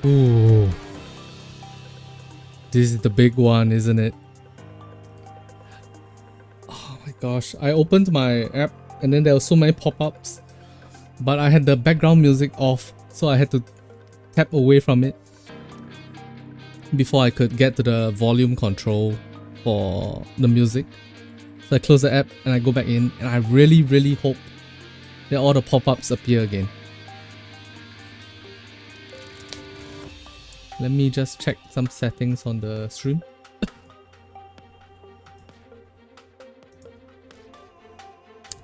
Ooh. This is the big one, isn't it? Oh my gosh. I opened my app and then there were so many pop-ups. But I had the background music off, so I had to tap away from it before I could get to the volume control for the music. So I close the app and I go back in, and I really hope that all the pop-ups appear again. Let me just check some settings on the stream.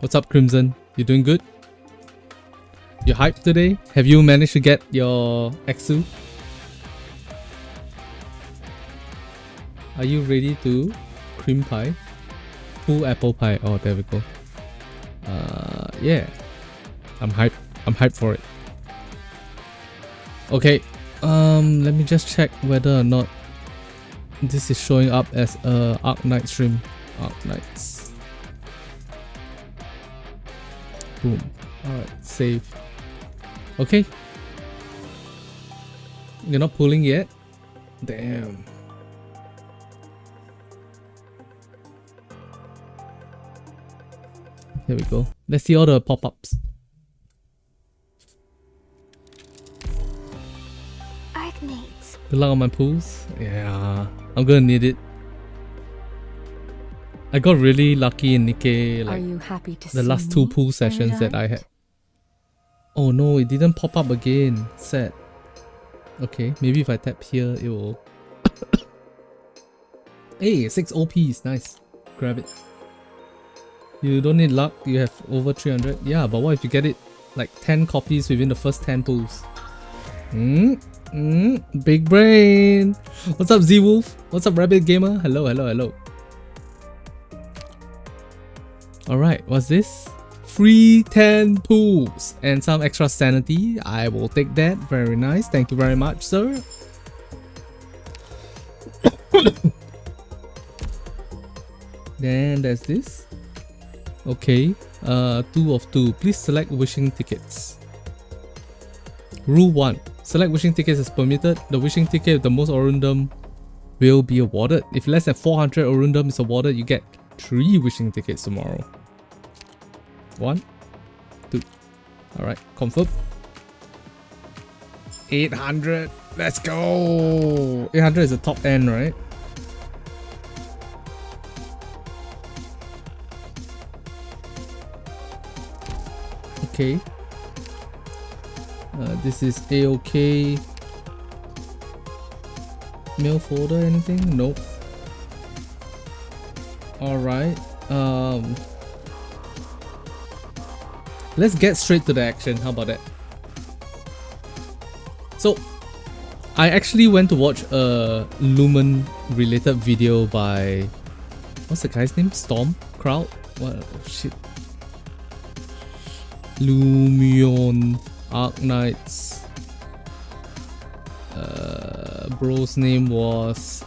What's up, Crimson? You doing good? You hyped today? Have you managed to get your Exu? Are you ready to cream pie? Full apple pie. Oh, there we go. Yeah. I'm hyped. I'm hyped for it. Okay. Let me just check whether or not this is showing up as a Arknight stream. Arknights. Boom. Alright, save. Okay. You're not pulling yet? Damn. Here we go. Let's see all the pop-ups. Arknights. Good luck on my pools. Yeah, I'm gonna need it. I got really lucky in Nikke, like Are you happy to the see last two me, pool sessions that I Arknight? had. Oh no, it didn't pop up again. Sad. Okay, maybe if I tap here, it will. Hey, 6 OPs, nice. Grab it. You don't need luck, you have over 300. Yeah, but what if you get it like 10 copies within the first 10 pulls? Big brain. What's up, Z-Wolf? What's up, Rabbit Gamer? Hello. Alright, what's this? Free 10 pools and some extra sanity. I will take that. Very nice. Thank you very much, sir. Then there's this. Okay. 2 of 2. Please select wishing tickets. Rule 1. Select wishing tickets as permitted. The wishing ticket with the most Orundum will be awarded. If less than 400 Orundum is awarded, you get 3 wishing tickets tomorrow. 1, 2. Alright, confirm. 800. Let's go. 800 is the top end, right? Okay. This is A-OK. Mail folder, anything? Nope. Alright. Let's get straight to the action. How about that? So, I actually went to watch a Lumen related video by... What's the guy's name? Storm? Crowd? What? Oh, shit. Lumion. Arknights. Bro's name was...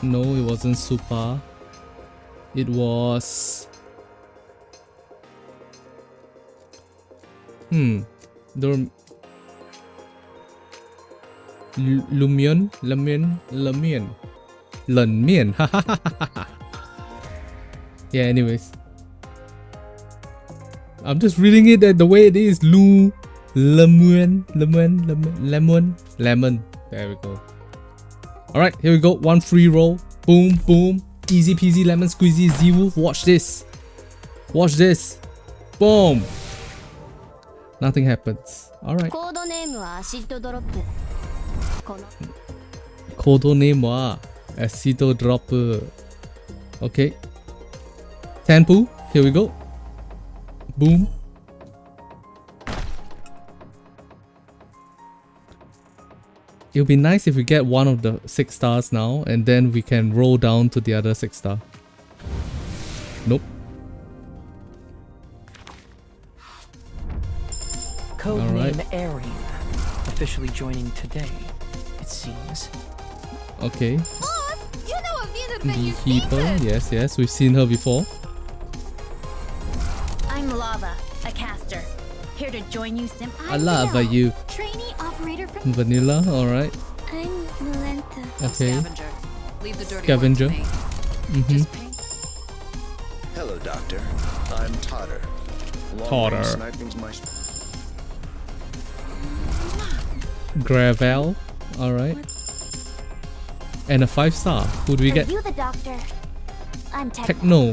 No, it wasn't Supa. It was... Lumion? Lenmian. Yeah, anyways. I'm just reading it the way it is. Lemon. There we go. Alright, here we go. One free roll. Boom, boom. Easy peasy lemon squeezy. Z-Wolf. Watch this. Watch this. Boom. Nothing happens. Alright. Code name wa Acido Drop. Okay. 10 pool. Here we go. Boom. It would be nice if we get one of the 6 stars now, and then we can roll down to the other 6 star. Nope. Codename Aryan, officially joining today, it seems. Okay. Boss, you know a bit about your Beekeeper, yes, we've seen her before. I'm Lava, a caster. Here to join you, Sim. I love you. Trainee officer Reader for Vanilla, alright. I'm Melenta. Okay. Scavenger. Leave the dirty Scavenger. work to me. Mm-hmm. Just paint. Hello, Doctor. I'm Totter. Totter. Long-range sniping's my Gravel, alright. And a 5-star. Who do we Are get? you the doctor? I'm Techno.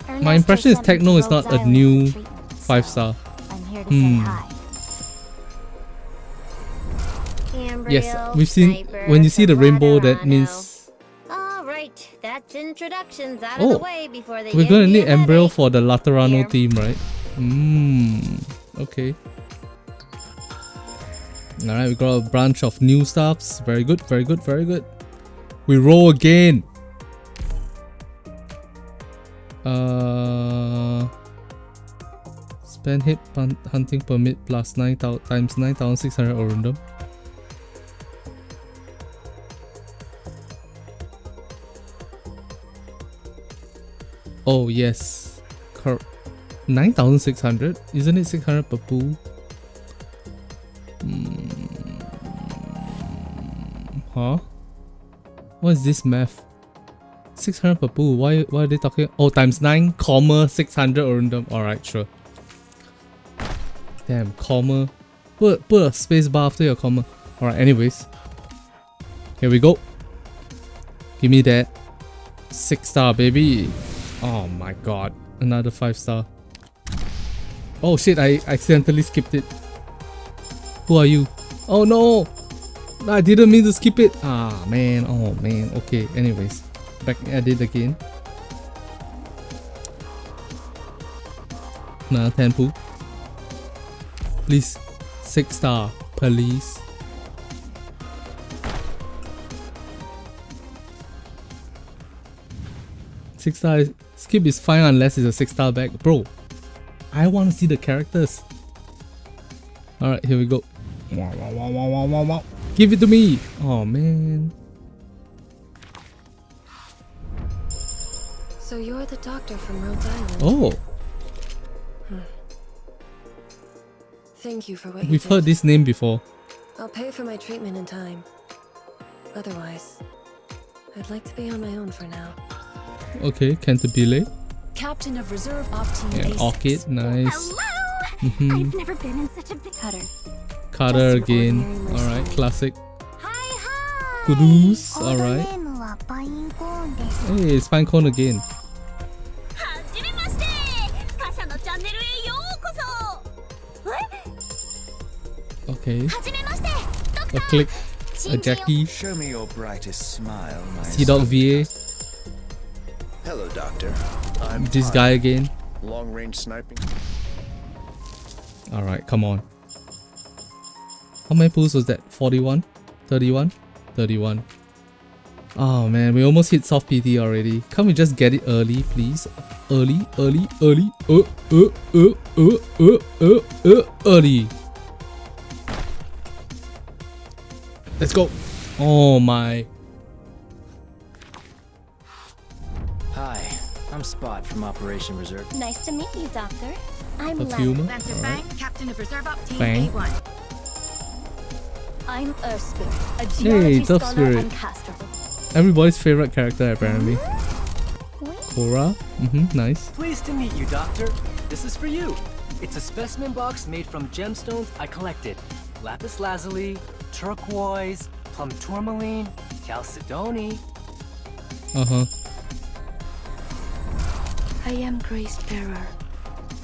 Ernesto My impression is sent me to Techno is not Rhodes a Island new for treatment, so 5-star. I'm here to Hmm. say hi. Yes, we've seen when you see the rainbow, that means Alright, that's introductions out Oh, of the way before they we're give gonna me need a Embryo headache. for the Laterano Here. team, right? Okay. Alright, we got a bunch of new stuffs. Very good, very good, very good. We roll again. Spend hit hunting permit plus 9,000 times 9,600 Orundum. Oh yes, 9,600. Isn't it 600 per pool? Huh? What is this math? 600 per pool. Why are they talking? Oh, times 9, comma 600 Orundum. Alright, sure. Damn, comma. Put a space bar after your comma. Alright, anyways. Here we go. Give me that 6-star, baby. Oh my god. Another 5-star. Oh shit, I accidentally skipped it. Who are you? Oh no! I didn't mean to skip it. Ah man, oh man. Okay, anyways. Back at it again. Another 10 pool. Please. 6-star, please. Six-star skip is fine unless it's a 6-star bag. Bro, I want to see the characters. Alright, here we go. Wow, wow, wow, wow, wow, wow, wow. Give it to me. Oh man. So you're the doctor from Rhodes Island. Oh, Thank you for what you we've did. heard this name before. I'll pay for my treatment in time. Otherwise, I'd like to be on my own for now. Okay, Cantabile Captain of Reserve Op Team and A6. Orchid, nice. Hello! Mhm. I've never been in such a big cutter. Carter Just your again. ordinary mercenary. Alright, classic. Hi, hi! Kudus, alright. Hey, it's Pinecone again. Okay, a click, a Jackie, Show me your brightest smile, my Sea-Dog VA, Hello, Doctor. I'm this Totter. guy again. Long-range sniping. Alright, come on. How many pulls was that? 41? 31? 31. Oh man, we almost hit soft PT already. Can't we just get it early, please? Early. Early. Let's go. Oh my. Hi, I'm Spot from Operation Reserve. Nice to meet you, Doctor. I'm Perfumer. Len. Alright. Captain of Reserve Op Team Bang. A1. I'm Earth Spirit, a Hey, geology it's Earth scholar Spirit. and caster. Everybody's favorite character apparently. Cora. Nice. Pleased to meet you, Doctor. This is for you. It's a specimen box made from gemstones I collected. Lapis lazuli, turquoise, plum tourmaline, chalcedony. Uh-huh. I am Grace Bearer.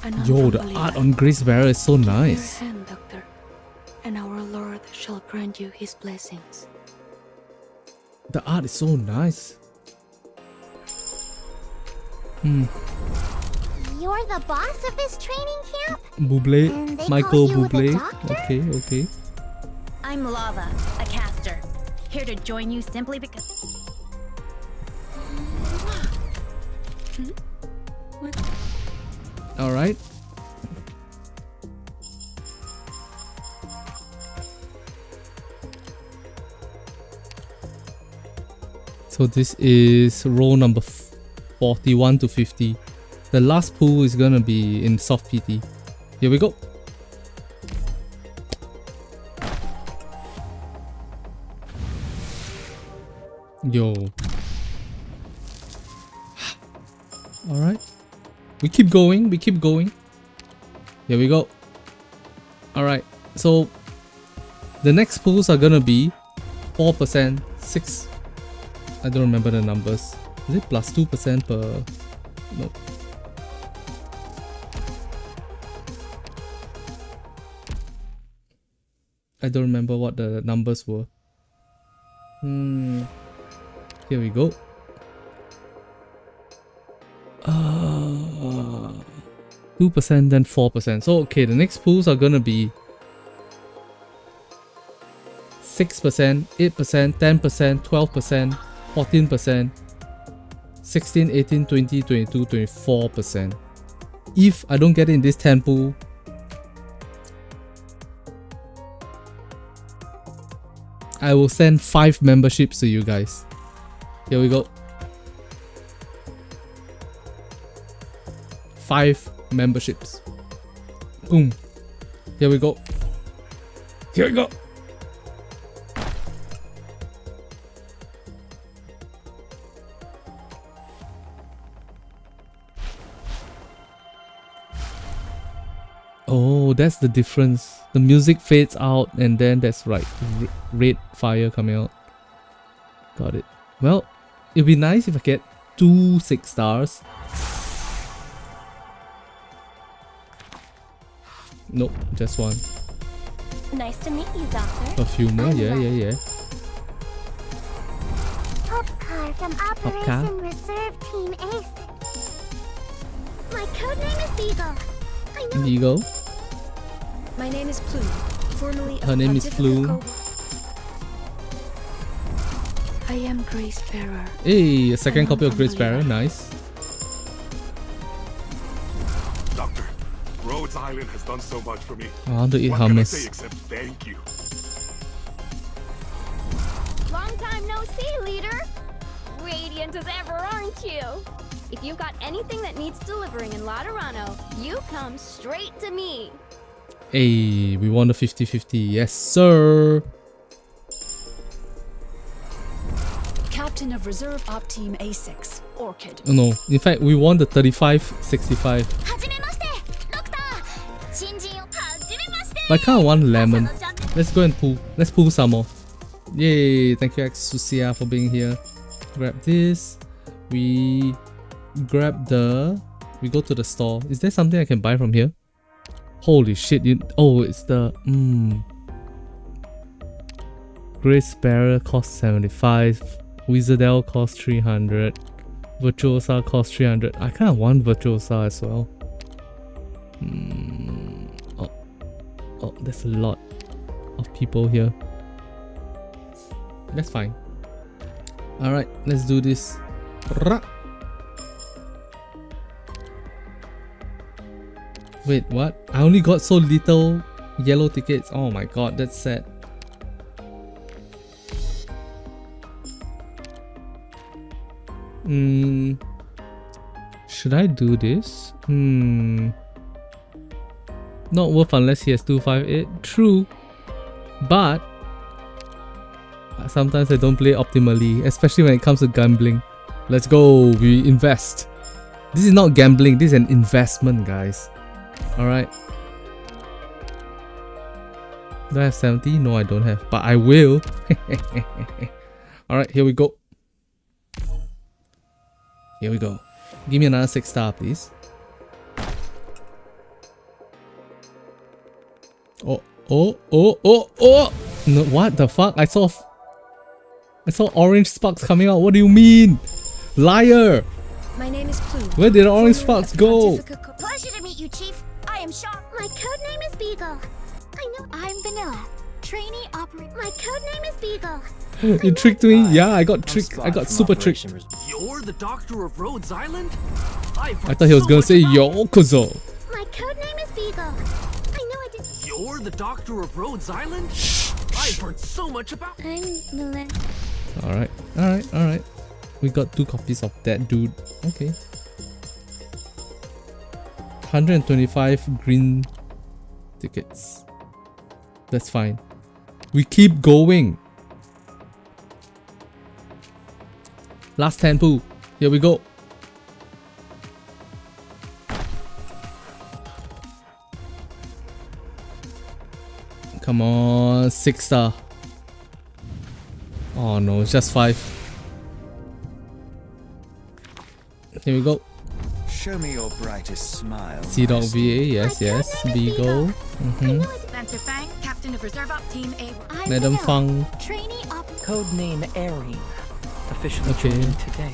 An Yo, the unruly art land. on Grace Bearer is so Give me nice. your hand, Doctor, and our Lord shall grant you his blessings. The art is so nice. You're the boss of this training camp? And Bublé. they Michael call you the Bublé. doctor? Okay. I'm Lava, a caster. Here to join you simply because... Alright. So this is roll number 41 to 50. The last pool is gonna be in soft PT. Here we go. Yo. Alright. We keep going. We keep going. Here we go. Alright. So the next pools are gonna be 4%, 6. I don't remember the numbers. Is it plus 2% per? No. I don't remember what the numbers were. Here we go. 2%, then 4%. So okay, the next pools are gonna be 6%, 8%, 10%, 12%, 14%, 16, 18, 20, 22, 24%. If I don't get it in this 10 pool, I will send 5 memberships to you guys. Here we go. 5 memberships. Boom. Here we go. Here we go. Oh, that's the difference. The music fades out and then that's right. Red fire coming out. Got it. Well, it'd be nice if I get 2 6 stars. Nope, just one. Nice to meet you, Doctor. Perfumer, yeah. Popcar from Popcar. Operation Reserve Team Ace. My codename is Beagle. I know. Eagle. My name is Plume, formerly Her name is Plume. I am Grace Bearer. Hey, a second copy of Great Sparrow, nice. Doctor, Rhodes Island has done so much for me. I want to eat What can I say hummus. except thank you? Long time no see, leader. Radiant as ever, aren't you? If you've got anything that needs delivering in Laterano, you come straight to me. Hey, we won the 50-50. Yes, sir. Captain of Reserve Op Team A6, Orchid. Oh no, in fact, we won the 35-65. But I kind of want lemon. Let's go and pull. Let's pull some more. Yay! Thank you, Exia, for being here. Grab this. We grab the. We go to the store. Is there something I can buy from here? Holy shit! Oh, it's the. Great Sparrow costs 75. Wizardell costs 300. Virtuosa costs 300. I kind of want Virtuosa as well. Oh, there's a lot of people here. That's fine. Alright, let's do this. Wait, what? I only got so little yellow tickets. Oh my god, that's sad. Should I do this? Not worth unless he has 258. True. But sometimes I don't play optimally, especially when it comes to gambling. Let's go. We invest. This is not gambling. This is an investment, guys. Alright. Do I have 70? No, I don't have. But I will. Alright, here we go. Here we go. Give me another 6 star, please. Oh. No, what the fuck? I saw orange sparks coming out. What do you mean? Liar! My name is Plume. Where did the orange sparks go? Pleasure to meet you, Chief. I am Shaw. My codename is Beagle. I know I'm Vanilla. Trainee operator. My codename is Beagle. You tricked me? Yeah, I got I'm tricked. Spot I got from super Operation tricked. You're the doctor of Rhodes Island? I thought he was gonna say Yokozo. My codename is Beagle. I know I did. You're the doctor of Rhodes Island? I've heard so much about. I'm Lilith. Alright. We got 2 copies of that dude. Okay. 125 green tickets. That's fine. We keep going. Last 10 poo. Here we go. Come on, 6 star. Oh no, it's just 5. Here we go. Show me your brightest smile. Sea Dog Master. VA, yes, yes. Beagle. Spencer Fang, Captain of Reserve Op Team A. Madam Fang. Trainee Op. Codename Airy. Officially Okay. joined today.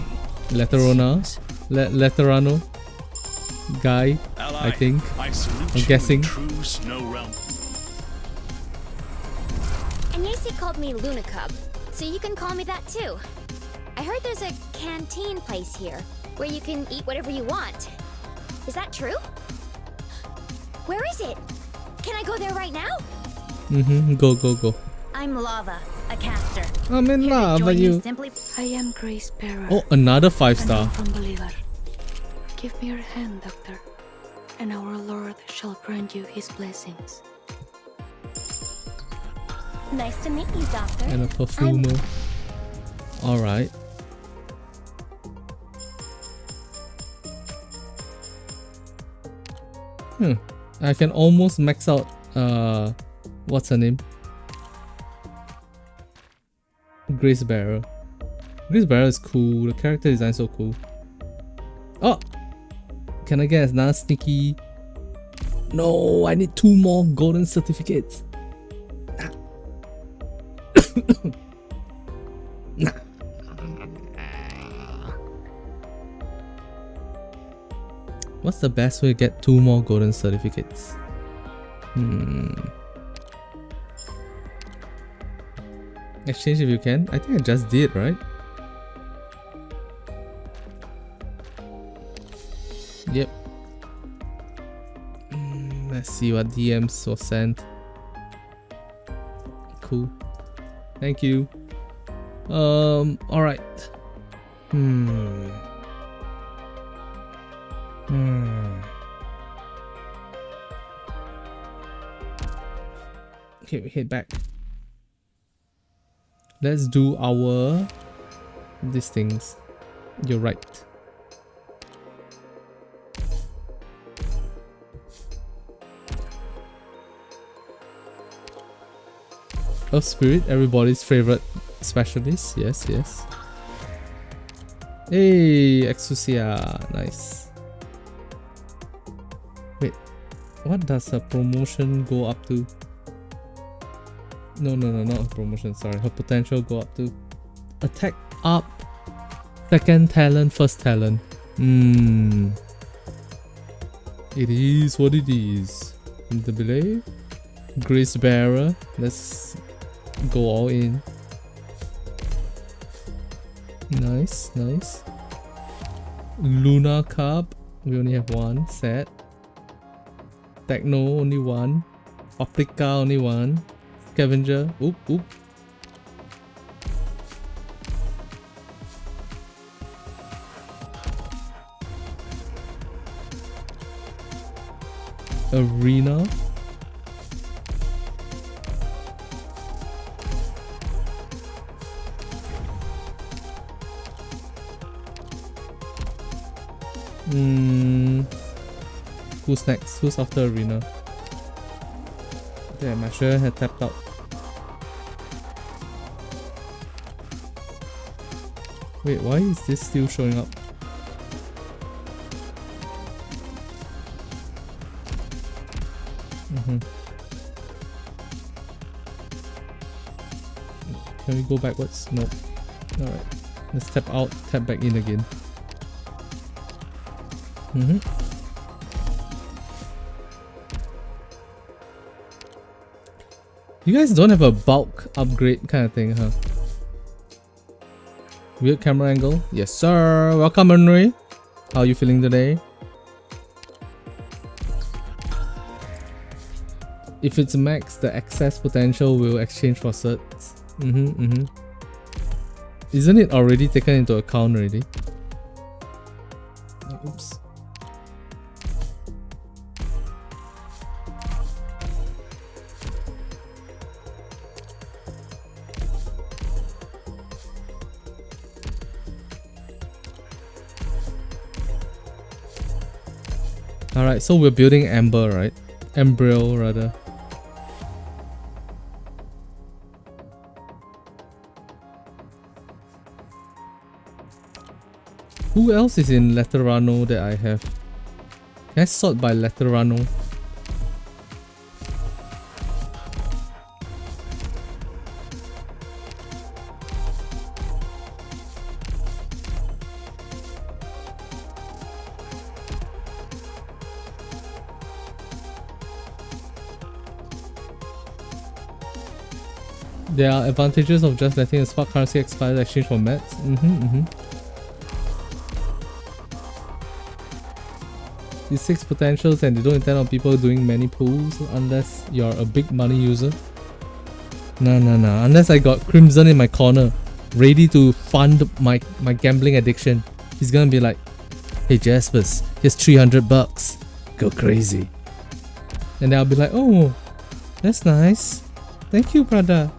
Laterona. Laterano. Guy, I think. I'm guessing. True snow realm. And Yacy called me Luna Cub, so you can call me that too. I heard there's a canteen place here where you can eat whatever you want. Is that true? Where is it? Can I go there right now? Go. I'm Lava, a caster. I'm in Here to love join with you. Simply. I am Grace Bearer. Oh, another 5 and star. I'm from Believer. Give me your hand, Doctor, and our Lord shall grant you his blessings. Nice to meet you, Doctor. And a perfumer. Alright. I can almost max out what's her name? Grace Bearer. Grace Bearer is cool. The character design is so cool. Oh! Can I get another sneaky? No, I need 2 more golden certificates. What's the best way to get 2 more golden certificates? Exchange if you can. I think I just did, right? Yep. Let's see what DMs was sent. Cool. Thank you. Alright. Okay, we head back. Let's do our these things. You're right. Earth Spirit, everybody's favorite specialist. Yes. Hey, Exia, nice. Wait, what does her promotion go up to? No, not her promotion, sorry. Her potential go up to attack up, second talent, first talent. It is what it is. The belay, Grace Bearer. Let's go all in. Nice. Luna Cup. We only have 1 set. Techno only 1. Paprika only 1. Scavenger. Oop. Arena. Who's next? Who's after Arena? Damn, I should have tapped out. Wait, why is this still showing up? Can we go backwards? Nope. Alright. Let's tap out, tap back in again. You guys don't have a bulk upgrade kind of thing, huh? Weird camera angle? Yes, sir. Welcome, Henry. How are you feeling today? If it's max, the access potential will exchange for certs. Isn't it already taken into account already? Oops. Alright, so we're building Amber, right? Embryo, rather. Who else is in Letterano that I have? Can I sort by Letterano? There are advantages of just letting a spark currency expire to exchange for mats. These 6 potentials and they don't intend on people doing many pulls unless you're a big money user. Nah. Unless I got Crimson in my corner, ready to fund my gambling addiction. He's gonna be like, hey Jaspas, here's $300. Go crazy. And then I'll be like, oh, that's nice. Thank you, brother.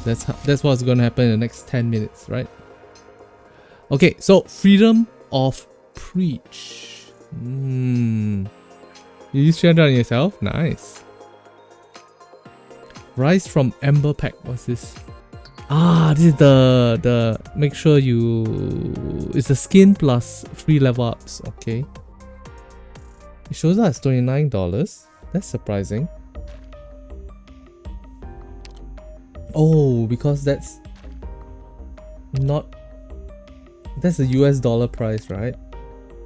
That's what's gonna happen in the next 10 minutes, right? Okay, so freedom of preach. You use 300 on yourself? Nice. Rise from Ember Pack. What's this? Ah, this is the make sure you... It's a skin plus free level ups. Okay. It shows us $29. That's surprising. Oh, because that's not... That's the US dollar price, right?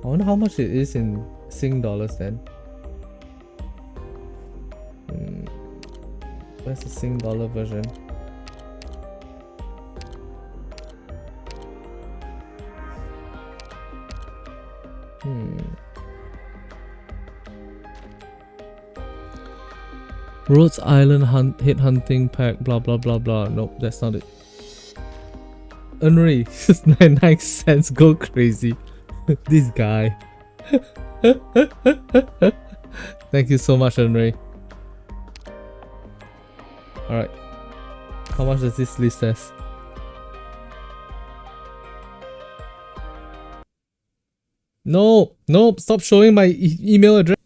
I wonder how much it is in Sing dollars then. Where's the Sing dollar version? Rhodes Island hit hunting pack, blah blah blah blah. Nope, that's not it. Unri, 99 cents, go crazy. This guy. Thank you so much, Unri. Alright. How much does this list as? No! Nope! Stop showing my email address.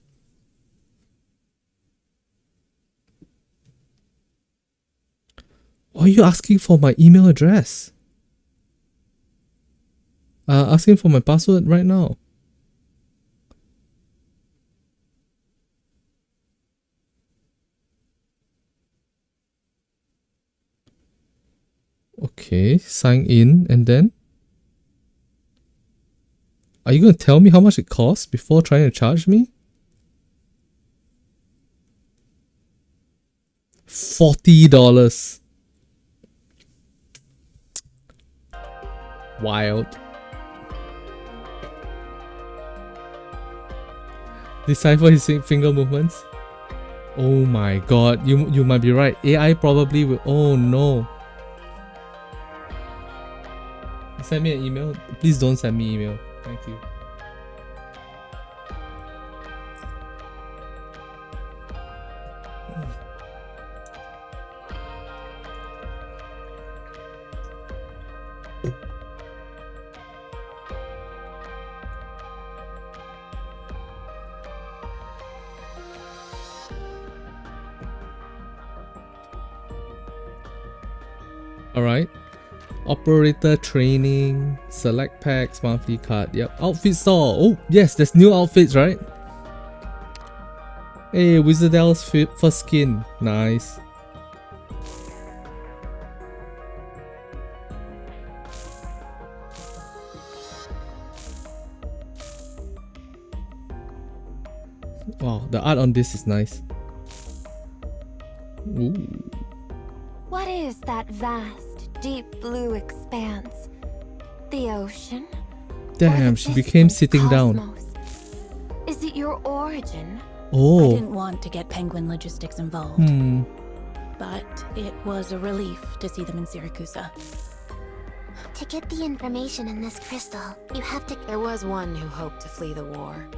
Why are you asking for my email address? Asking for my password right now. Okay, sign in and then? Are you going to tell me how much it costs before trying to charge me? $40. Wild. Decipher his finger movements. Oh my god, you might be right. AI probably will. Oh no. Send me an email. Please don't send me email. Thank you. Alright. Operator training, select packs, monthly card. Yep. Outfit store. Oh, yes, there's new outfits, right? Hey, Wizardel's first skin. Nice. Wow, the art on this is nice. Ooh. What is that vast, deep blue expanse? The ocean? Damn, she became sitting down. Is it your origin? Oh. I didn't want to get Penguin Logistics involved. But it was a relief to see them in Siracusa. To get the information in this crystal, you have to... There was one who hoped to flee the war.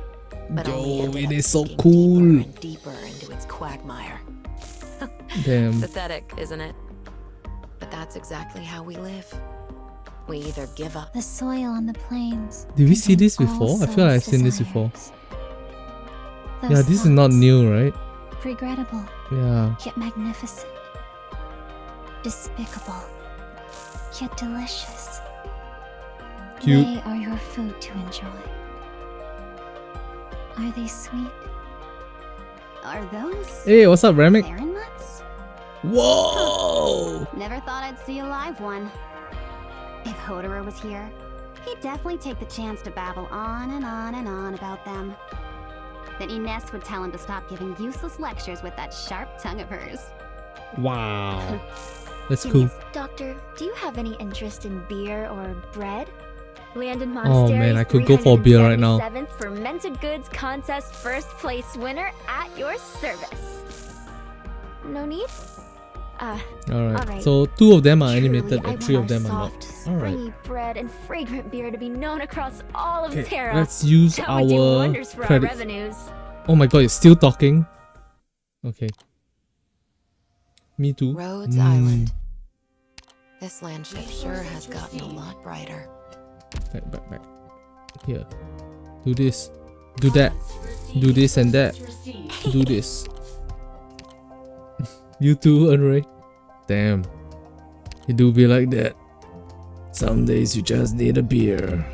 But Yo, it is so cool. Deeper and deeper into its quagmire. Damn. Pathetic, isn't it? But that's exactly how we live. We either give up. The soil on the plains. Did we see this before? I feel like I've seen this before. Those Yeah, this is not thoughts. new, right? Regrettable, Yeah. yet magnificent. Despicable, yet delicious. Cute. They are your food to enjoy. Are they sweet? Are those Hey, what's up, Remick? Baron nuts? Whoa! Never thought I'd see a live one. If Hoderer was here, he'd definitely take the chance to babble on and on and on about them. Then Ines would tell him to stop giving useless lectures with that sharp tongue of hers. Wow. That's cool. Doctor, do you have any interest in beer or bread? Landon Oh man, I could go for beer right now. 377th Fermented Goods Contest first place winner at your service. No need? Alright, so 2 of them are Truly, animated I and 3 of want them our are not. soft, Alright. springy bread and fragrant beer to be known across all of Okay, Terra. let's use That would do our wonders for credits. our revenues. Oh my god, it's still talking. Okay. Me too. Rhodes Island. This landship sure has gotten a lot brighter. Back. Here. Do this. Do that. Do this and that. Do this. You too, Unray. Damn. It do be like that. Some days you just need a beer.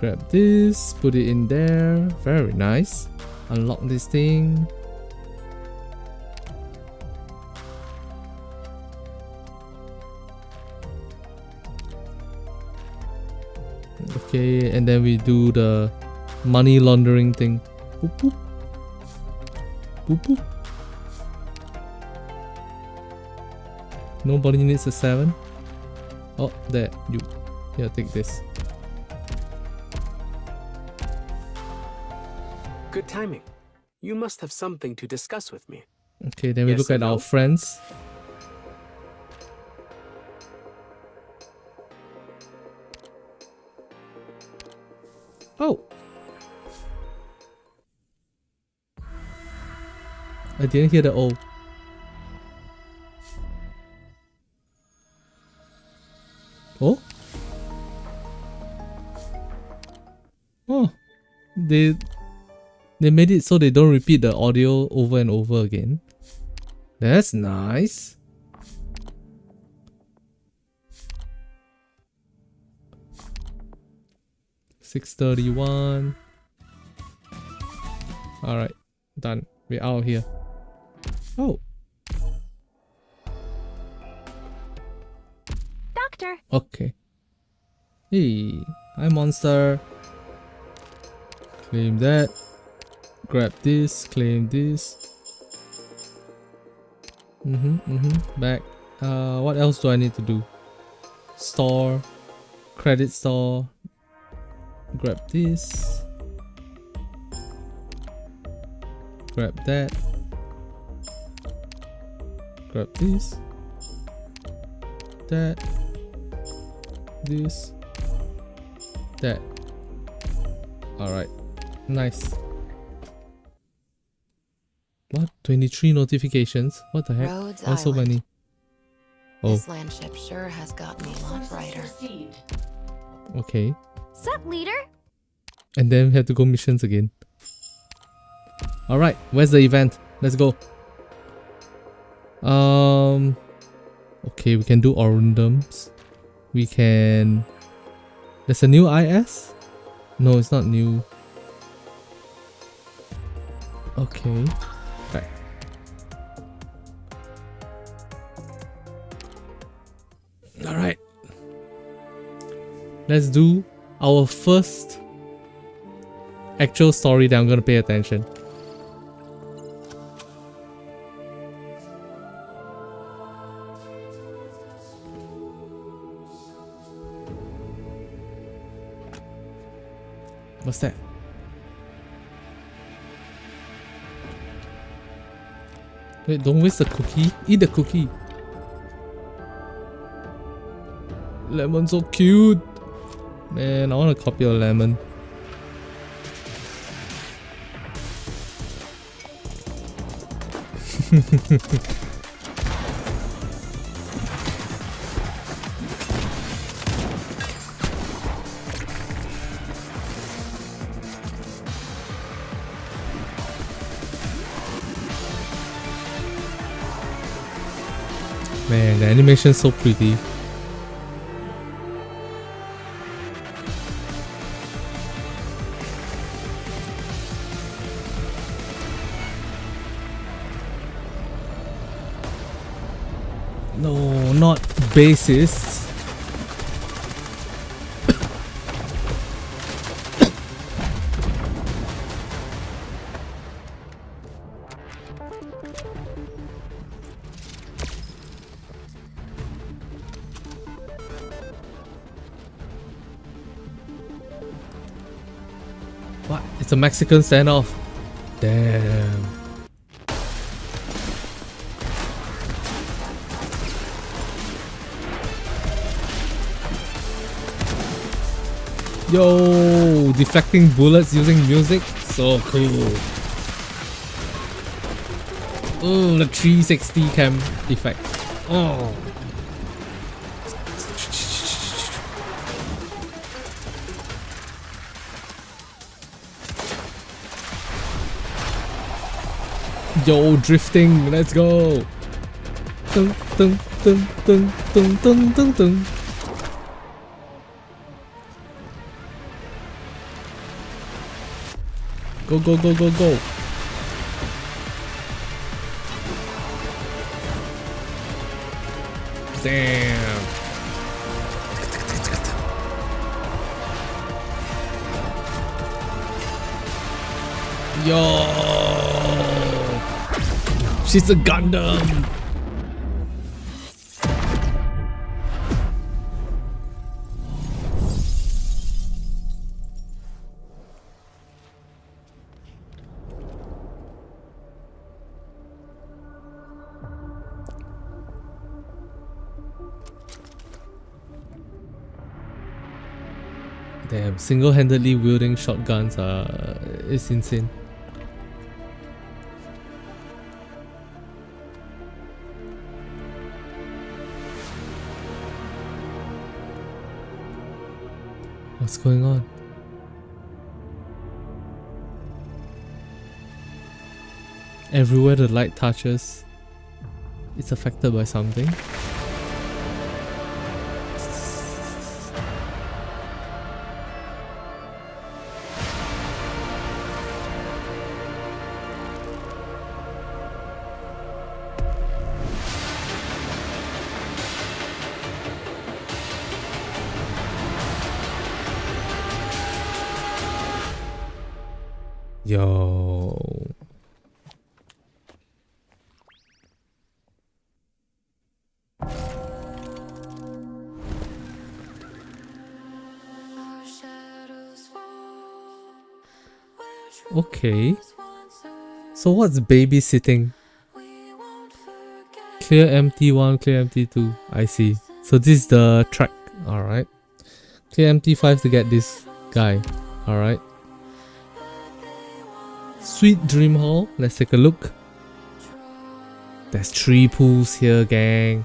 Grab this, put it in there. Very nice. Unlock this thing. Okay, and then we do the money laundering thing. Boop boop. Boop boop. Nobody needs a 7. Oh, there, you. Here, take this. Good timing. You must have something to discuss with me. Okay, then we Yes look or at no? our friends. Oh! I didn't hear the O. Oh? Oh, they made it so they don't repeat the audio over and over again. That's nice. $631. Alright, done. We're out of here. Oh. Doctor! Okay. Hey, hi monster. Claim that. Grab this, claim this. Back. What else do I need to do? Store. Credit store. Grab this. Grab that. Grab this. That. This. That. Alright. Nice. What? 23 notifications? What the heck? Rhodes Why so Island. many? Oh, This landship sure has gotten a lot brighter. okay. Sup, leader? And then we have to go missions again. Alright, where's the event? Let's go. Okay, we can do Orundums. We can... There's a new IS? No, it's not new. Okay. Back. Alright. Let's do our first actual story that I'm gonna pay attention. What's that? Wait, don't waste the cookie. Eat the cookie. Lemon so cute. Man, I want to copy a lemon. Man, the animation's so pretty. No, not bassists. What? It's a Mexican standoff. Damn. Yo, deflecting bullets using music, so cool. Oh, the 360 cam effect. Oh. Yo, drifting, let's go. Dun, dun, dun, dun, dun, dun, dun, dun. Go, go, go, go, go. Damn. Yo. She's a Gundam. Damn, single-handedly wielding shotguns is insane. What's going on? Everywhere the light touches, it's affected by something. Yo. Okay. So what's babysitting? Clear MT1, clear MT2. I see. So this is the track. Alright. Clear MT5 to get this guy. Alright. Sweet Dream Hall. Let's take a look. There's 3 pools here, gang.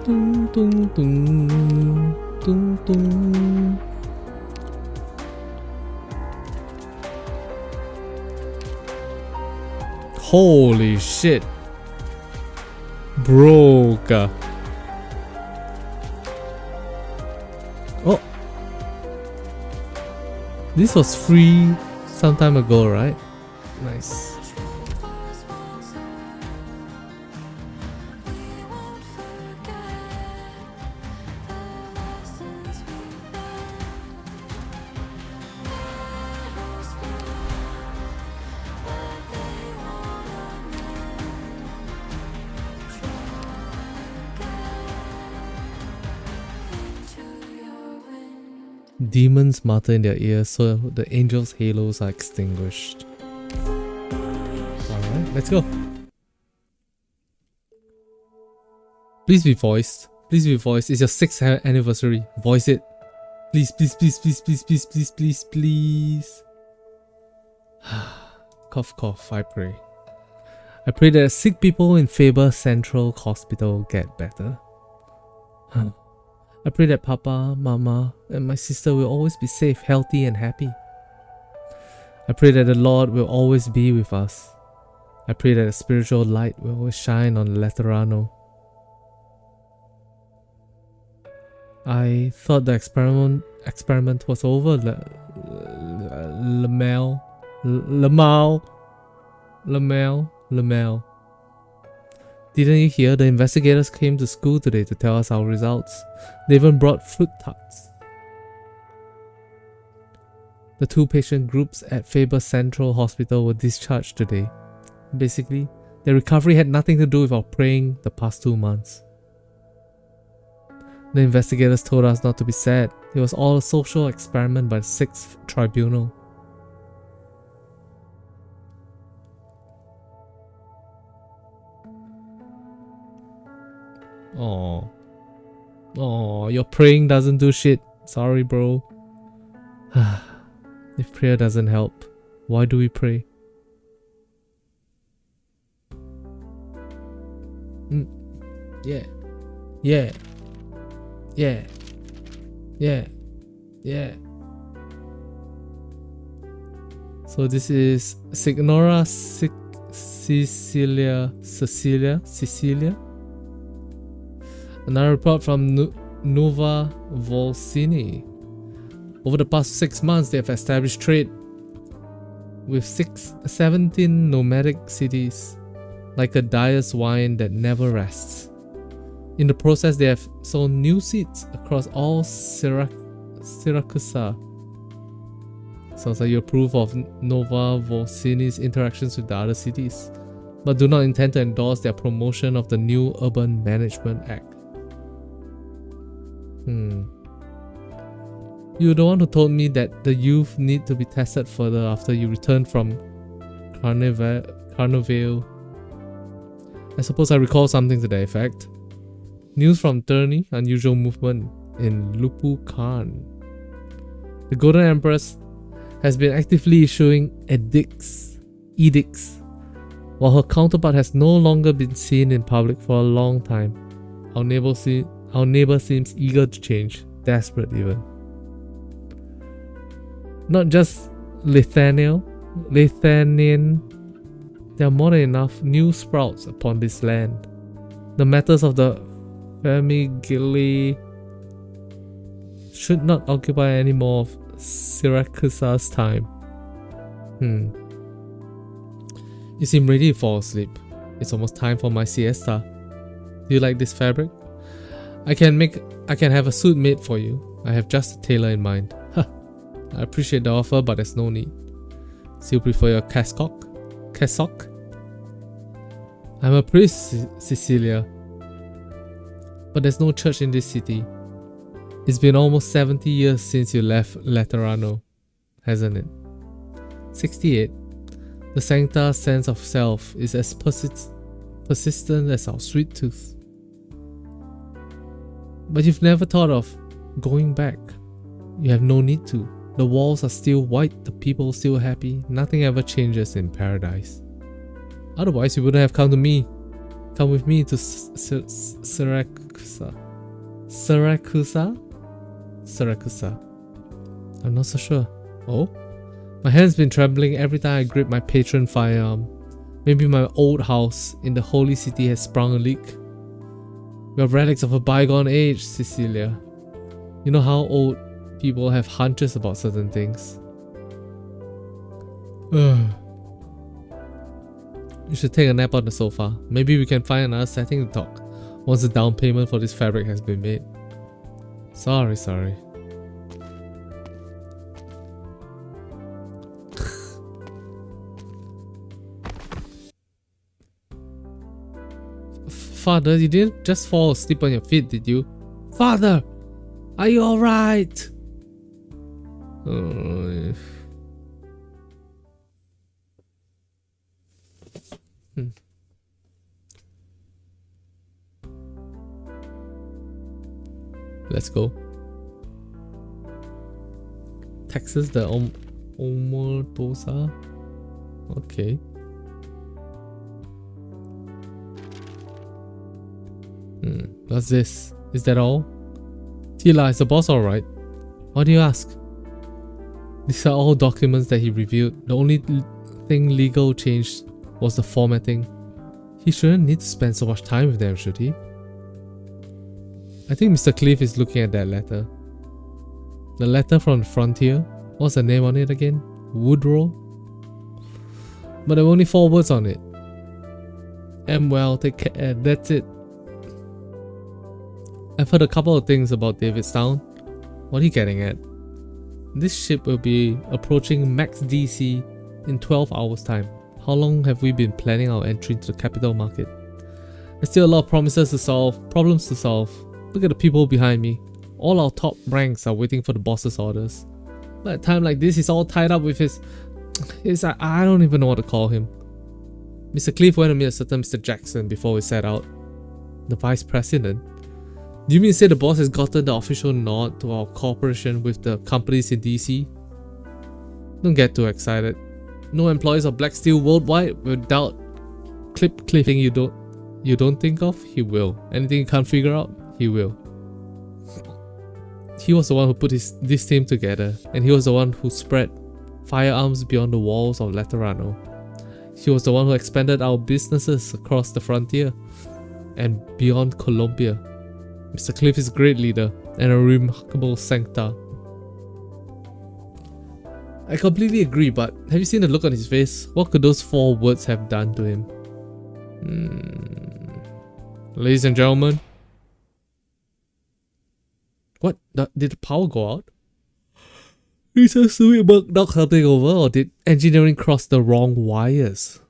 Dun, dun, dun, dun, dun. Holy shit. Broke. Oh. This was free some time ago, right? Nice. Demons mutter in their ears, so the angels' halos are extinguished. Alright, let's go. Please be voiced. Please be voiced. It's your 6th anniversary. Voice it. Please, please, please, please, please, please, please, please, please. Cough, cough, I pray. I pray that sick people in Faber Central Hospital get better. I I pray that Papa, Mama, and my sister will always be safe, healthy, and happy. I pray that the Lord will always be with us. I pray that the spiritual light will always shine on Laterano. I thought the experiment was over, Lamel. Didn't you hear? The investigators came to school today to tell us our results. They even brought fruit tarts. The 2 patient groups at Faber Central Hospital were discharged today. Basically, their recovery had nothing to do with our praying the past 2 months. The investigators told us not to be sad. It was all a social experiment by the 6th Tribunal. Oh, your praying doesn't do shit. Sorry, bro. If prayer doesn't help, why do we pray? Yeah. So this is Signora Cecilia. Another report from Nova Volsini. Over the past 6 months, they have established trade with 17 nomadic cities, like a dyer's wine that never rests. In the process, they have sown new seeds across all Syracusa. Sounds like you approve of Nova Volsini's interactions with the other cities, but do not intend to endorse their promotion of the new Urban Management Act. You're the one who told me that the youth need to be tested further after you return from Carnival. I suppose I recall something to that effect. News from Turney, unusual movement in Lupu Khan. The Golden Empress has been actively issuing edicts, while her counterpart has no longer been seen in public for a long time. Our neighbor seems eager to change, desperate even. Not just Lithuanian, there are more than enough new sprouts upon this land. The matters of the Famigili should not occupy any more of Syracusa's time. You seem ready to fall asleep. It's almost time for my siesta. Do you like this fabric? I can have a suit made for you. I have just a tailor in mind. I appreciate the offer, but there's no need. Still prefer your cassock? I'm a priest, Cecilia. But there's no church in this city. It's been almost 70 years since you left Laterano, hasn't it? 68. The Sancta sense of self is as persistent as our sweet tooth. But you've never thought of going back. You have no need to. The walls are still white, the people still happy. Nothing ever changes in paradise. Otherwise, you wouldn't have come with me to Syracusa. I'm not so sure. Oh? My hand's been trembling every time I grip my patron firearm. Maybe my old house in the holy city has sprung a leak. We are relics of a bygone age, Cecilia. You know how old people have hunches about certain things. You should take a nap on the sofa. Maybe we can find another setting to talk once the down payment for this fabric has been made. Sorry. Father, you didn't just fall asleep on your feet, did you? Father! Are you alright? Let's go. Texas, the Omotosa. Okay. What's this? Is that all? Tila, is the boss alright? Why do you ask? These are all documents that he reviewed. The only thing legal changed was the formatting. He shouldn't need to spend so much time with them, should he? I think Mr. Cliff is looking at that letter. The letter from the frontier. What's the name on it again? Woodrow? But there were only 4 words on it. Well, take care. That's it. I've heard a couple of things about Davidstown. What are you getting at? This ship will be approaching max DC in 12 hours time. How long have we been planning our entry into the capital market? There's still a lot of promises to solve, problems to solve. Look at the people behind me. All our top ranks are waiting for the boss's orders. But at a time like this, he's all tied up with his I don't even know what to call him. Mr. Cliff went to meet a certain Mr. Jackson before we set out. The Vice President? Do you mean to say the boss has gotten the official nod to our cooperation with the companies in DC? Don't get too excited. No employees of Black Steel worldwide without clipping you don't think of, he will. Anything you can't figure out, he will. He was the one who put this team together, and he was the one who spread firearms beyond the walls of Laterano. He was the one who expanded our businesses across the frontier and beyond Colombia. Mr. Cliff is a great leader and a remarkable sancta. I completely agree, but have you seen the look on his face? What could those 4 words have done to him? Ladies and gentlemen. What? Did the power go out? Is a sweet bug knock something over, or did engineering cross the wrong wires?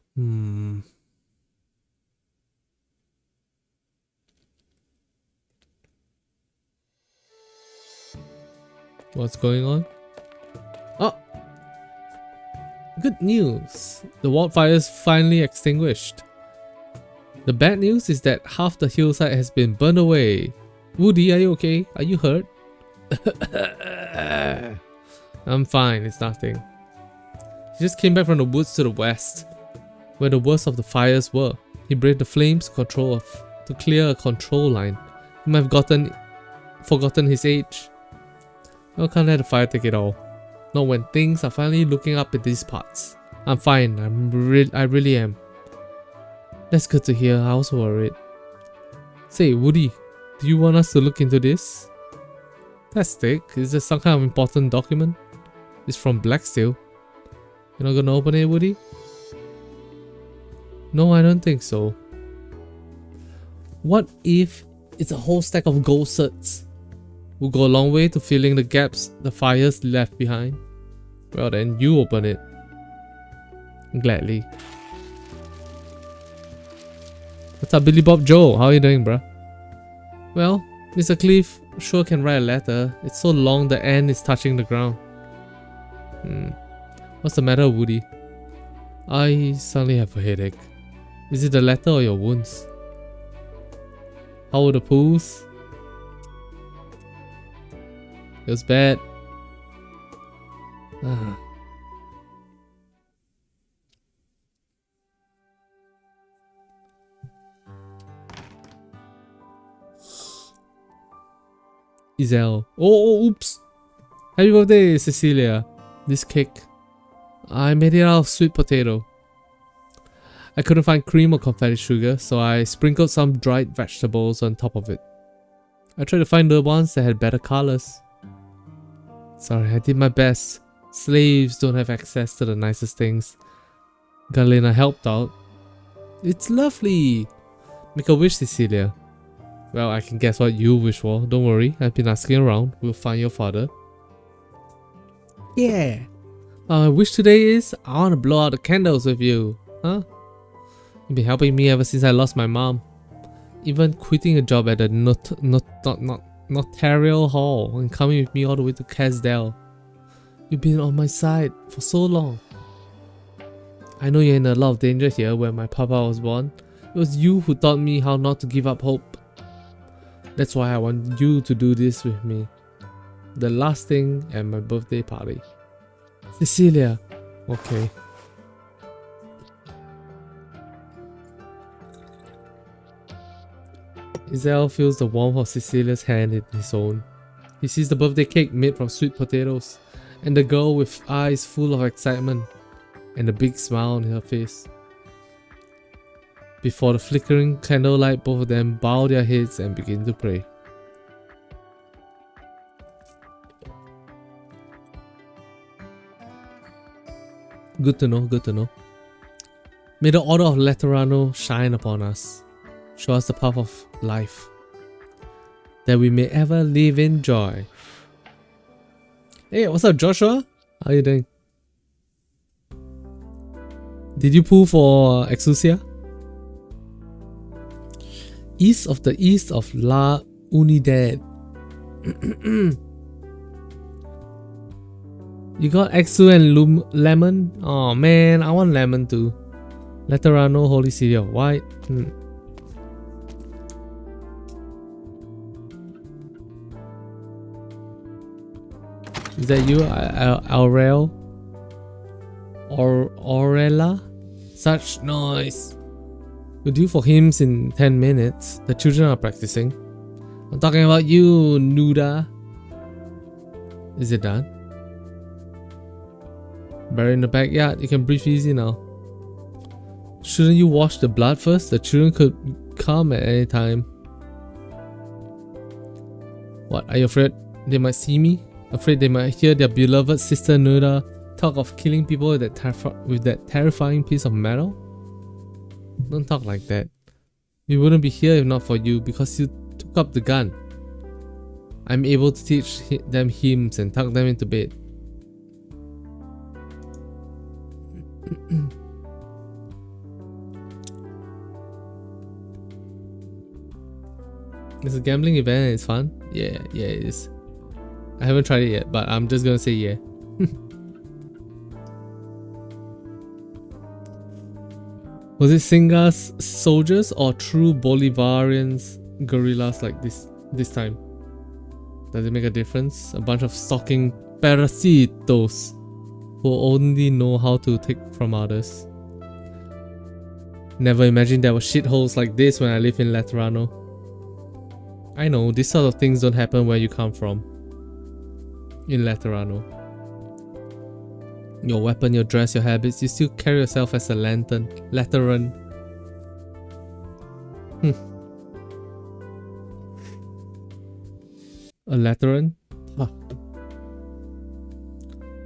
What's going on? Oh! Good news! The wildfire's finally extinguished. The bad news is that half the hillside has been burned away. Woody, are you okay? Are you hurt? I'm fine, it's nothing. He just came back from the woods to the west, where the worst of the fires were. He braved the flames to clear a control line. He might have forgotten his age. I can't let the fire take it all. Not when things are finally looking up in these parts. I'm fine, I really am. That's good to hear, I was worried. Say, Woody, do you want us to look into this? That's thick. Is this some kind of important document? It's from Black Steel. You're not gonna open it, Woody? No, I don't think so. What if it's a whole stack of gold certs? Will go a long way to filling the gaps the fires left behind. Well then, you open it. Gladly. What's up, Billy Bob Joe? How are you doing, bruh? Well, Mr. Cliff sure can write a letter. It's so long the end is touching the ground. What's the matter, Woody? I suddenly have a headache. Is it the letter or your wounds? How were the pools? It was bad. Izel. Oh, oops. Happy birthday, Cecilia. This cake. I made it out of sweet potato. I couldn't find cream or confetti sugar, so I sprinkled some dried vegetables on top of it. I tried to find the ones that had better colors. Sorry, I did my best. Slaves don't have access to the nicest things. Galena helped out. It's lovely. Make a wish, Cecilia. Well, I can guess what you wish for. Don't worry, I've been asking around. We'll find your father. Yeah. My wish today is I want to blow out the candles with you. Huh? You've been helping me ever since I lost my mom. Even quitting a job at the notarial hall and coming with me all the way to Casdell. You've been on my side for so long. I know you're in a lot of danger here where my papa was born. It was you who taught me how not to give up hope. That's why I want you to do this with me. The last thing at my birthday party. Cecilia. Okay. Izel feels the warmth of Cecilia's hand in his own. He sees the birthday cake made from sweet potatoes, and the girl with eyes full of excitement, and a big smile on her face. Before the flickering candlelight, both of them bow their heads and begin to pray. Good to know, good to know. May the order of Laterano shine upon us. Show us the path of life, that we may ever live in joy. Hey, what's up, Joshua? How you doing? Did you pull for Exia? East of La Unidad. You got Exu and Lemon? Oh man, I want Lemon too. Laterano, Holy City of White. Is that you, Aurel? Aurela? Such noise. We're due for hymns in 10 minutes. The children are practicing. I'm talking about you, Nuda. Is it done? Buried in the backyard, you can breathe easy now. Shouldn't you wash the blood first? The children could come at any time. What, are you afraid they might see me? Afraid they might hear their beloved sister Nuda talk of killing people with that terrifying piece of metal? Don't talk like that. We wouldn't be here if not for you, because you took up the gun. I'm able to teach them hymns and tuck them into bed. It's a gambling event and it's fun. Yeah, it is. I haven't tried it yet, but I'm just gonna say yeah. Was it Singa's soldiers or true Bolivarians guerrillas like this time? Does it make a difference? A bunch of stalking parasitos who only know how to take from others. Never imagined there were shitholes like this when I lived in Laterano. I know, these sort of things don't happen where you come from. In Laterano. Your weapon, your dress, your habits, you still carry yourself as a Lateran. A Lateran? Huh.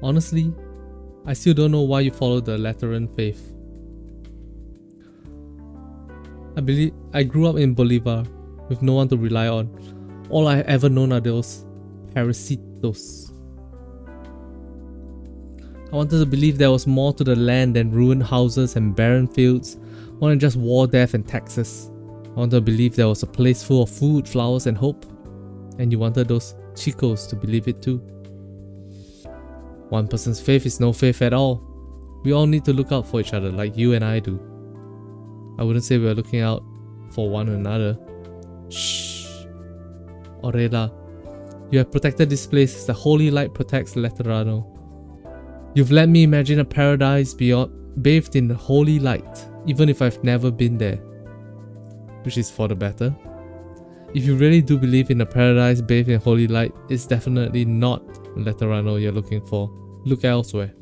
Honestly, I still don't know why you follow the Lateran faith. I grew up in Bolivar with no one to rely on. All I've ever known are those parasitos. I wanted to believe there was more to the land than ruined houses and barren fields, more than just war, death and taxes. I wanted to believe there was a place full of food, flowers and hope. And you wanted those chicos to believe it too. One person's faith is no faith at all. We all need to look out for each other like you and I do. I wouldn't say we're looking out for one another. Shh. Orela, you have protected this place as the holy light protects Laterano. You've let me imagine a paradise bathed in holy light, even if I've never been there. Which is for the better. If you really do believe in a paradise bathed in holy light, it's definitely not Laterano you're looking for. Look elsewhere.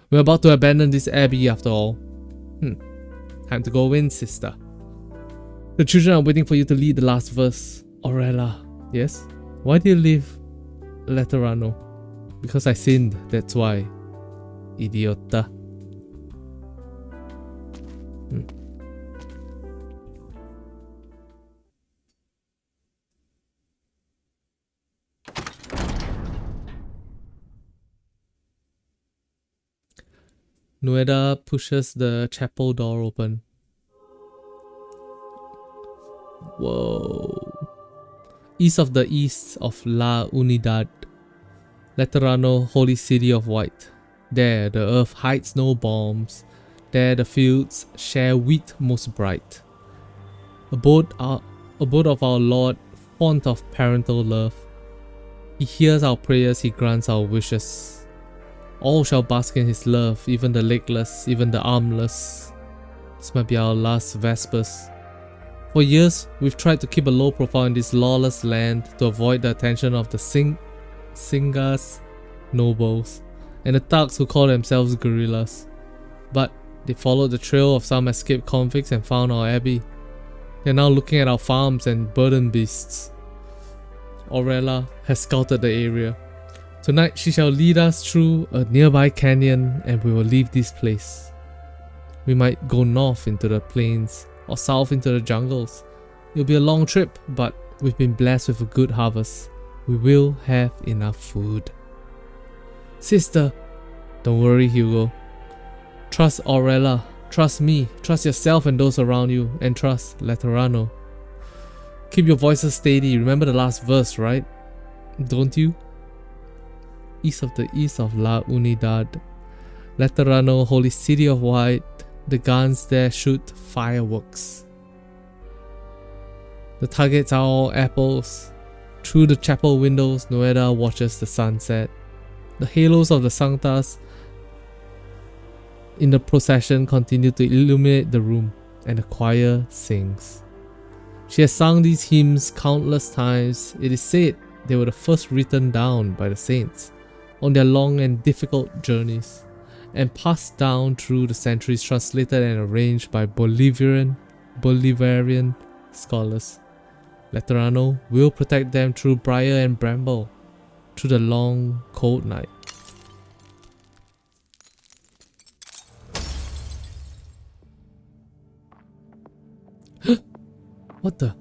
We're about to abandon this abbey after all. Time to go in, sister. The children are waiting for you to lead the last verse. Orela, yes? Why do you leave Laterano? Because I sinned, that's why. Idiota. Nueda pushes the chapel door open. Whoa. East of La Unidad. Laterano, holy city of white. There the earth hides no bombs. There the fields share wheat most bright. Abode of our Lord, font of parental love. He hears our prayers, he grants our wishes. All shall bask in his love, even the legless, even the armless. This might be our last Vespers. For years, we've tried to keep a low profile in this lawless land to avoid the attention of the Singas nobles and the thugs who call themselves guerrillas. But they followed the trail of some escaped convicts and found our abbey. They're now looking at our farms and burden beasts. Aurela has scouted the area. Tonight she shall lead us through a nearby canyon and we will leave this place. We might go north into the plains or south into the jungles. It'll be a long trip, but we've been blessed with a good harvest. We will have enough food. Sister, don't worry, Hugo. Trust Aurela, trust me, trust yourself and those around you, and trust Laterano. Keep your voices steady, remember the last verse, right? Don't you? East of La Unidad, Laterano, holy city of white, the guns there shoot fireworks. The targets are all apples. Through the chapel windows, Noeda watches the sunset. The halos of the Sanctas in the procession continue to illuminate the room, and the choir sings. She has sung these hymns countless times. It is said they were the first written down by the saints on their long and difficult journeys, and passed down through the centuries, translated and arranged by Bolivarian scholars. Laterano will protect them through briar and bramble, through the long, cold night. What the?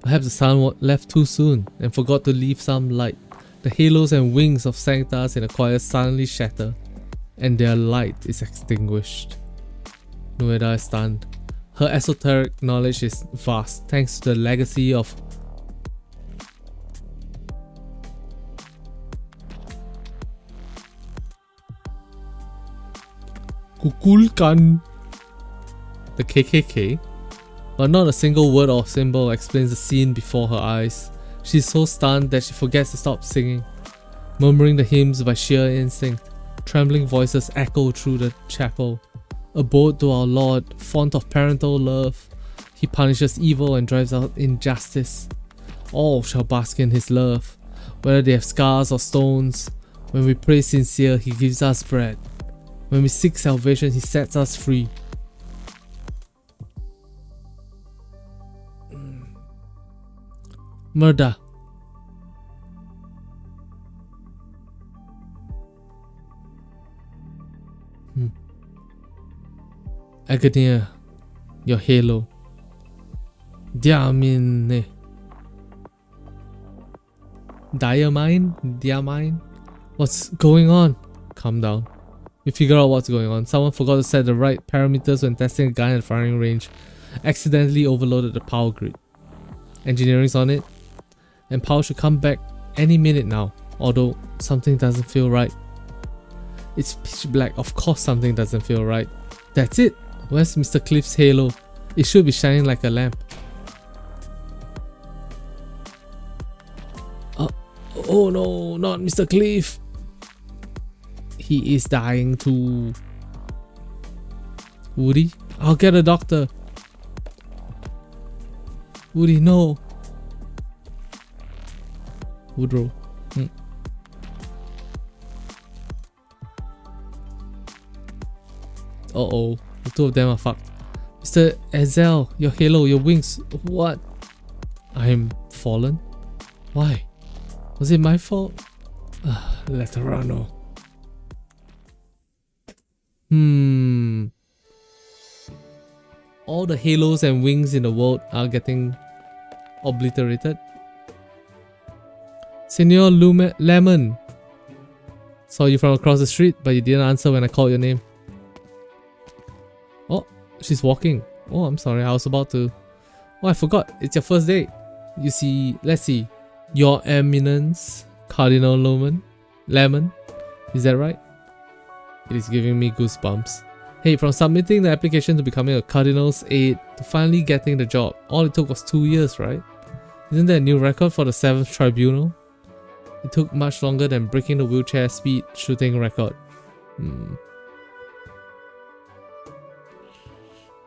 Perhaps the sun left too soon and forgot to leave some light. The halos and wings of Sanctas in the choir suddenly shatter, and their light is extinguished. Noeda is stunned. Her esoteric knowledge is vast thanks to the legacy of Kukulkan, the KKK, but not a single word or symbol explains the scene before her eyes. She's so stunned that she forgets to stop singing, murmuring the hymns by sheer instinct. Trembling voices echo through the chapel. Abode to our Lord, font of parental love. He punishes evil and drives out injustice. All shall bask in his love, whether they have scars or stones. When we pray sincere, he gives us bread. When we seek salvation, he sets us free. Murder. Agania, your halo. Diamine. Diamine? What's going on? Calm down. We figure out what's going on. Someone forgot to set the right parameters when testing a gun at firing range. Accidentally overloaded the power grid. Engineering's on it, and power should come back any minute now, although something doesn't feel right. It's pitch black, of course something doesn't feel right. That's it! Where's Mr. Cliff's halo? It should be shining like a lamp. Oh no, not Mr. Cliff! He is dying too. Woody? I'll get a doctor. Woody, no. Woodrow. Uh-oh. The two of them are fucked. Mr. Ezel, your halo, your wings. What? I'm fallen? Why? Was it my fault? Laterano. All the halos and wings in the world are getting obliterated. Senor Lemon. Saw you from across the street, but you didn't answer when I called your name. Oh, she's walking. Oh, I'm sorry, I was about to... Oh, I forgot. It's your first day. You see, let's see. Your Eminence, Cardinal Lemon. Is that right? It is giving me goosebumps. Hey, from submitting the application to becoming a Cardinal's aide to finally getting the job, all it took was 2 years, right? Isn't there a new record for the 7th Tribunal? It took much longer than breaking the wheelchair speed shooting record.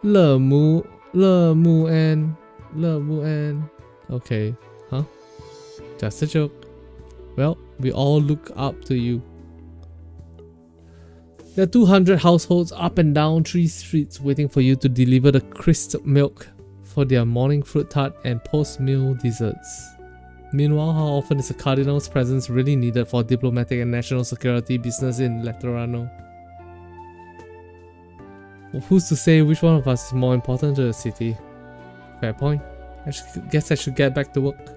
Le Mu and Lemuen. Okay, huh? Just a joke. Well, we all look up to you. There are 200 households up and down 3 streets waiting for you to deliver the crisp milk for their morning fruit tart and post-meal desserts. Meanwhile, how often is a cardinal's presence really needed for diplomatic and national security business in Laterano? Well, who's to say which one of us is more important to the city? Fair point. Guess I should get back to work.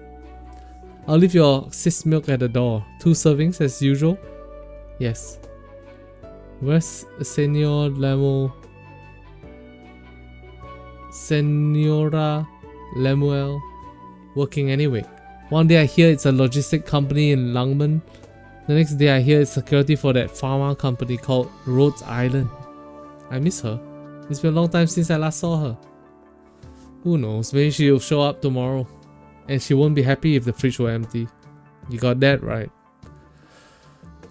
I'll leave your sis milk at the door. 2 servings as usual? Yes. Where's Senora Lemuel working anyway? One day I hear it's a logistic company in Langman. The next day I hear it's security for that pharma company called Rhodes Island. I miss her. It's been a long time since I last saw her. Who knows, maybe she'll show up tomorrow. And she won't be happy if the fridge were empty. You got that right.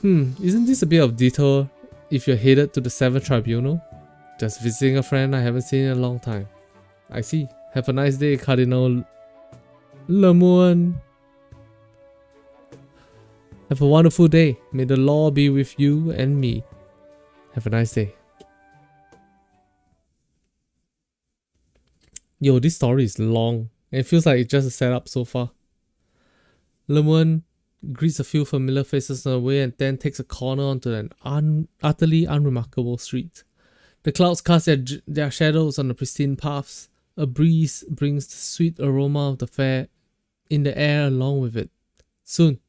Isn't this a bit of detour if you're headed to the 7th Tribunal? Just visiting a friend I haven't seen in a long time. I see. Have a nice day, Cardinal Lemuel. Have a wonderful day. May the law be with you and me. Have a nice day. Yo, this story is long. And it feels like it's just a setup so far. Lemuel greets a few familiar faces on the way and then takes a corner onto an utterly unremarkable street. The clouds cast their shadows on the pristine paths. A breeze brings the sweet aroma of the fair in the air along with it. Soon,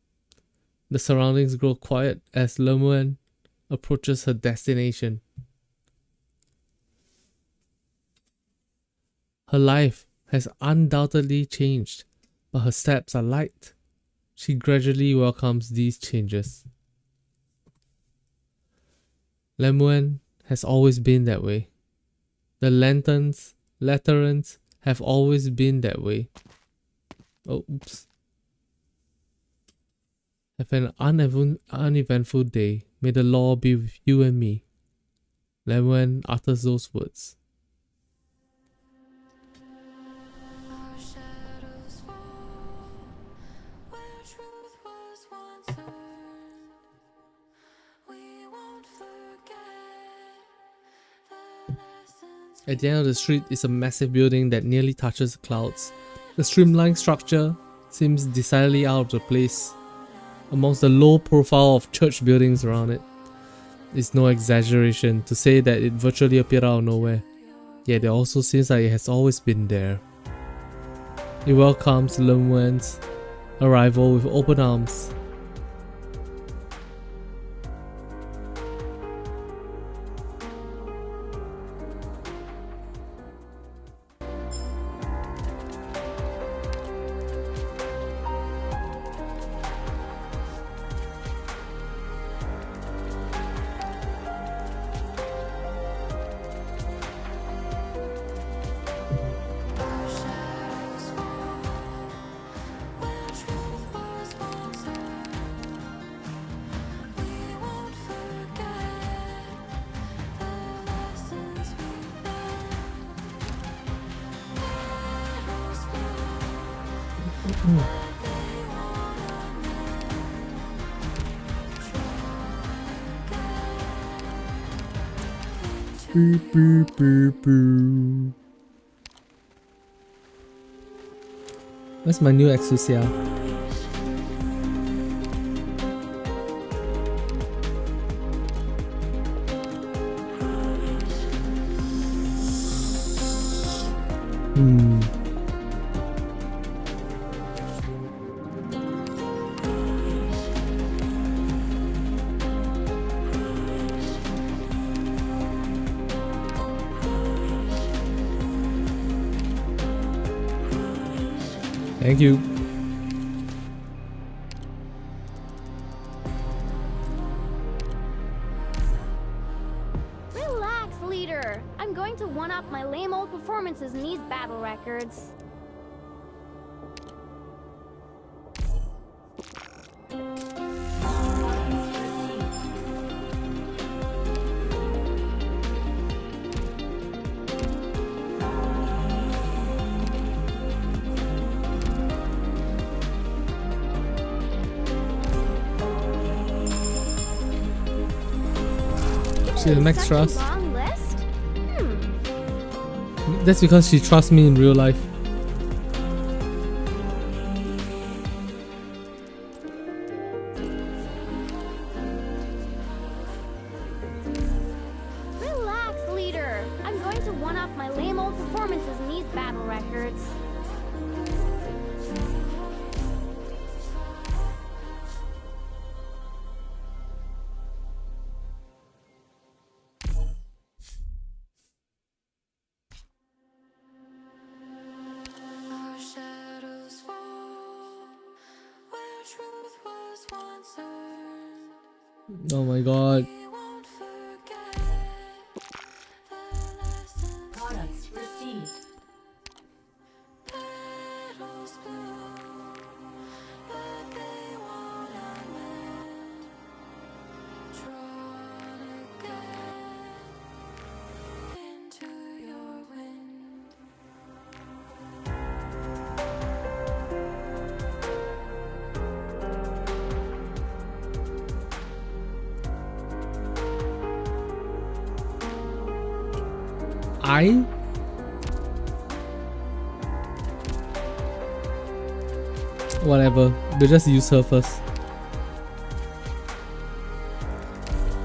the surroundings grow quiet as Lemuel approaches her destination. Her life has undoubtedly changed, but her steps are light. She gradually welcomes these changes. Lemuel has always been that way. The Laterans have always been that way. Oh, oops. Have an uneventful day. May the law be with you and me. Lemuel utters those words. At the end of the street is a massive building that nearly touches the clouds. The streamlined structure seems decidedly out of the place amongst the low profile of church buildings around it. It's no exaggeration to say that it virtually appeared out of nowhere, yet it also seems like it has always been there. It welcomes Lemuel's arrival with open arms. Boop, boop, boop, boop. Where's my new Exia? Thank you. Relax, leader. I'm going to one-up my lame old performances in these battle records. She has max Such trust. a long list? That's because she trusts me in real life. Relax, leader. I'm going to one-up my lame old performances in these battle records. Oh my god. Products received. Whatever, we'll just use her first.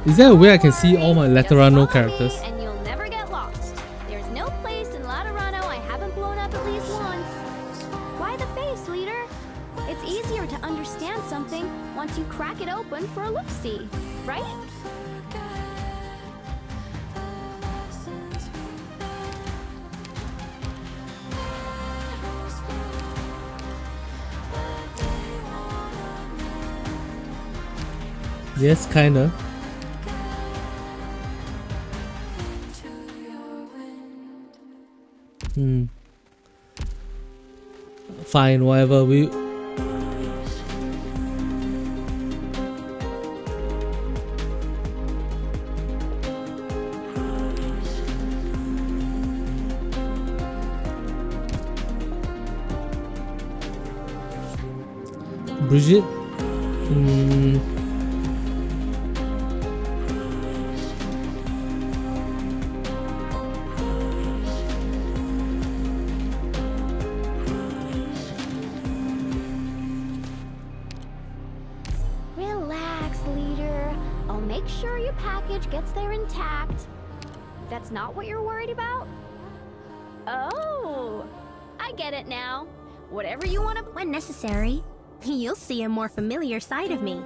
Is there a way I can see all my Laterano characters? And you'll never get lost. There's no place in Laterano I haven't blown up at least once. Why the face, leader? It's easier to understand something once you crack it open for a look-see, right? Yes, kinda. Fine, whatever. We Bridget. Relax, leader. I'll make sure your package gets there intact. That's not what you're worried about? Oh, I get it now. Whatever you want to... When necessary, you'll see a more familiar side of me.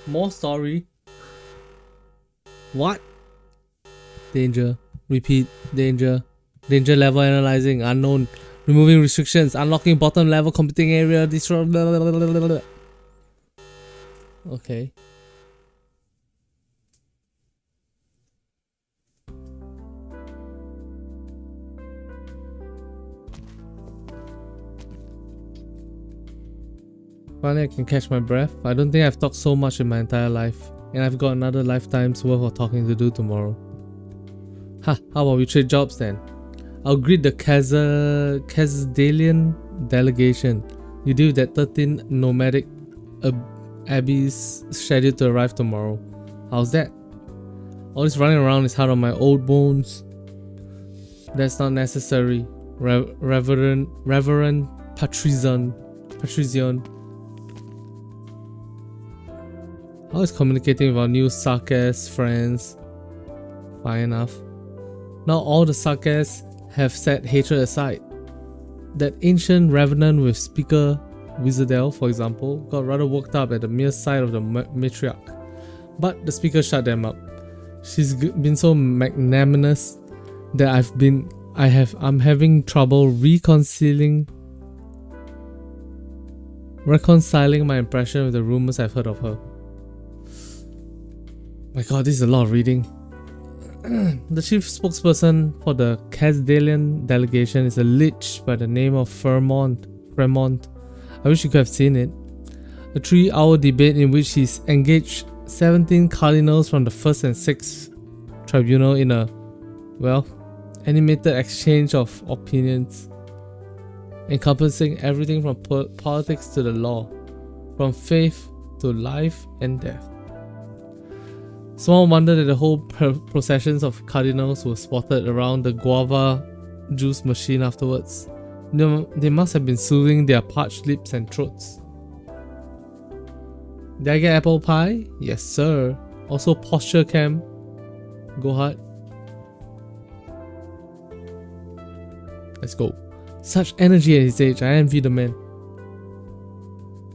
More story. What? Danger. Repeat. Danger. Danger level analyzing. Unknown. Removing restrictions. Unlocking bottom level computing area. Destroy. Blah, blah, blah, blah, blah. Okay. Finally, I can catch my breath. I don't think I've talked so much in my entire life, and I've got another lifetime's worth of talking to do tomorrow. Ha! How about we trade jobs then? I'll greet the Kazdalian delegation. You deal with that 13 nomadic abbeys scheduled to arrive tomorrow. How's that? All this running around is hard on my old bones. That's not necessary. Reverend Patrician. How is communicating with our new Sarkas friends? Fine enough. Now all the Sarkas have set hatred aside. That ancient revenant with Speaker Wizardel, for example, got rather worked up at the mere sight of the matriarch. But the Speaker shut them up. She's been so magnanimous that I'm having trouble reconciling my impression with the rumors I've heard of her. My god, this is a lot of reading. The chief spokesperson for the Kazdalian delegation is a lich by the name of Fremont. I wish you could have seen it. A 3-hour debate in which he's engaged 17 cardinals from the 1st and 6th tribunal in a, well, animated exchange of opinions, encompassing everything from politics to the law, from faith to life and death. Small wonder that the whole processions of cardinals were spotted around the guava juice machine afterwards. They must have been soothing their parched lips and throats. Did I get apple pie? Yes, sir. Also posture cam. Go hard. Let's go. Such energy at his age. I envy the man.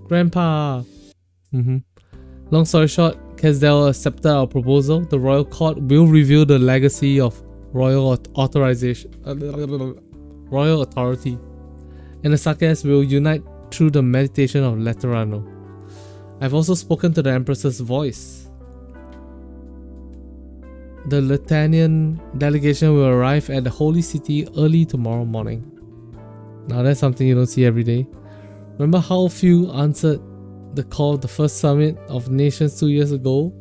Grandpa. Long story short, Casdell accepted our proposal. The royal court will reveal the legacy of royal royal authority, and the Sakes will unite through the meditation of Laterano. I've also spoken to the Empress's voice. The Latanian delegation will arrive at the Holy City early tomorrow morning. Now that's something you don't see every day. Remember how few answered the call of the first summit of nations 2 years ago?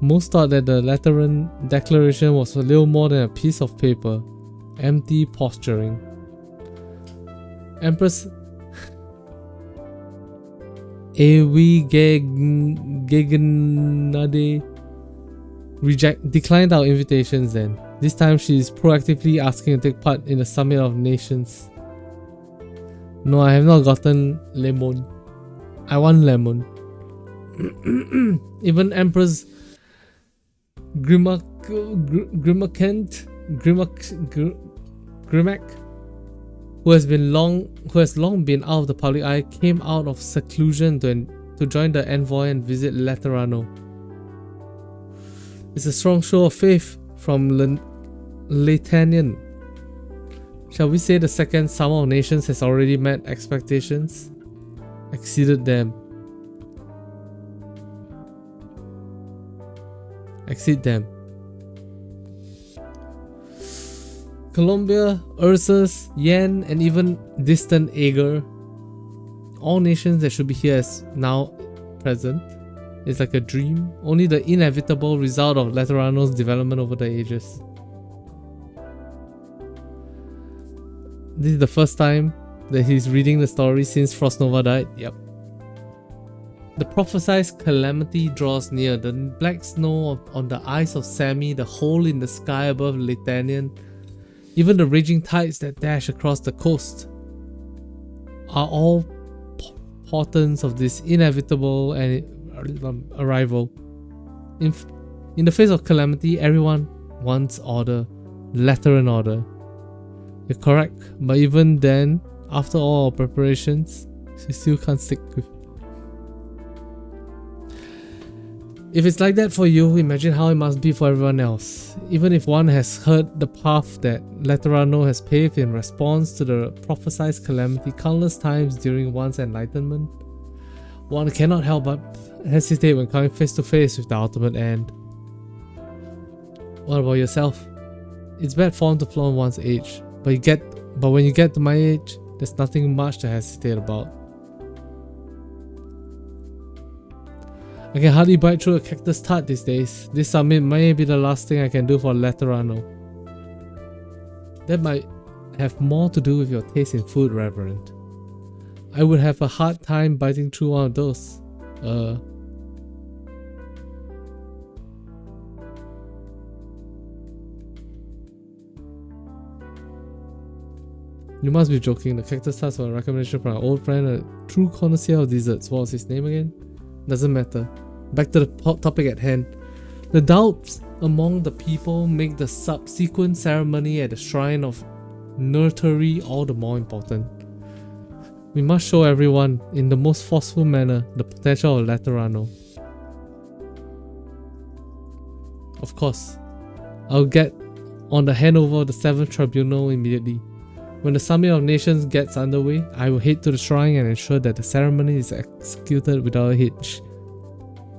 Most thought that the Lateran declaration was a little more than a piece of paper. Empty posturing. Empress Ewi Gegenade declined our invitations then. This time she is proactively asking to take part in the Summit of Nations. No, I have not gotten lemon. I want lemon. Even Empress Grimac, who has long been out of the public eye, came out of seclusion to join the envoy and visit Laterano. It's a strong show of faith from Latanian. Shall we say the second Summer of Nations has already met expectations? Exceeded them. Exceed them. Colombia, Ursus, Yen, and even distant Ager. All nations that should be here as now present. It's like a dream. Only the inevitable result of Laterano's development over the ages. This is the first time that he's reading the story since Frostnova died. Yep. The prophesied calamity draws near. The black snow on the eyes of Sammy, the hole in the sky above Latanian, even the raging tides that dash across the coast are all portents of this inevitable arrival. In the face of calamity, everyone wants order, Lateran order. You're correct, but even then, after all our preparations, she still can't stick with. If it's like that for you, imagine how it must be for everyone else. Even if one has heard the path that Laterano has paved in response to the prophesied calamity countless times during one's enlightenment, one cannot help but hesitate when coming face to face with the ultimate end. What about yourself? It's bad form to flaunt one's age, but when you get to my age, there's nothing much to hesitate about. I can hardly bite through a cactus tart these days. This summit may be the last thing I can do for Laterano. That might have more to do with your taste in food, Reverend. I would have a hard time biting through one of those. You must be joking. The cactus tarts were a recommendation from our old friend, a true connoisseur of desserts. What was his name again? Doesn't matter. Back to the topic at hand. The doubts among the people make the subsequent ceremony at the shrine of Nurtery all the more important. We must show everyone, in the most forceful manner, the potential of Laterano. Of course, I'll get on the handover of the 7th Tribunal immediately. When the Summit of Nations gets underway, I will head to the shrine and ensure that the ceremony is executed without a hitch.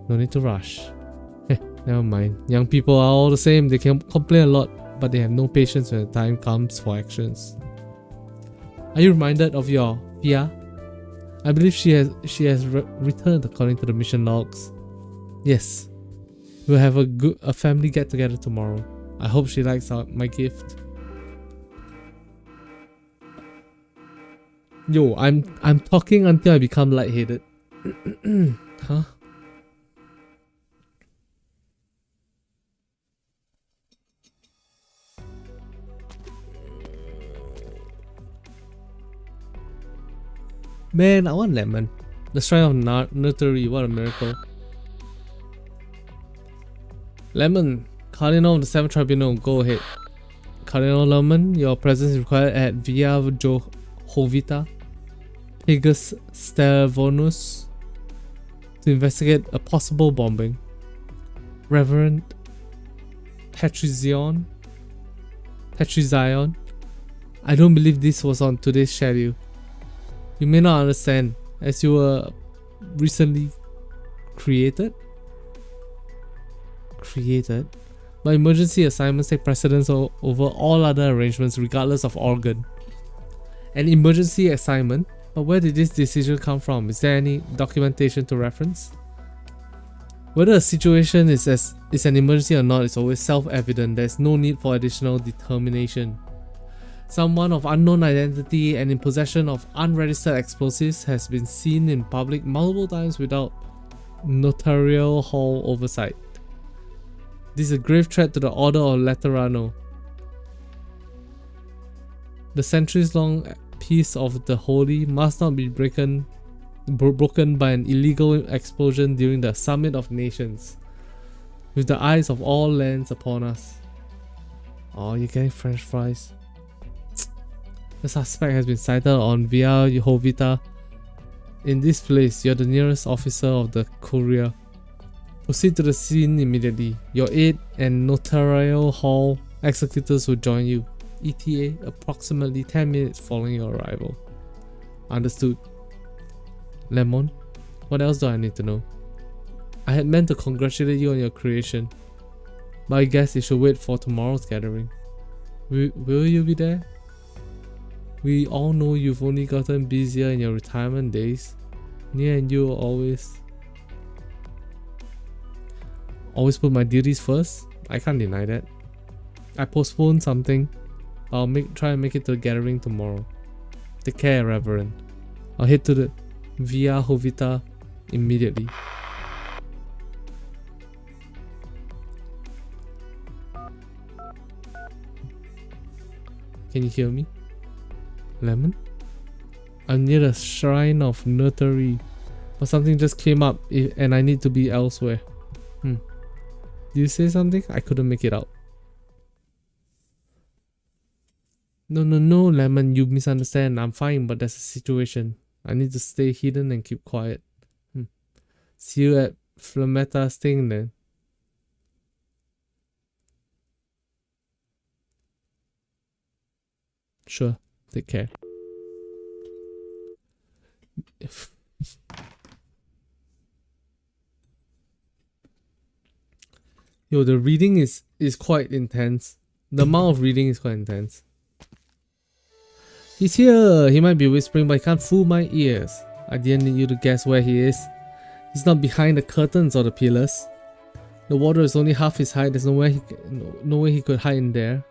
No need to rush. Never mind. Young people are all the same. They can complain a lot, but they have no patience when the time comes for actions. Are you reminded of your Fia? I believe she has returned according to the mission logs. Yes. We'll have a family get together tomorrow. I hope she likes my gift. Yo, I'm talking until I become lightheaded. Huh? Man, I want lemon. The shrine of Nurtery, what a miracle. Lemon, Cardinal of the 7th Tribunal, go ahead. Cardinal Lemon, your presence is required at Via Johovita, Pegasus Stavonus, to investigate a possible bombing. Reverend Patrizion, I don't believe this was on today's schedule. You may not understand, as you were recently created, but emergency assignments take precedence over all other arrangements regardless of organ. An emergency assignment? But where did this decision come from? Is there any documentation to reference? Whether a situation is an emergency or not is always self-evident. There's no need for additional determination. Someone of unknown identity and in possession of unregistered explosives has been seen in public multiple times without notarial hall oversight. This is a grave threat to the Order of Laterano. The centuries-long peace of the Holy must not be broken by an illegal explosion during the Summit of Nations, with the eyes of all lands upon us. Oh, you're getting French fries. The suspect has been sighted on Via Jehovita. In this place, you're the nearest officer of the courier. Proceed to the scene immediately. Your aide and notarial hall executors will join you. ETA approximately 10 minutes following your arrival. Understood. Lemon, what else do I need to know? I had meant to congratulate you on your creation, but I guess it should wait for tomorrow's gathering. Will you be there? We all know you've only gotten busier in your retirement days. Nia and you always put my duties first. I can't deny that. I postponed something. I'll try and make it to the gathering tomorrow. Take care, Reverend. I'll head to the Via Jovita immediately. Can you hear me? Lemon? I'm near the Shrine of Nurtery, but something just came up and I need to be elsewhere. Did you say something? I couldn't make it out. No, Lemon, you misunderstand. I'm fine, but there's a situation. I need to stay hidden and keep quiet. See you at Flameta's thing then. Sure, take care. Yo, the reading is quite intense. The amount of reading is quite intense. He's here! He might be whispering, but he can't fool my ears. I didn't need you to guess where he is. He's not behind the curtains or the pillars. The water is only half his height. There's no way he could hide in there.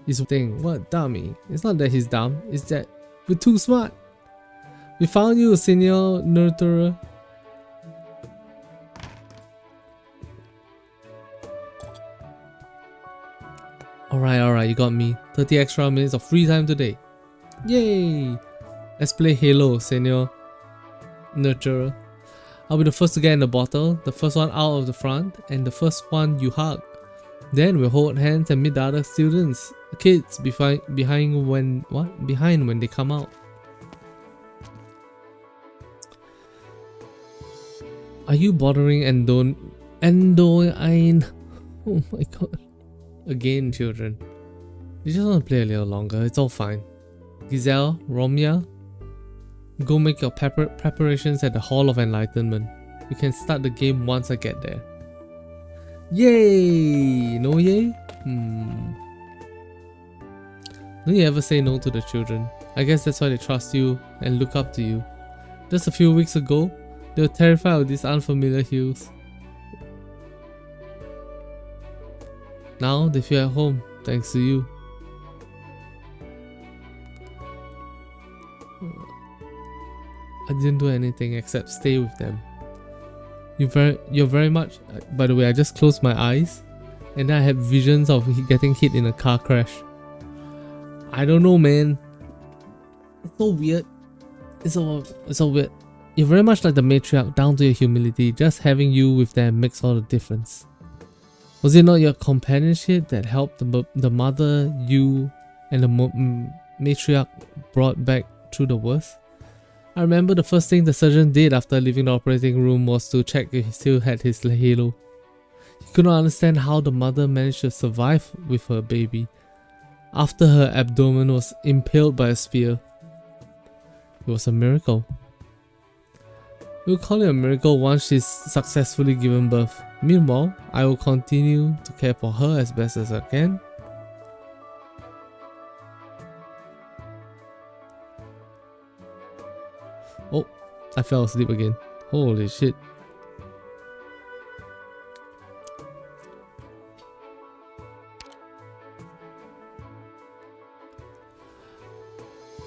He's thing. What dummy? It's not that he's dumb. It's that we're too smart. We found you, Senior Nurturer. Alright, you got me. 30 extra minutes of free time today. Yay! Let's play Halo, Senior Nurturer. I'll be the first to get in the bottle, the first one out of the front, and the first one you hug. Then we'll hold hands and meet the other students, kids behind when they come out. Are you bothering Endoine? Oh my god. Again, children. You just want to play a little longer, it's all fine. Giselle, Romia, go make your preparations at the Hall of Enlightenment. We can start the game once I get there. Yay! No yay? Don't you ever say no to the children? I guess that's why they trust you and look up to you. Just a few weeks ago, they were terrified of these unfamiliar hills. Now they feel at home, thanks to you. I didn't do anything except stay with them. You're very much. By the way, I just closed my eyes, and then I had visions of getting hit in a car crash. I don't know, man. It's so weird. It's so weird. You're very much like the matriarch, down to your humility. Just having you with them makes all the difference. Was it not your companionship that helped the mother, you, and the matriarch brought back through the worst? I remember the first thing the surgeon did after leaving the operating room was to check if he still had his halo. He could not understand how the mother managed to survive with her baby after her abdomen was impaled by a spear. It was a miracle. We'll call it a miracle once she's successfully given birth. Meanwhile, I will continue to care for her as best as I can. Oh, I fell asleep again. Holy shit.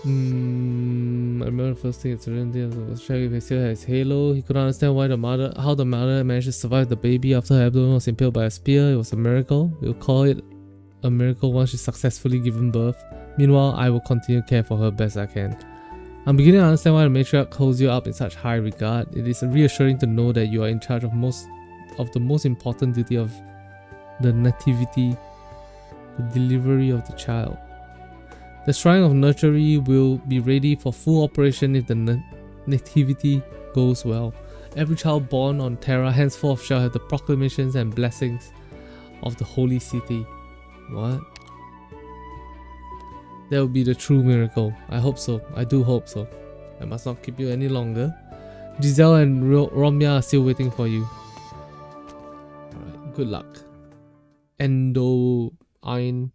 I remember the first thing it's written was check if he still has halo. He couldn't understand how the mother managed to survive the baby after her abdomen was impaled by a spear. It was a miracle. We'll call it a miracle once she's successfully given birth. Meanwhile, I will continue to care for her best I can. I'm beginning to understand why the matriarch holds you up in such high regard. It is reassuring to know that you are in charge of the most important duty of the nativity, the delivery of the child. The Shrine of Nurtury will be ready for full operation if the nativity goes well. Every child born on Terra henceforth shall have the proclamations and blessings of the Holy City. What? That will be the true miracle. I hope so. I do hope so. I must not keep you any longer. Giselle and Romya are still waiting for you. Alright, good luck. Ein.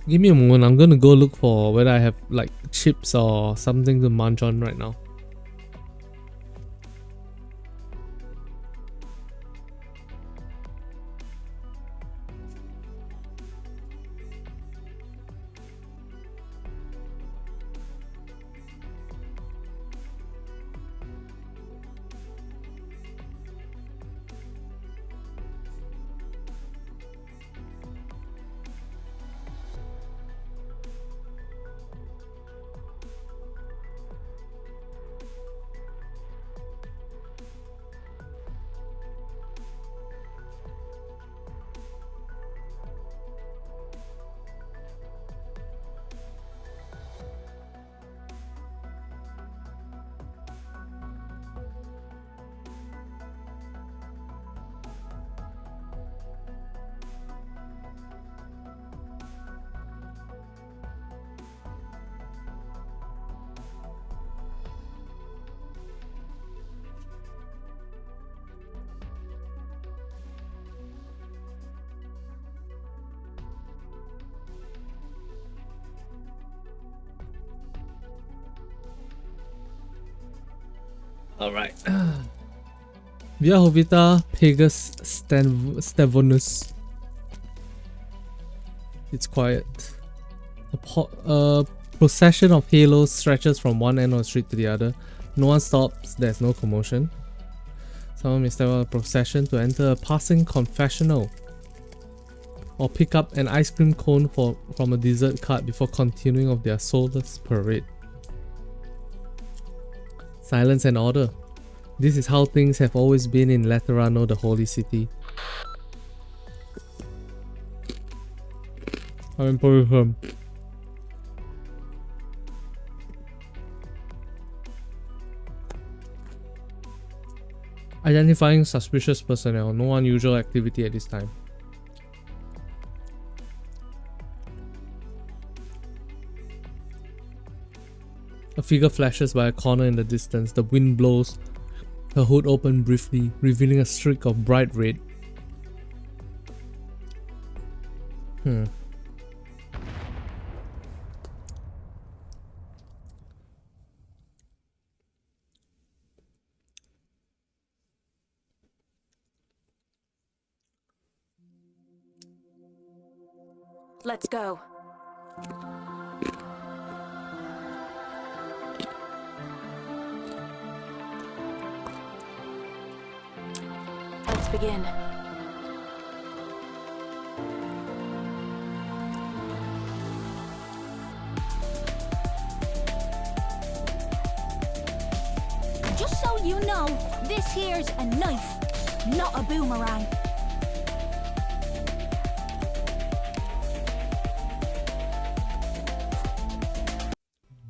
Give me a moment, I'm gonna go look for whether I have like chips or something to munch on right now. Alright. Via Hovita Pegasus Stavonus. It's quiet. A procession of halos stretches from one end of the street to the other. No one stops, there's no commotion. Someone may step out of a procession to enter a passing confessional, or pick up an ice cream cone from a dessert cart before continuing of their soulless parade. Silence and order. This is how things have always been in Laterano, the holy city. I'm home. Identifying suspicious personnel. No unusual activity at this time. A figure flashes by a corner in the distance. The wind blows. Her hood opened briefly, revealing a streak of bright red. Let's go. Let's begin. Just so you know, this here's a knife, not a boomerang.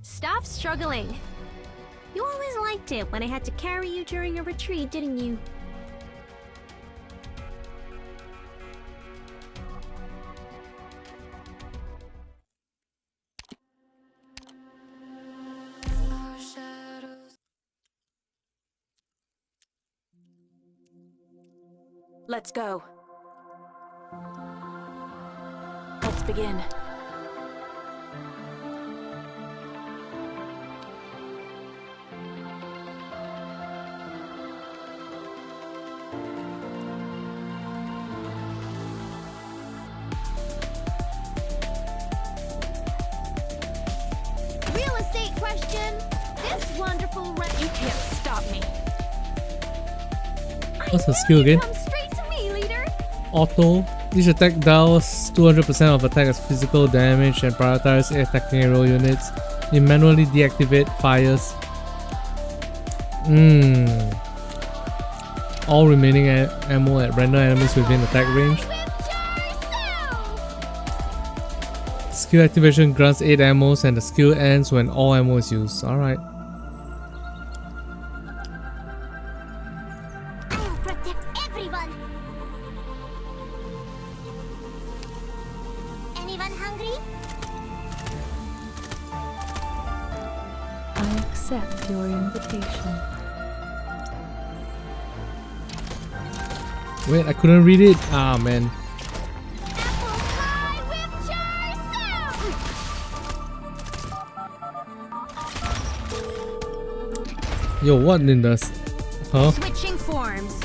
Stop struggling. You always liked it when I had to carry you during a retreat, didn't you? Let's go. Let's begin. Real estate question. This wonderful You can't stop me. What's her skill again? Come straight to me, leader. Auto. Each attack deals 200% of attack as physical damage and prioritize attacking arrow units. You manually deactivate fires. All remaining ammo at random enemies within attack range. Skill activation grants 8 ammos and the skill ends when all ammo is used. Alright. I'll protect everyone. Anyone hungry? I accept your invitation. Wait, I couldn't read it. Ah, man. Yo, what in the... Huh? Switching forms.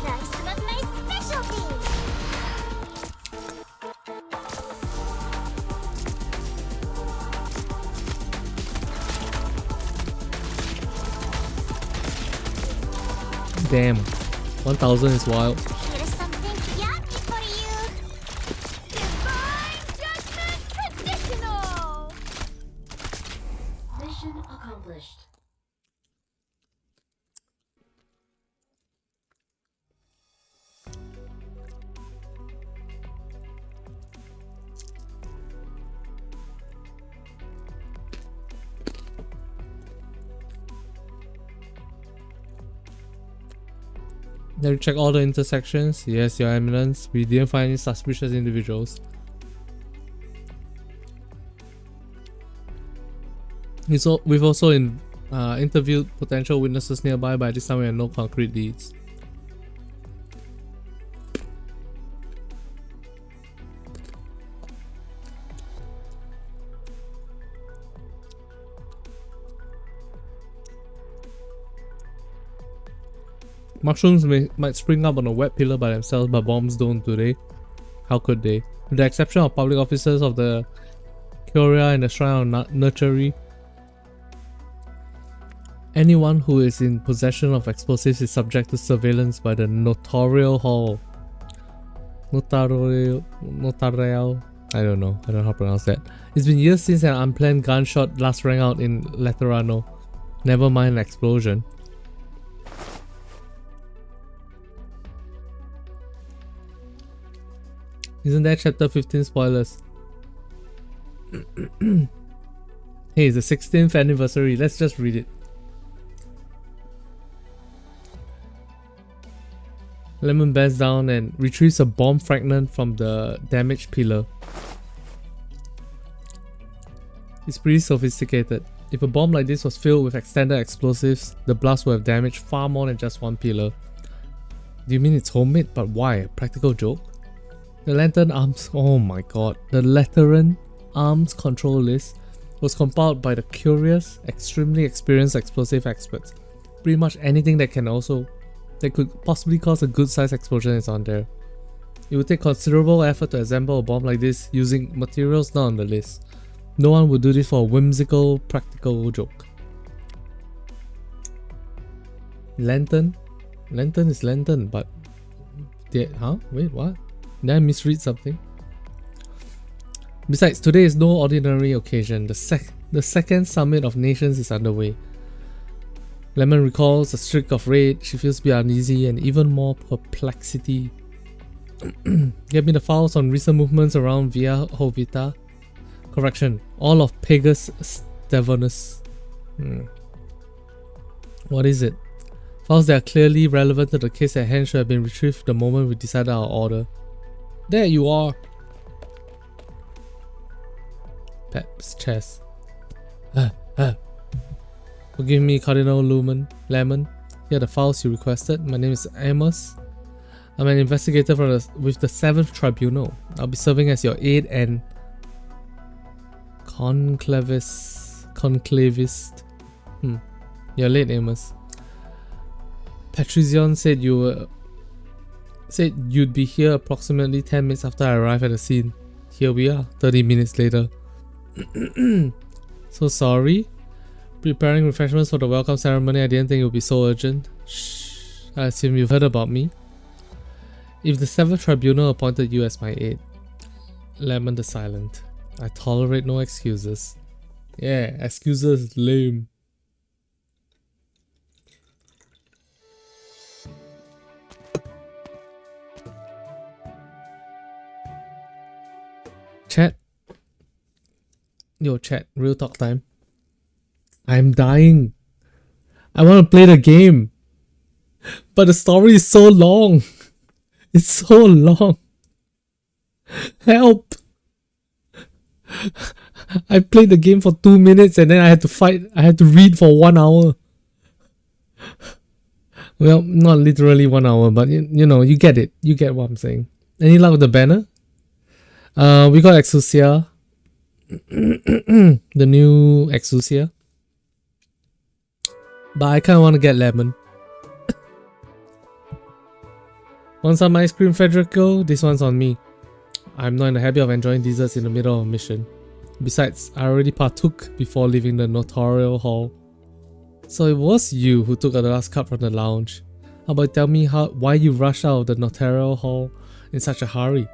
That's some of my specialties. Damn. 1000 is wild. Here's something yummy for you. Divine Judgment Traditional. Mission accomplished. Let me check all the intersections. Yes, Your Eminence. We didn't find any suspicious individuals. We've also interviewed potential witnesses nearby, but this time we have no concrete leads. Mushrooms might spring up on a wet pillar by themselves, but bombs don't, do they? How could they? With the exception of public officers of the Curia and the Shrine of Nurtury, anyone who is in possession of explosives is subject to surveillance by the Notarial Hall. Notarial, I don't know how to pronounce that. It's been years since an unplanned gunshot last rang out in Laterano. Never mind an explosion. Isn't that chapter 15 spoilers? Hey, it's the 16th anniversary. Let's just read it. Lemon bends down and retrieves a bomb fragment from the damaged pillar. It's pretty sophisticated. If a bomb like this was filled with extended explosives, the blast would have damaged far more than just one pillar. Do you mean it's homemade? But why? A practical joke? The Lantern Arms, oh my god. The Lateran Arms Control List was compiled by the curious, extremely experienced explosive experts. Pretty much anything that could possibly cause a good sized explosion is on there. It would take considerable effort to assemble a bomb like this using materials not on the list. No one would do this for a whimsical, practical joke. Lantern? Lantern is lantern, but... Wait, what? Did I misread something? Besides, today is no ordinary occasion. The second Summit of Nations is underway. Lemon recalls a streak of rage. She feels a bit uneasy and even more perplexity. Get me the files on recent movements around Via Hovita. Correction, all of Pegasus Stevonus. What is it? Files that are clearly relevant to the case at hand should have been retrieved the moment we decided our order. There you are! Pep's chest. Forgive me, Cardinal Lemon. Here are the files you requested. My name is Amos. I'm an investigator with the 7th Tribunal. I'll be serving as your aide and conclavist. You're late, Amos. Patrician said you'd be here approximately 10 minutes after I arrived at the scene. Here we are, 30 minutes later. So sorry. Preparing refreshments for the welcome ceremony. I didn't think it would be so urgent. Shh. I assume you've heard about me. If the 7th Tribunal appointed you as my aide. Lemon the Silent. I tolerate no excuses. Yeah, excuses lame. Chat. Yo, chat. Real talk time. I'm dying. I want to play the game. But the story is so long. It's so long. Help. I played the game for 2 minutes and then I had to read for 1 hour. Well, not literally 1 hour, but you know, you get it. You get what I'm saying. Any luck with the banner? We got Exia. The new Exia. But I kinda wanna get lemon. Want some ice cream, Federico? This one's on me. I'm not in the habit of enjoying desserts in the middle of a mission. Besides, I already partook before leaving the notarial hall. So it was you who took the last cup from the lounge. How about tell me why you rushed out of the notarial hall in such a hurry?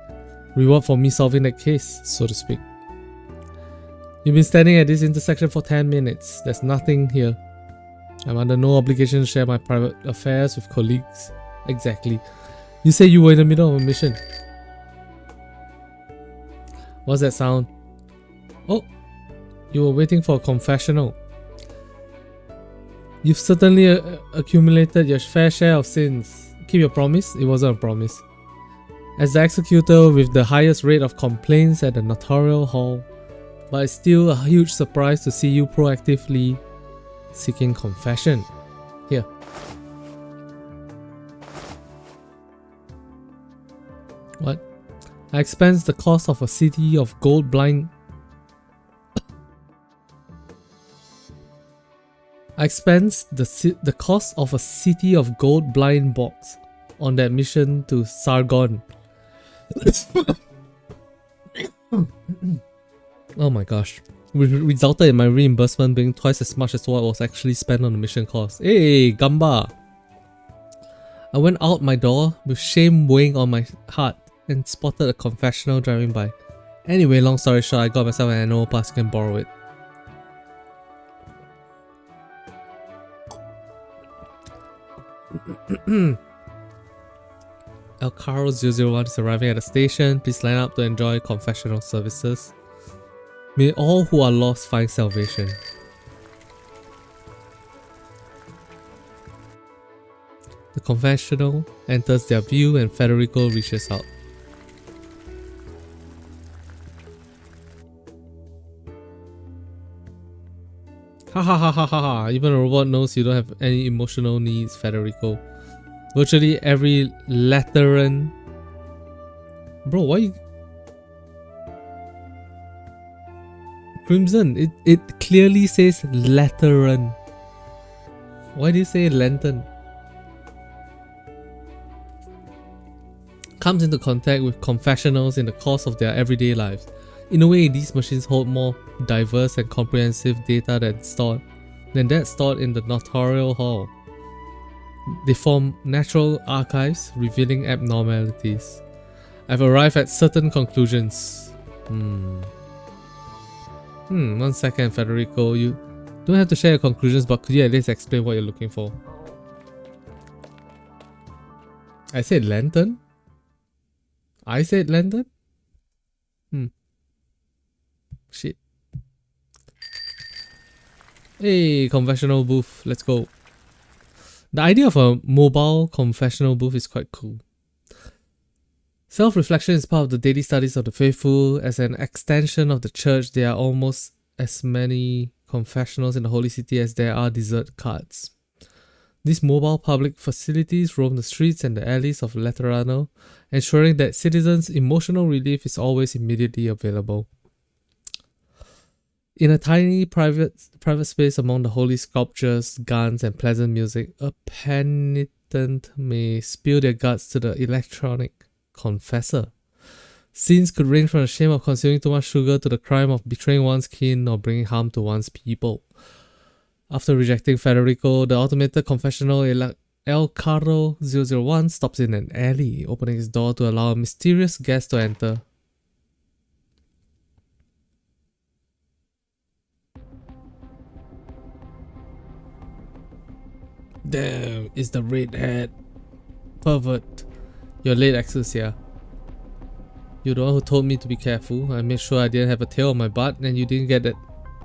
Reward for me solving that case, so to speak. You've been standing at this intersection for 10 minutes. There's nothing here. I'm under no obligation to share my private affairs with colleagues. Exactly. You say you were in the middle of a mission. What's that sound? Oh, you were waiting for a confessional. You've certainly accumulated your fair share of sins. Keep your promise? It wasn't a promise. As the executor with the highest rate of complaints at the notarial hall, but it's still a huge surprise to see you proactively seeking confession. Here. What? I expense the cost of a city of gold blind. I expense the cost of a city of gold blind box on that mission to Sargon. Oh my gosh. Resulted in my reimbursement being twice as much as what was actually spent on the mission cost. Hey, Gamba! I went out my door with shame weighing on my heart and spotted a confessional driving by. Anyway, long story short, I got myself an annual pass and borrow it. El Caro 001 is arriving at the station. Please line up to enjoy confessional services. May all who are lost find salvation. The confessional enters their view and Federico reaches out. ha ha ha ha ha. Even a robot knows you don't have any emotional needs, Federico. Virtually every Lateran. Bro, why you... Crimson, it clearly says Lateran. Why do you say lantern? Comes into contact with confessionals in the course of their everyday lives. In a way, these machines hold more diverse and comprehensive data than that stored in the notarial hall. They form natural archives revealing abnormalities. I've arrived at certain conclusions. 1 second, Federico. You don't have to share your conclusions, but could you at least explain what you're looking for? I said lantern? I said lantern? Shit. Hey, confessional booth. Let's go. The idea of a mobile confessional booth is quite cool. Self-reflection is part of the daily studies of the faithful. As an extension of the church, there are almost as many confessionals in the Holy City as there are dessert carts. These mobile public facilities roam the streets and the alleys of Laterano, ensuring that citizens' emotional relief is always immediately available. In a tiny private space among the holy sculptures, guns, and pleasant music, a penitent may spill their guts to the electronic confessor. Scenes could range from the shame of consuming too much sugar to the crime of betraying one's kin or bringing harm to one's people. After rejecting Federico, the automated confessional El Carro 001 stops in an alley, opening its door to allow a mysterious guest to enter. Damn, it's the redhead. Pervert. You're late, Exia. You're the one who told me to be careful. I made sure I didn't have a tail on my butt, and you didn't get that.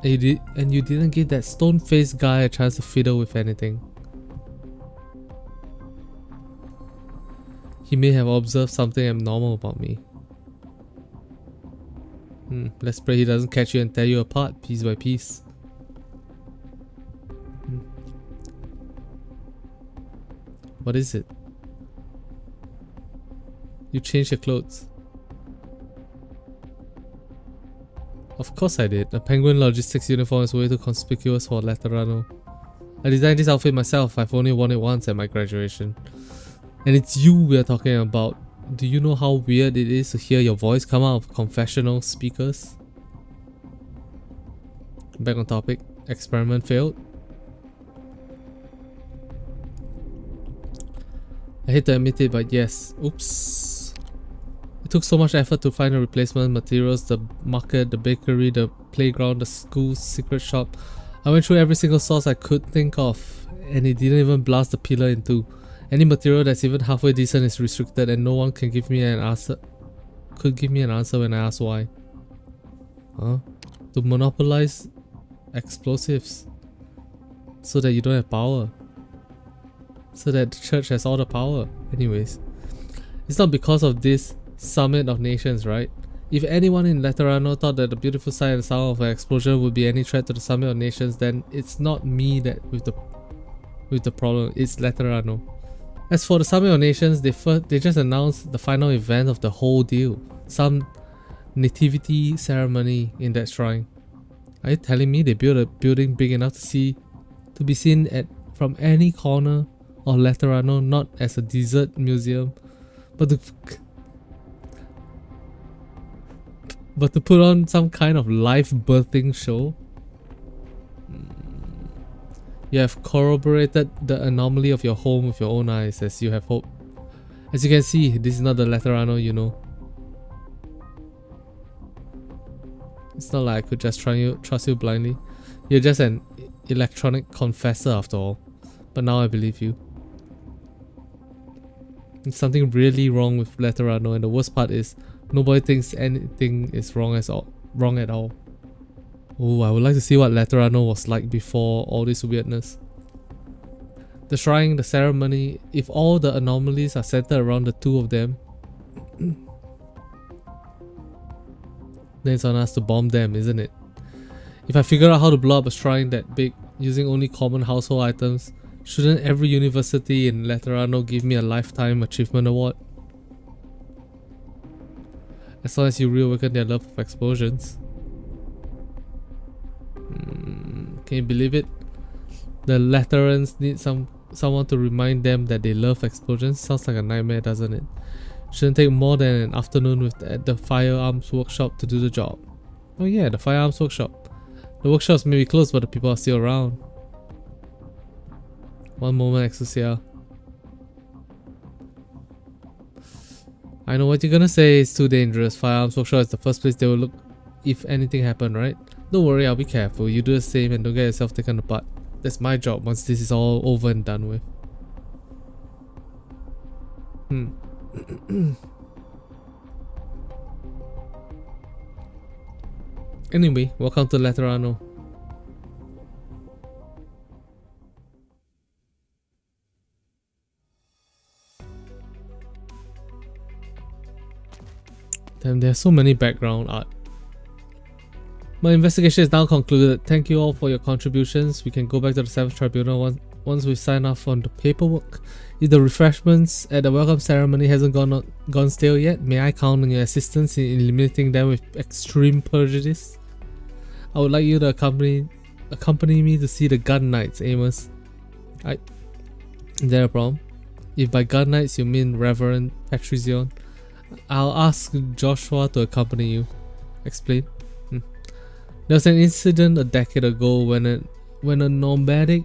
And you didn't give that stone-faced guy a chance to fiddle with anything. He may have observed something abnormal about me. Let's pray he doesn't catch you and tear you apart piece by piece. What is it? You changed your clothes. Of course I did. A penguin logistics uniform is way too conspicuous for Laterano. I designed this outfit myself. I've only worn it once at my graduation. And it's you we're talking about. Do you know how weird it is to hear your voice come out of confessional speakers? Back on topic. Experiment failed. I hate to admit it, but yes. Oops. It took so much effort to find a replacement materials, the market, the bakery, the playground, the school's secret shop. I went through every single source I could think of, and it didn't even blast the pillar in two. Any material that's even halfway decent is restricted, and no one can give me an answer. Could give me an answer when I ask why. Huh? To monopolize explosives, so that you don't have power. So that the church has all the power. Anyways, it's not because of this Summit of Nations, right? If anyone in Laterano thought that the beautiful sight and sound of an explosion would be any threat to the Summit of Nations, then it's not me that with the problem. It's Laterano. As for the Summit of Nations, they just announced the final event of the whole deal. Some nativity ceremony in that shrine. Are you telling me they built a building big enough to be seen from any corner of Laterano, not as a desert museum, but to put on some kind of live birthing show? You have corroborated the anomaly of your home with your own eyes, as you have hoped. As you can see, this is not the Laterano you know. It's not like I could just trust you blindly. You're just an electronic confessor after all. But now I believe you. There's something really wrong with Laterano, and the worst part is nobody thinks anything is wrong at all. Oh, I would like to see what Laterano was like before all this weirdness. The shrine, the ceremony, if all the anomalies are centered around the two of them, then it's on us to bomb them, isn't it? If I figure out how to blow up a shrine that big, using only common household items. Shouldn't every university in Laterano give me a lifetime achievement award? As long as you reawaken their love of explosions. Can you believe it? The Laterans need someone to remind them that they love explosions. Sounds like a nightmare, doesn't it? Shouldn't take more than an afternoon at the firearms workshop to do the job. Oh yeah, the firearms workshop. The workshops may be closed, but the people are still around. One moment, Exia. I know what you're gonna say. It's too dangerous. Firearms workshop is the first place they will look if anything happened, right? Don't worry, I'll be careful. You do the same and don't get yourself taken apart. That's my job once this is all over and done with. Anyway, welcome to Laterano. Damn, there's so many background art. My investigation is now concluded. Thank you all for your contributions. We can go back to the 7th Tribunal once we sign off on the paperwork. If the refreshments at the welcome ceremony hasn't gone stale yet, may I count on your assistance in eliminating them with extreme prejudice? I would like you to accompany me to see the Gun Knights, Amos. Is there a problem? If by Gun Knights you mean Reverend Patrician, I'll ask Joshua to accompany you. Explain. There was an incident a decade ago when a nomadic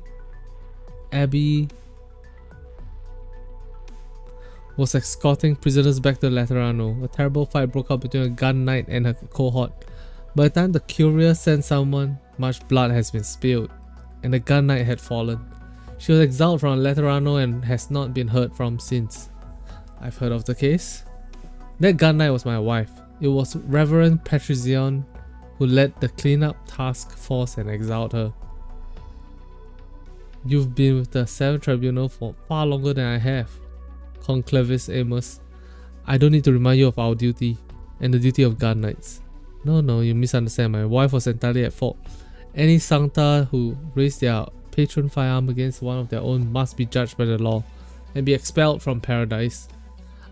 abbey was escorting prisoners back to Laterano. A terrible fight broke out between a gun knight and her cohort. By the time the courier sent someone, much blood has been spilled, and the gun knight had fallen. She was exiled from Laterano and has not been heard from since. I've heard of the case. That gun knight was my wife. It was Reverend Patrician who led the cleanup task force and exiled her. You've been with the 7th Tribunal for far longer than I have, Conclavis Amos. I don't need to remind you of our duty, and the duty of Gun Knights. No, you misunderstand. My wife was entirely at fault. Any Sancta who raised their patron firearm against one of their own must be judged by the law, and be expelled from paradise.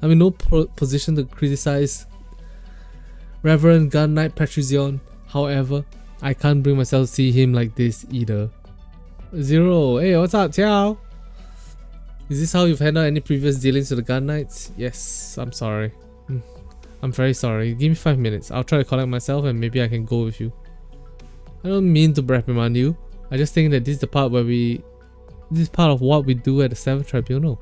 I'm in no position to criticize Reverend Gun Knight Patrician. However, I can't bring myself to see him like this either. Zero, hey, what's up, ciao? Is this how you've handled any previous dealings with the Gun Knights? Yes, I'm sorry. I'm very sorry. Give me 5 minutes. I'll try to collect myself and maybe I can go with you. I don't mean to reprimand you. I just think that this is the part where this is part of what we do at the 7th Tribunal.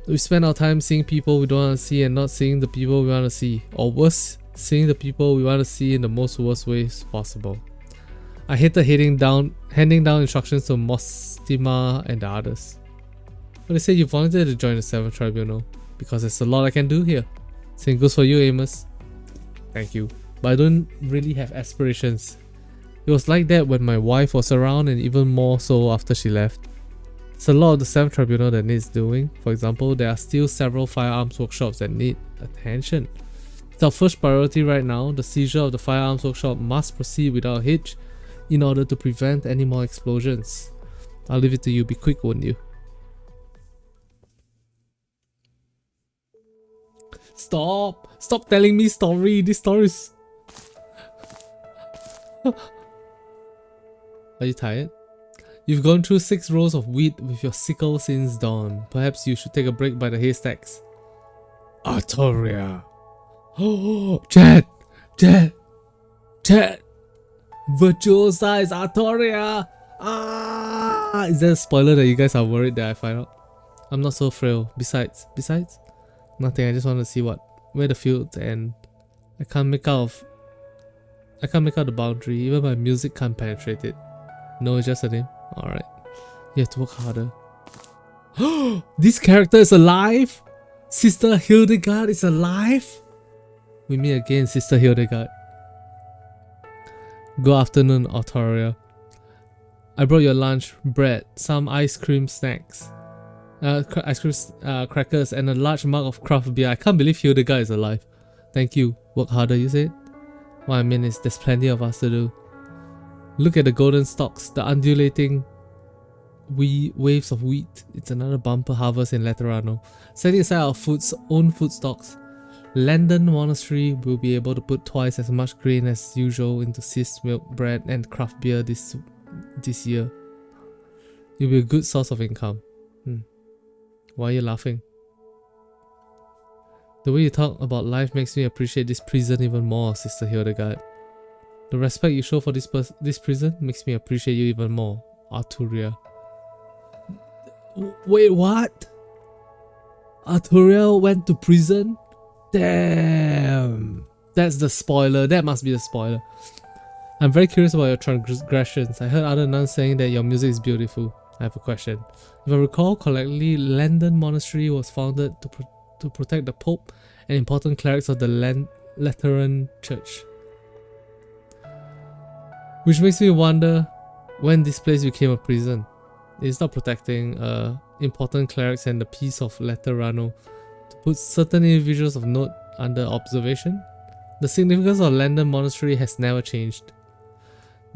We spend our time seeing people we don't want to see and not seeing the people we want to see. Or worse, seeing the people we want to see in the most worst ways possible. I hated handing down instructions to Mostima and the others. But they said you volunteered to join the 7th Tribunal, because there's a lot I can do here. Same goes for you, Amos. Thank you. But I don't really have aspirations. It was like that when my wife was around, and even more so after she left. It's a lot of the 7th Tribunal that needs doing. For example, there are still several firearms workshops that need attention. It's our first priority right now. The seizure of the firearms workshop must proceed without a hitch in order to prevent any more explosions. I'll leave it to you. Be quick, won't you? Stop telling me story. This story is... Are you tired? You've gone through 6 rows of wheat with your sickle since dawn. Perhaps you should take a break by the haystacks. Artoria. Oh, chat. Virtuosize Artoria. Is that a spoiler that you guys are worried that I find out? I'm not so frail. Besides, nothing. I just want to see where the fields end. I can't make out the boundary. Even my music can't penetrate it. No, it's just a name. Alright. You have to work harder. This character is alive? Sister Hildegard is alive? We meet again, Sister Hildegard. Good afternoon, Artoria. I brought your lunch, bread, some ice cream snacks, crackers, and a large mug of craft beer. I can't believe Hildegard is alive. Thank you. Work harder, you said? What I mean is, there's plenty of us to do. Look at the golden stalks, the undulating waves of wheat. It's another bumper harvest in Laterano. Setting aside our own food stocks, London Monastery will be able to put twice as much grain as usual into cyst milk, bread, and craft beer this year. It'll be a good source of income. Why are you laughing? The way you talk about life makes me appreciate this prison even more, Sister Hildegard. The respect you show for this prison makes me appreciate you even more, Arturia. Wait, what? Arturia went to prison? Damn! That's the spoiler. That must be the spoiler. I'm very curious about your transgressions. I heard other nuns saying that your music is beautiful. I have a question. If I recall correctly, London Monastery was founded to protect the Pope and important clerics of the Lateran Church. Which makes me wonder when this place became a prison. It stopped protecting important clerics and the peace of Laterano to put certain individuals of note under observation. The significance of London Monastery has never changed.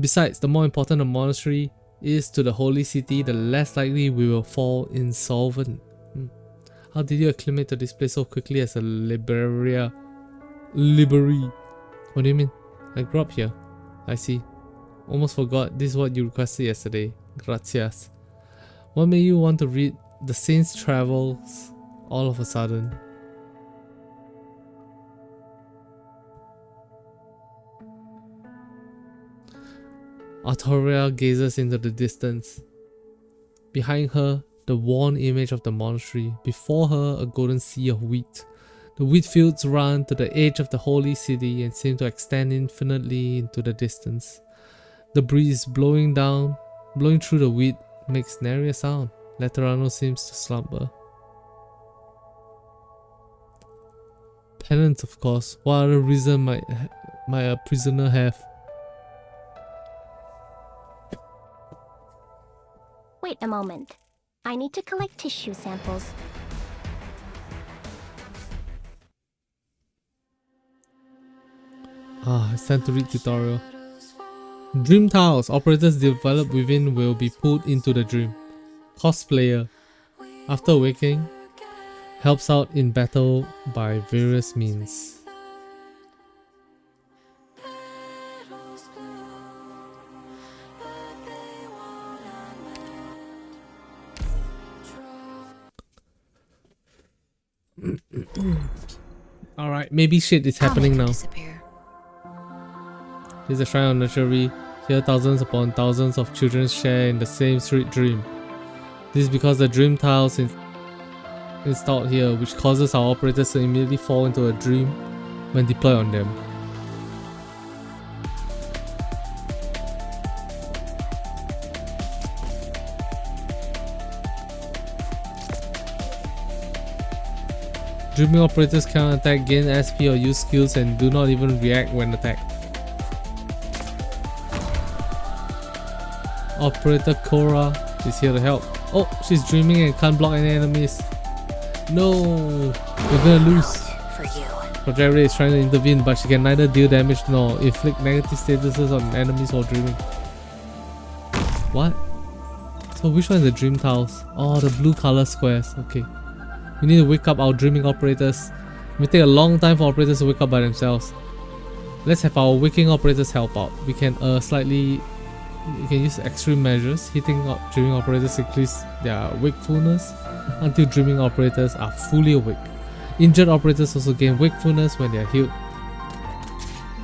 Besides, the more important a monastery is to the holy city, the less likely we will fall insolvent. How did you acclimate to this place so quickly as a library? What do you mean? I grew up here. I see. Almost forgot, this is what you requested yesterday. Gracias. What made you want to read The Saint's Travels all of a sudden? Arturia gazes into the distance. Behind her, the worn image of the monastery. Before her, a golden sea of wheat. The wheat fields run to the edge of the holy city and seem to extend infinitely into the distance. The breeze blowing through the wheat makes nary a sound. Laterano seems to slumber. Penance, of course. What other reason might a prisoner have? Wait a moment. I need to collect tissue samples. It's time to read tutorial. Dream tiles operators developed within will be pulled into the dream. Cosplayer, after awakening, helps out in battle by various means. Alright, maybe shit is happening now. Here's a shrine of nursery. Here thousands upon thousands of children share in the same sweet dream. This is because the dream tiles installed here, which causes our operators to immediately fall into a dream when deployed on them. Dreaming operators cannot attack, gain SP or use skills, and do not even react when attacked. Operator Cora is here to help. Oh, she's dreaming and can't block any enemies. No, we're gonna lose. Project Ray is trying to intervene, but she can neither deal damage nor inflict negative statuses on enemies while dreaming. What? So which one is the dream tiles? Oh, the blue color squares. Okay. We need to wake up our dreaming operators. It may take a long time for operators to wake up by themselves. Let's have our waking operators help out. We can use extreme measures. Hitting dreaming operators increase their wakefulness until dreaming operators are fully awake. Injured operators also gain wakefulness when they are healed.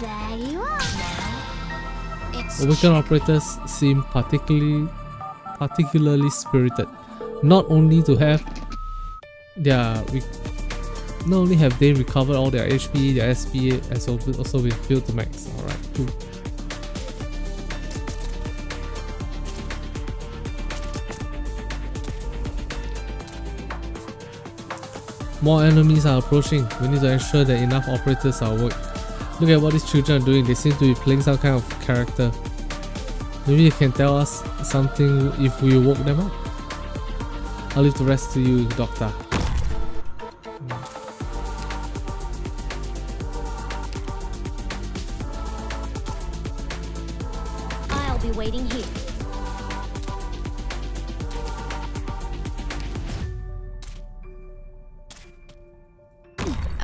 There you are now. Awakened operators seem particularly spirited. Not only have they recovered all their HP, their SP has also been filled to max. Alright, cool. More enemies are approaching. We need to ensure that enough operators are awake. Look at what these children are doing. They seem to be playing some kind of character. Maybe they can tell us something if we woke them up. I'll leave the rest to you, Doctor. I'll be waiting here.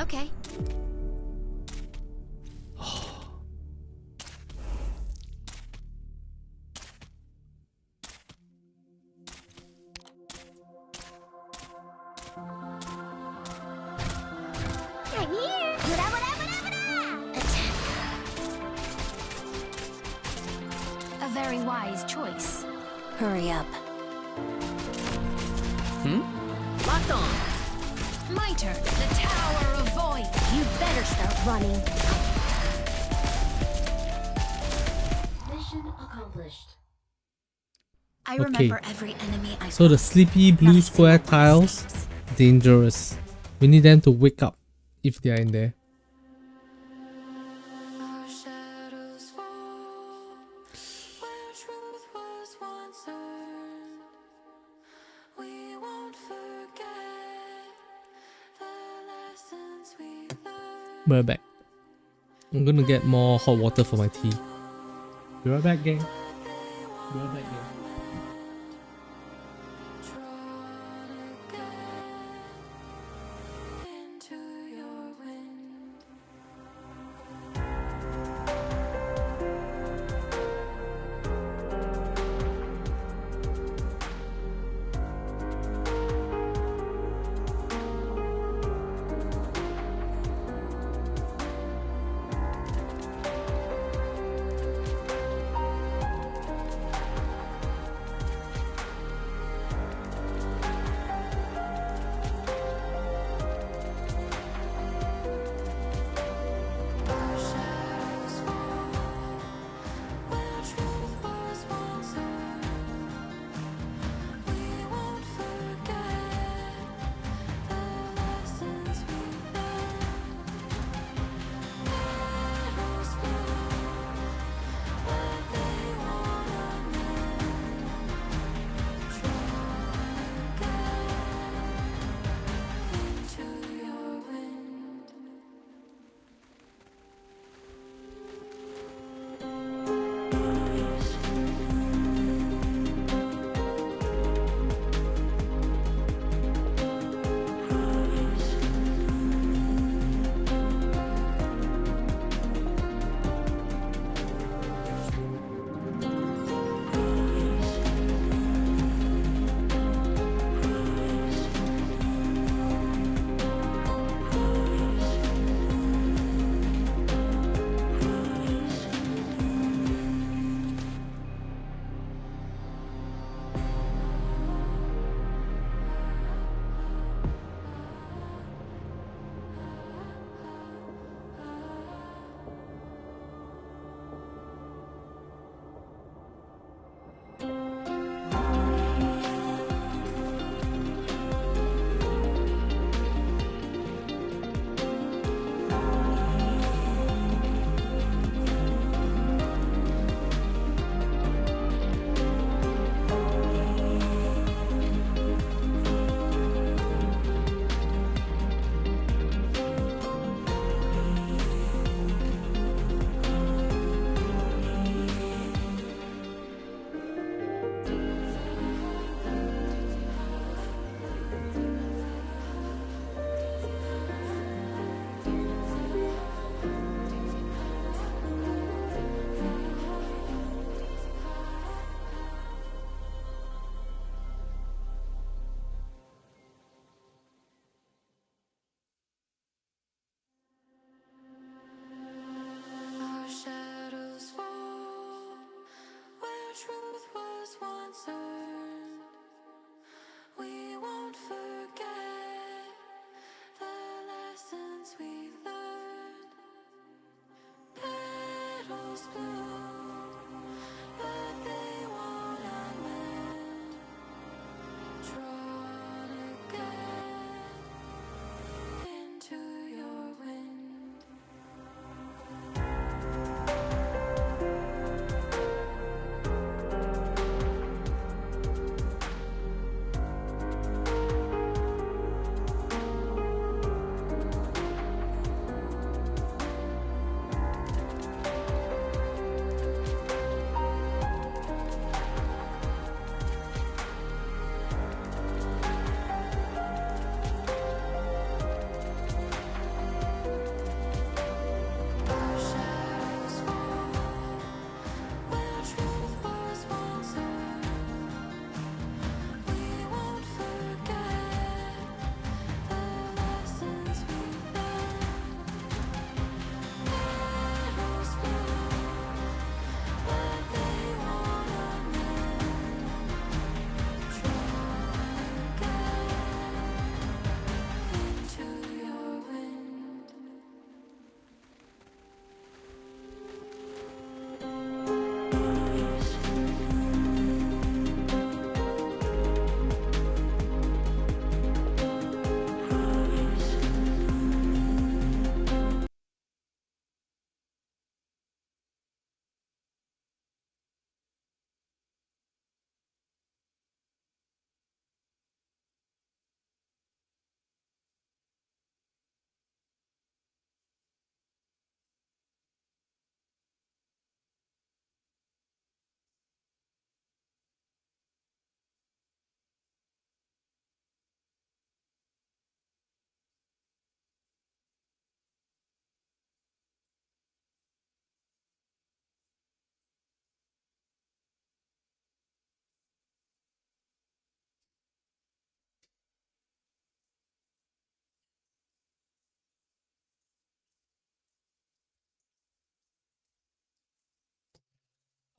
Okay. I'm here! Attack! A very wise choice. Hurry up. Locked on. My turn. The Tower of Void. You better start running. Mission accomplished. I Okay. remember every enemy I So the sleepy blue square tiles, dangerous. We need them to wake up if they are in there. We're back. I'm gonna get more hot water for my tea. Be right back, gang. Be right back, gang.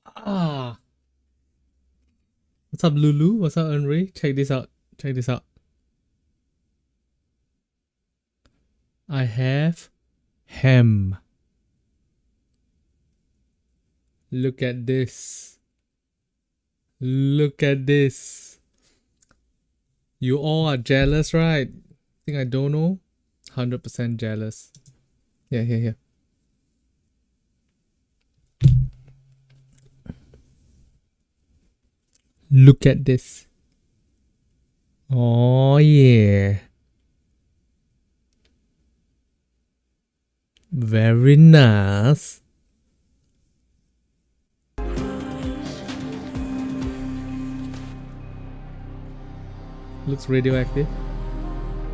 Ah. What's up, Lulu? What's up, Henry? Check this out. Check this out. I have ham. Look at this. Look at this. You all are jealous, right? Think I don't know? 100% jealous. Yeah, here, here. Look at this. Oh, yeah. Very nice. Looks radioactive.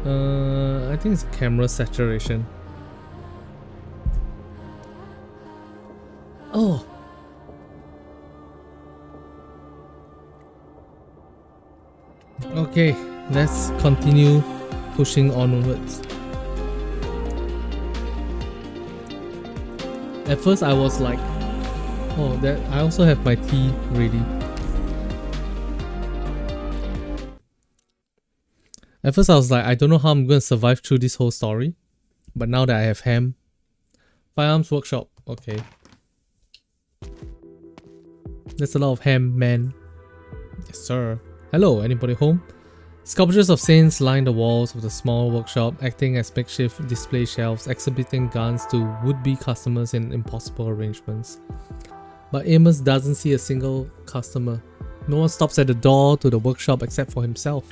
I think it's camera saturation. Oh. Okay, let's continue pushing onwards. At first I was like, oh, that I also have my tea ready. At first I was like, I don't know how I'm going to survive through this whole story. But now that I have ham. Firearms workshop. Okay. There's a lot of ham, man. Yes, sir. Hello, anybody home? Sculptures of saints line the walls of the small workshop, acting as makeshift display shelves, exhibiting guns to would-be customers in impossible arrangements. But Amos doesn't see a single customer. No one stops at the door to the workshop except for himself.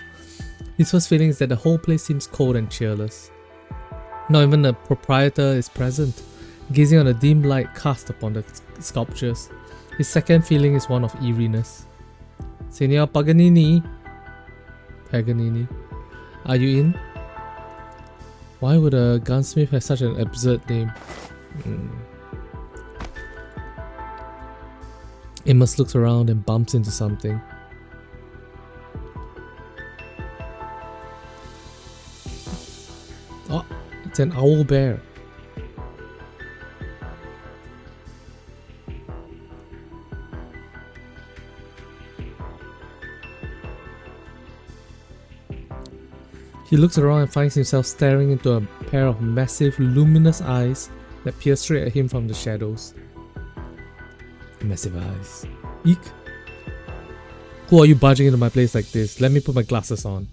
His first feeling is that the whole place seems cold and cheerless. Not even the proprietor is present, gazing on the dim light cast upon the sculptures. His second feeling is one of eeriness. Signor Paganini, are you in? Why would a gunsmith have such an absurd name? Amos looks around and bumps into something. Oh, it's an owl bear. He looks around and finds himself staring into a pair of massive, luminous eyes that peer straight at him from the shadows. Massive eyes. Eek! Who are you barging into my place like this? Let me put my glasses on.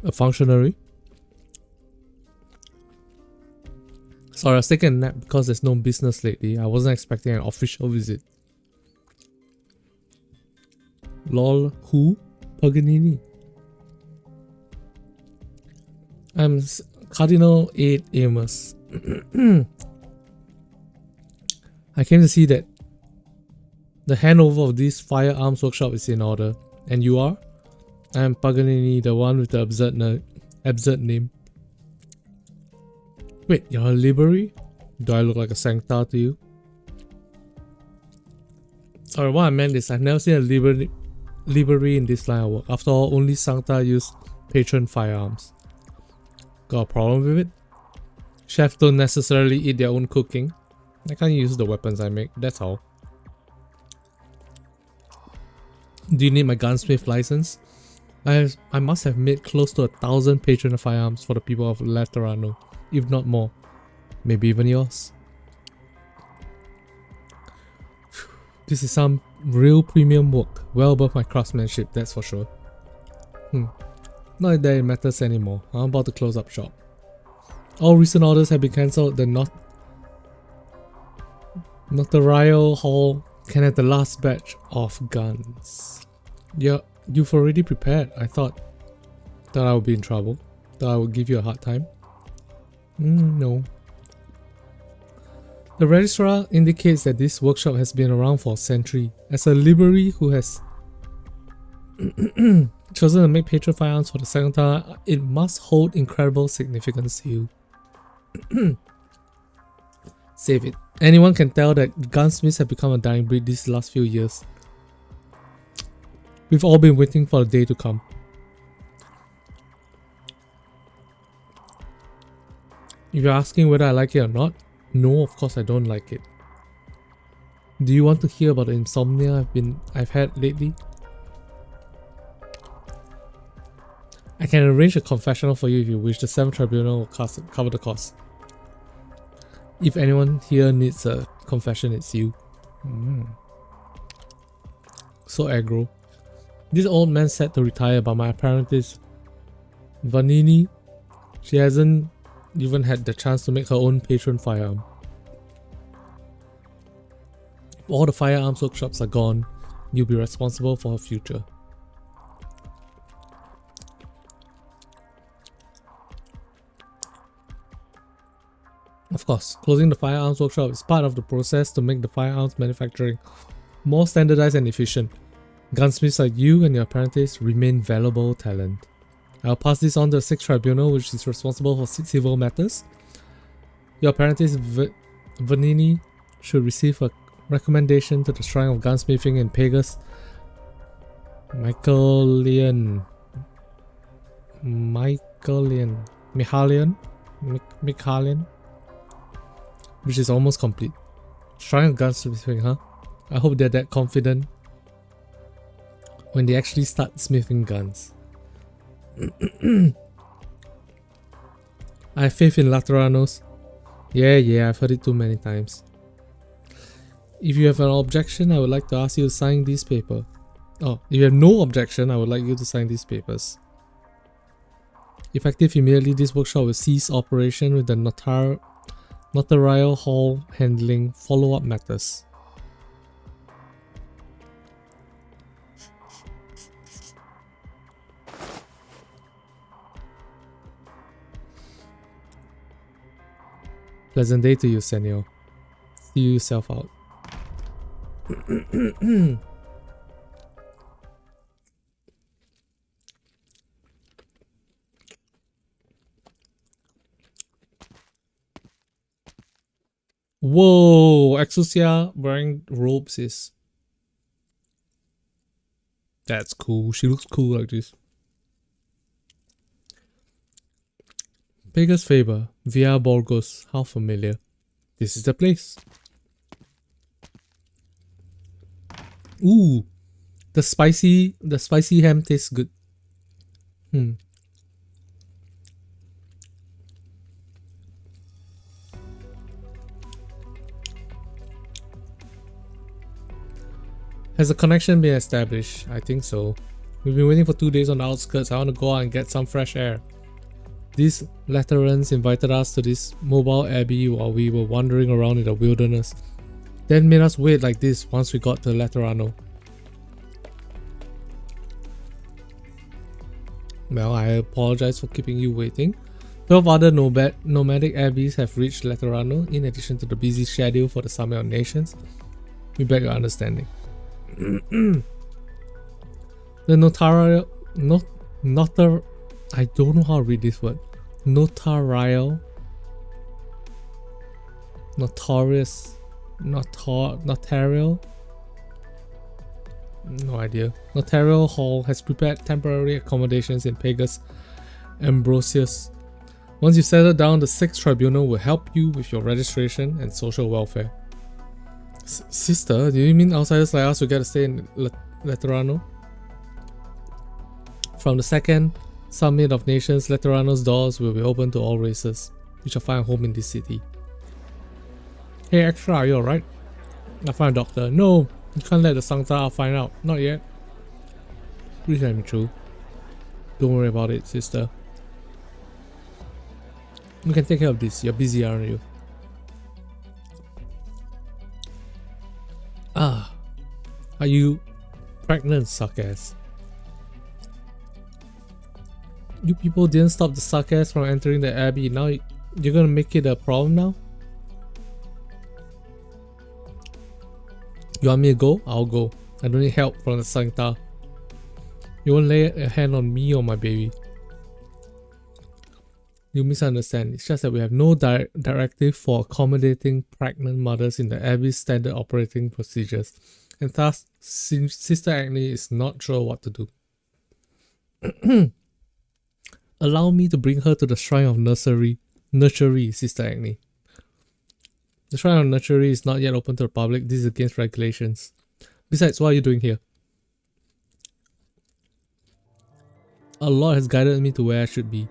A functionary? Sorry, I was taking a nap because there's no business lately. I wasn't expecting an official visit. Lol, who? Paganini. I'm Cardinal 8 Amos. I came to see that the handover of this firearms workshop is in order. And you are? I am Paganini, the one with the absurd name. Wait, you're a livery? Do I look like a sancta to you? Sorry, what I meant is I've never seen a livery in this line of work. After all, only sancta use patron firearms. Got a problem with it? Chefs don't necessarily eat their own cooking. I can't use the weapons I make, that's all. Do you need my gunsmith license? I must have made close to 1,000 patron firearms for the people of Laterano, if not more. Maybe even yours. This is some real premium work, well above my craftsmanship, that's for sure. Not that it matters anymore. I'm about to close up shop. All recent orders have been cancelled. The Notarial Hall can have the last batch of guns. Yeah, you've already prepared. I thought that I would be in trouble. That I would give you a hard time. No. The registrar indicates that this workshop has been around for a century. As a livery who has chosen to make patron firearms for the second time, it must hold incredible significance to you. Save it. Anyone can tell that gunsmiths have become a dying breed these last few years. We've all been waiting for the day to come. If you're asking whether I like it or not, no, of course I don't like it. Do you want to hear about the insomnia I've had lately? I can arrange a confessional for you if you wish. The 7th Tribunal will cover the cost. If anyone here needs a confession, it's you. So aggro. This old man said to retire, but my apprentice Vanini, she hasn't even had the chance to make her own patron firearm. If all the firearms workshops are gone, you'll be responsible for her future. Of course, closing the firearms workshop is part of the process to make the firearms manufacturing more standardized and efficient. Gunsmiths like you and your apprentice remain valuable talent. I'll pass this on to the 6th Tribunal, which is responsible for civil matters. Your apprentice Vanini should receive a recommendation to the Shrine of Gunsmithing in Pegasus. Michaelian, which is almost complete. Shrine of Gunsmithing, huh? I hope they're that confident when they actually start smithing guns. I have faith in Lateranos. Yeah, I've heard it too many times. If you have an objection, I would like to ask you to sign this paper. Oh, if you have no objection, I would like you to sign these papers. Effective immediately, this workshop will cease operation with the Notarial Hall handling follow-up matters. Pleasant day to you, Senor. See yourself out. Whoa, Exia wearing robes is... That's cool. She looks cool like this. Pegasus Faber, Via Borgos. How familiar. This is the place. Ooh, the spicy ham tastes good. Has a connection been established? I think so. We've been waiting for 2 days on the outskirts. I want to go out and get some fresh air. These Laterans invited us to this mobile abbey while we were wandering around in the wilderness. Then made us wait like this once we got to Laterano. Well, I apologize for keeping you waiting. 12 other nomadic abbeys have reached Laterano in addition to the busy schedule for the Summit of Nations. We beg your understanding. The notarial... I don't know how to read this word. Notarial. Notorious. Notarial. No idea. Notarial Hall has prepared temporary accommodations in Pegasus Ambrosius. Once you settle down, the 6th Tribunal will help you with your registration and social welfare. Sister, do you mean outsiders like us will get to stay in Laterano? From the 2nd Summit of Nations, Laterano's doors will be open to all races. You shall find a home in this city. Hey Extra, are you alright? I'll find a doctor. No, you can't let the Sancta find out. Not yet. Please let me through. Don't worry about it, sister. You can take care of this. You're busy, aren't you? Ah. Are you pregnant, suck-ass? You people didn't stop the suck-ass from entering the abbey. Now you're gonna make it a problem now? You want me to go? I'll go. I don't need help from the Sancta. You won't lay a hand on me or my baby. You misunderstand. It's just that we have no directive for accommodating pregnant mothers in the abbey's standard operating procedures. And thus, Sister Agni is not sure what to do. Allow me to bring her to the Shrine of Nursery. Nursery, Sister Agni. The Shrine of Nursery is not yet open to the public. This is against regulations. Besides, what are you doing here? A Lord has guided me to where I should be.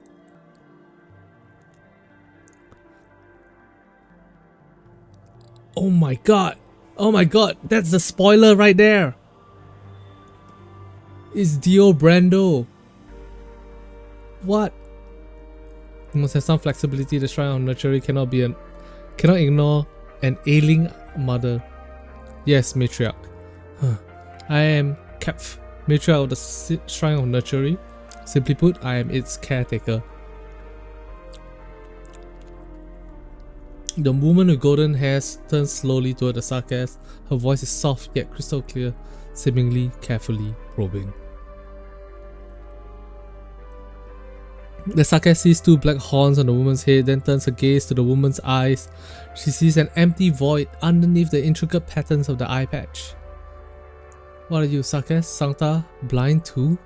Oh my god! Oh my god! That's the spoiler right there! It's Dio Brando! What? You must have some flexibility. The Shrine of Nursery cannot ignore an ailing mother. Yes, matriarch. I am Keph, matriarch of the Shrine of Nursery. Simply put, I am its caretaker. The woman with golden hair turns slowly toward the Sarkaz. Her voice is soft yet crystal clear, seemingly carefully probing. The Sarkaz sees two black horns on the woman's head, then turns her gaze to the woman's eyes. She sees an empty void underneath the intricate patterns of the eye patch. What are you, Sarkaz? Sancta? Blind too?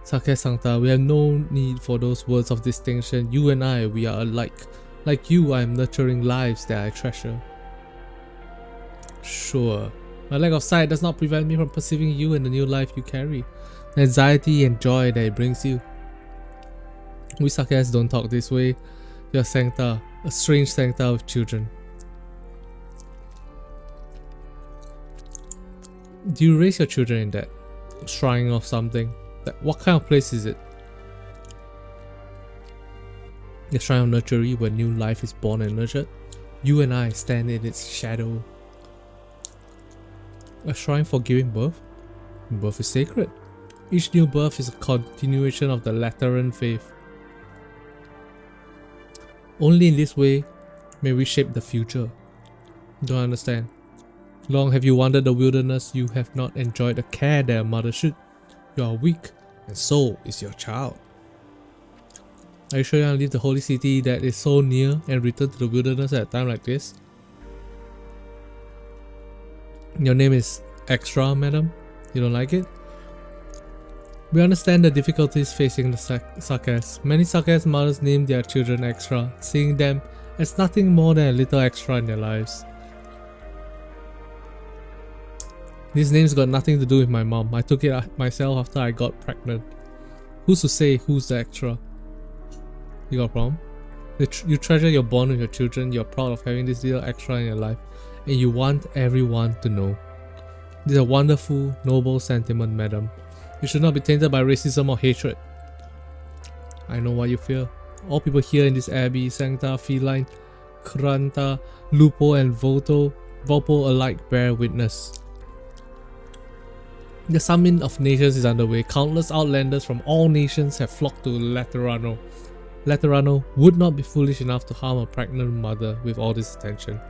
Sarkaz Sancta, we have no need for those words of distinction. You and I, we are alike. Like you, I am nurturing lives that I treasure. Sure. My lack of sight does not prevent me from perceiving you and the new life you carry. The anxiety and joy that it brings you. We Sarkaz don't talk this way. You're Sancta, a strange Sancta with children. Do you raise your children in that shrine of something? What kind of place is it? The Shrine of Nursery, where new life is born and nurtured. You and I stand in its shadow. A shrine for giving birth? Birth is sacred. Each new birth is a continuation of the Lateran faith. Only in this way may we shape the future. Don't understand. Long have you wandered the wilderness, you have not enjoyed the care that a mother should. You are weak, and so is your child. Are you sure you want to leave the holy city that is so near and return to the wilderness at a time like this? Your name is Extra, madam? You don't like it? We understand the difficulties facing the Sarkaz. Many Sarkaz mothers name their children Extra, seeing them as nothing more than a little extra in their lives. These names got nothing to do with my mom. I took it myself after I got pregnant. Who's to say who's the extra? You got a problem? You treasure your bond with your children, you're proud of having this little extra in your life, and you want everyone to know. This is a wonderful, noble sentiment, madam. You should not be tainted by racism or hatred. I know what you feel. All people here in this abbey, Sancta, Feline, Kranta, Lupo, and Volpo alike bear witness. The summit of nations is underway. Countless outlanders from all nations have flocked to Laterano. Laterano would not be foolish enough to harm a pregnant mother with all this attention.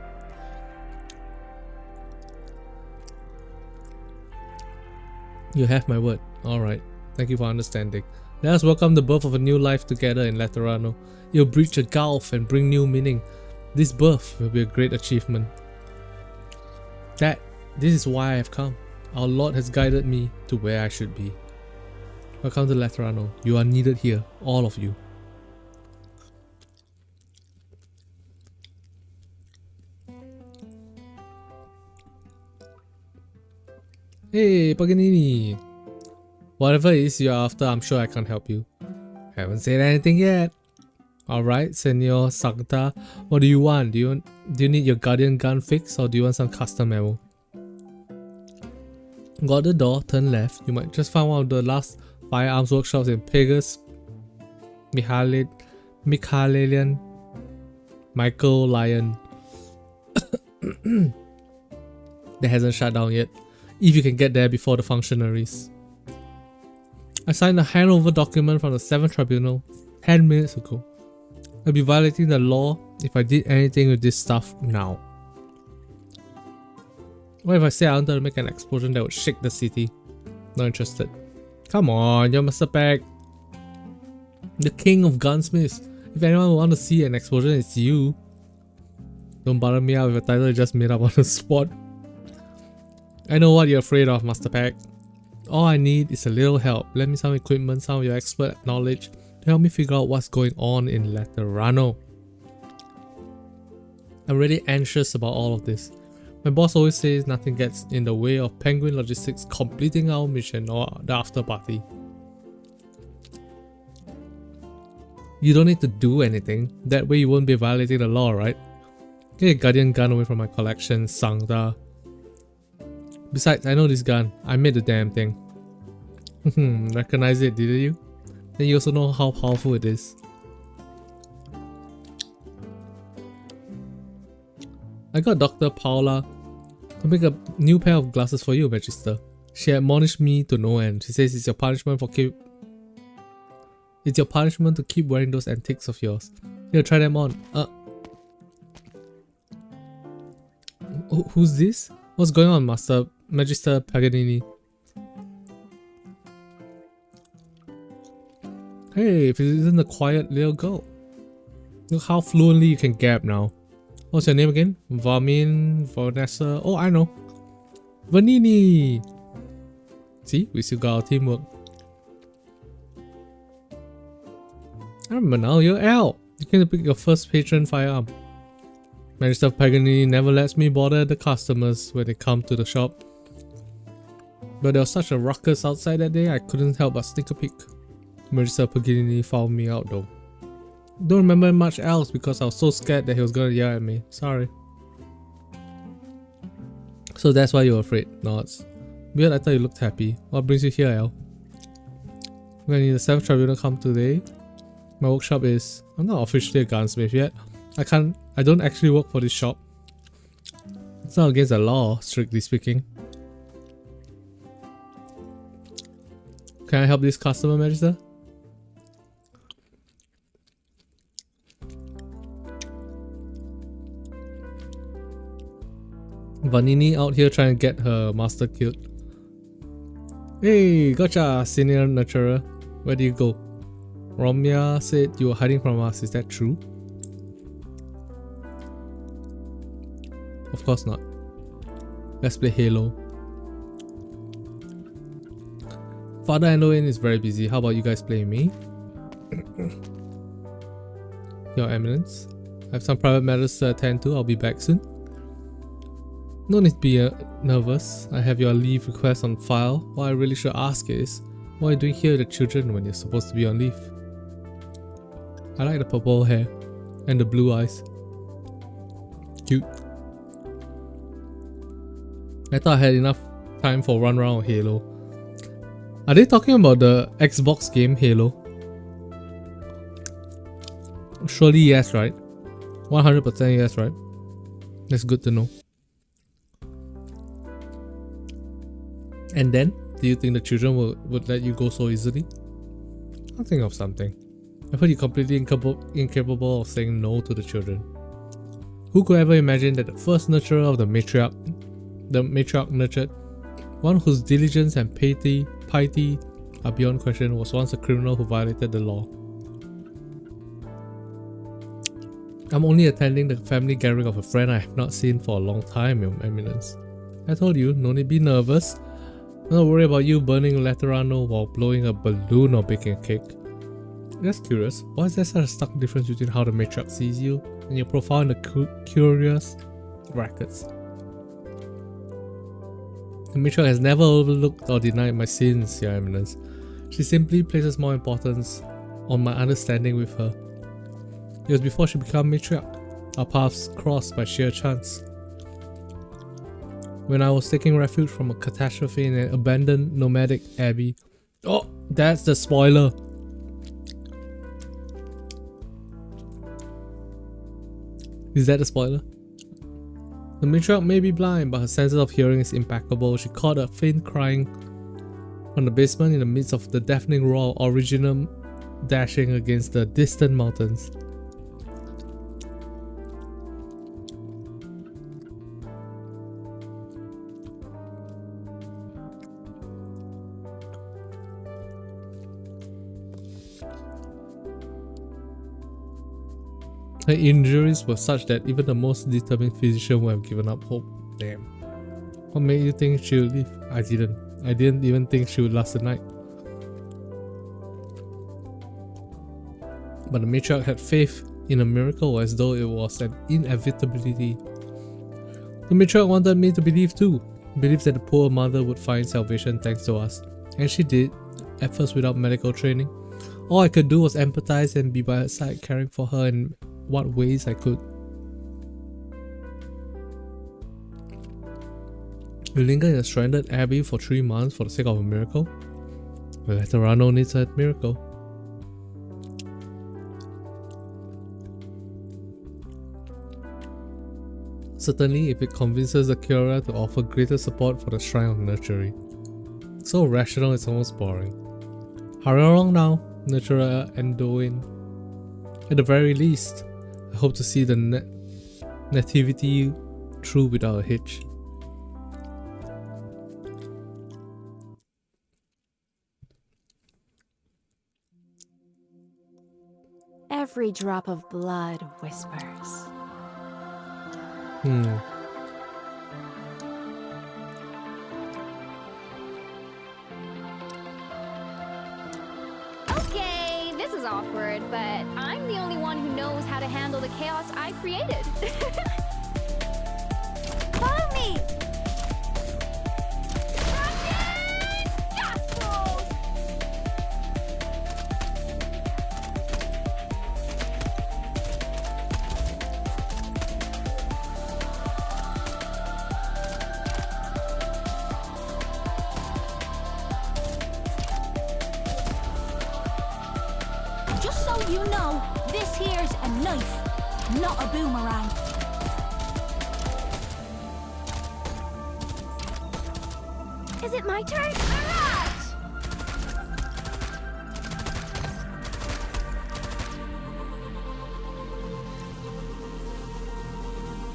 You have my word. Alright. Thank you for understanding. Let us welcome the birth of a new life together in Laterano. It will breach a gulf and bring new meaning. This birth will be a great achievement. This is why I have come. Our Lord has guided me to where I should be. Welcome to Laterano. You are needed here, all of you. Hey, Paganini! Whatever it is you're after, I'm sure I can't help you. Haven't said anything yet. Alright, Senor Sancta, what do you want? Do you need your Guardian gun fixed, or do you want some custom ammo? Got the door, turn left. You might just find one of the last firearms workshops in Pegasus, Michaelian, Michael Lyon. That hasn't shut down yet. If you can get there before the functionaries. I signed a handover document from the 7th Tribunal 10 minutes ago. I'll be violating the law if I did anything with this stuff now. What if I say I wanted to make an explosion that would shake the city? Not interested. Come on, you're Mr. Peck. The king of gunsmiths. If anyone would want to see an explosion, it's you. Don't bother me out with a title you just made up on the spot. I know what you're afraid of, Master Peck. All I need is a little help. Lend me some equipment, some of your expert knowledge to help me figure out what's going on in Laterano. I'm really anxious about all of this. My boss always says nothing gets in the way of Penguin Logistics completing our mission or the after party. You don't need to do anything. That way you won't be violating the law, right? Get a Guardian gun away from my collection, Sangda. Besides, I know this gun. I made the damn thing. Recognize it, didn't you? Then you also know how powerful it is. I got Dr. Paula to make a new pair of glasses for you, Magister. She admonished me to no end. She says it's your punishment to keep wearing those antiques of yours. Here, try them on. Who's this? What's going on, Magister Paganini? Hey, if it isn't a quiet little girl. Look how fluently you can gab now. What's your name again? Vamin, Vanessa. Oh, I know. Vanini. See, we still got our teamwork. I remember now, you're Al. You can pick your first patron firearm. Magister Paganini never lets me bother the customers when they come to the shop. But there was such a ruckus outside that day, I couldn't help but sneak a peek. Magister Paganini found me out though. Don't remember much else because I was so scared that he was gonna yell at me. Sorry. So that's why you're afraid. Nods. Weird, I thought you looked happy. What brings you here, Al? When the 7th tribunal come today, my workshop is... I'm not officially a gunsmith yet. I don't actually work for this shop. It's not against the law, strictly speaking. Can I help this customer, Magister? Vanini out here trying to get her master killed. Hey, gotcha, senior nurturer. Where do you go? Romya said you were hiding from us, is that true? Of course not. Let's play Halo. Father Andoin is very busy. How about you guys playing me? Your Eminence. I have some private matters to attend to. I'll be back soon. No need to be nervous. I have your leave request on file. What I really should ask is, what are you doing here with the children when you're supposed to be on leave? I like the purple hair and the blue eyes. Cute. I thought I had enough time for one round of Halo. Are they talking about the Xbox game Halo? Surely yes, right? 100% yes, right? That's good to know. And then, do you think the children would let you go so easily? I'll think of something. I've heard you're completely incapable of saying no to the children. Who could ever imagine that the first nurturer of the matriarch nurtured, one whose diligence and piety are beyond question, was once a criminal who violated the law. I'm only attending the family gathering of a friend I have not seen for a long time, Your Eminence. I told you, no need be nervous. I'm not worried about you burning Laterano while blowing a balloon or baking a cake. Just curious, why is there such a stark difference between how the matriarch sees you and your profile in the curious brackets? The matriarch has never overlooked or denied my sins, Your Eminence. She simply places more importance on my understanding with her. It was before she became matriarch. Our paths crossed by sheer chance. When I was taking refuge from a catastrophe in an abandoned nomadic abbey. Oh, that's the spoiler. Is that a spoiler? The matriarch may be blind, but her senses of hearing is impeccable. She caught a faint crying from the basement in the midst of the deafening roar of original dashing against the distant mountains. Her injuries were such that even the most determined physician would have given up hope. Damn. What made you think she would leave? I didn't. I didn't even think she would last the night. But the matriarch had faith in a miracle, as though it was an inevitability. The matriarch wanted me to believe too, believe that the poor mother would find salvation thanks to us. And she did, at first without medical training. All I could do was empathize and be by her side, caring for her in what ways I could. We lingered in a stranded abbey for 3 months for the sake of a miracle. Veterano needs a miracle. Certainly, if it convinces the Cura to offer greater support for the Shrine of Nurturing. So rational, it's almost boring. Hurry along now, Nurturer Endoin. At the very least, I hope to see the nativity through without a hitch. Every drop of blood whispers. Okay, this is awkward, but I'm the only one who knows how to handle the chaos I created. Follow me! Jaspas! Just so you know, this here's a knife, not a boomerang. Is it my turn? Alright!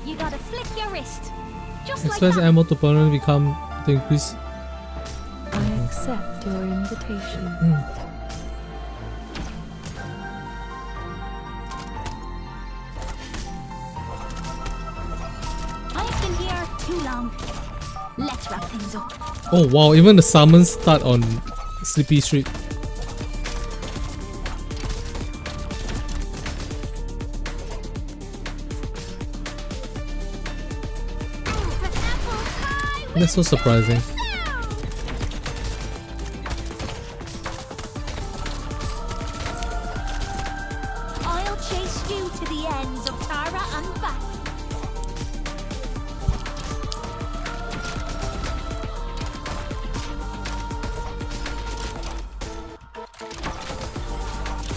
You gotta flick your wrist. Just like Express that. ammo to permanently become to increase. I accept your invitation. I've been here too long. Let's wrap things up. Oh wow, even the summons start on Sleepy Street. That's so surprising. I'll chase you to the ends of Tara and back.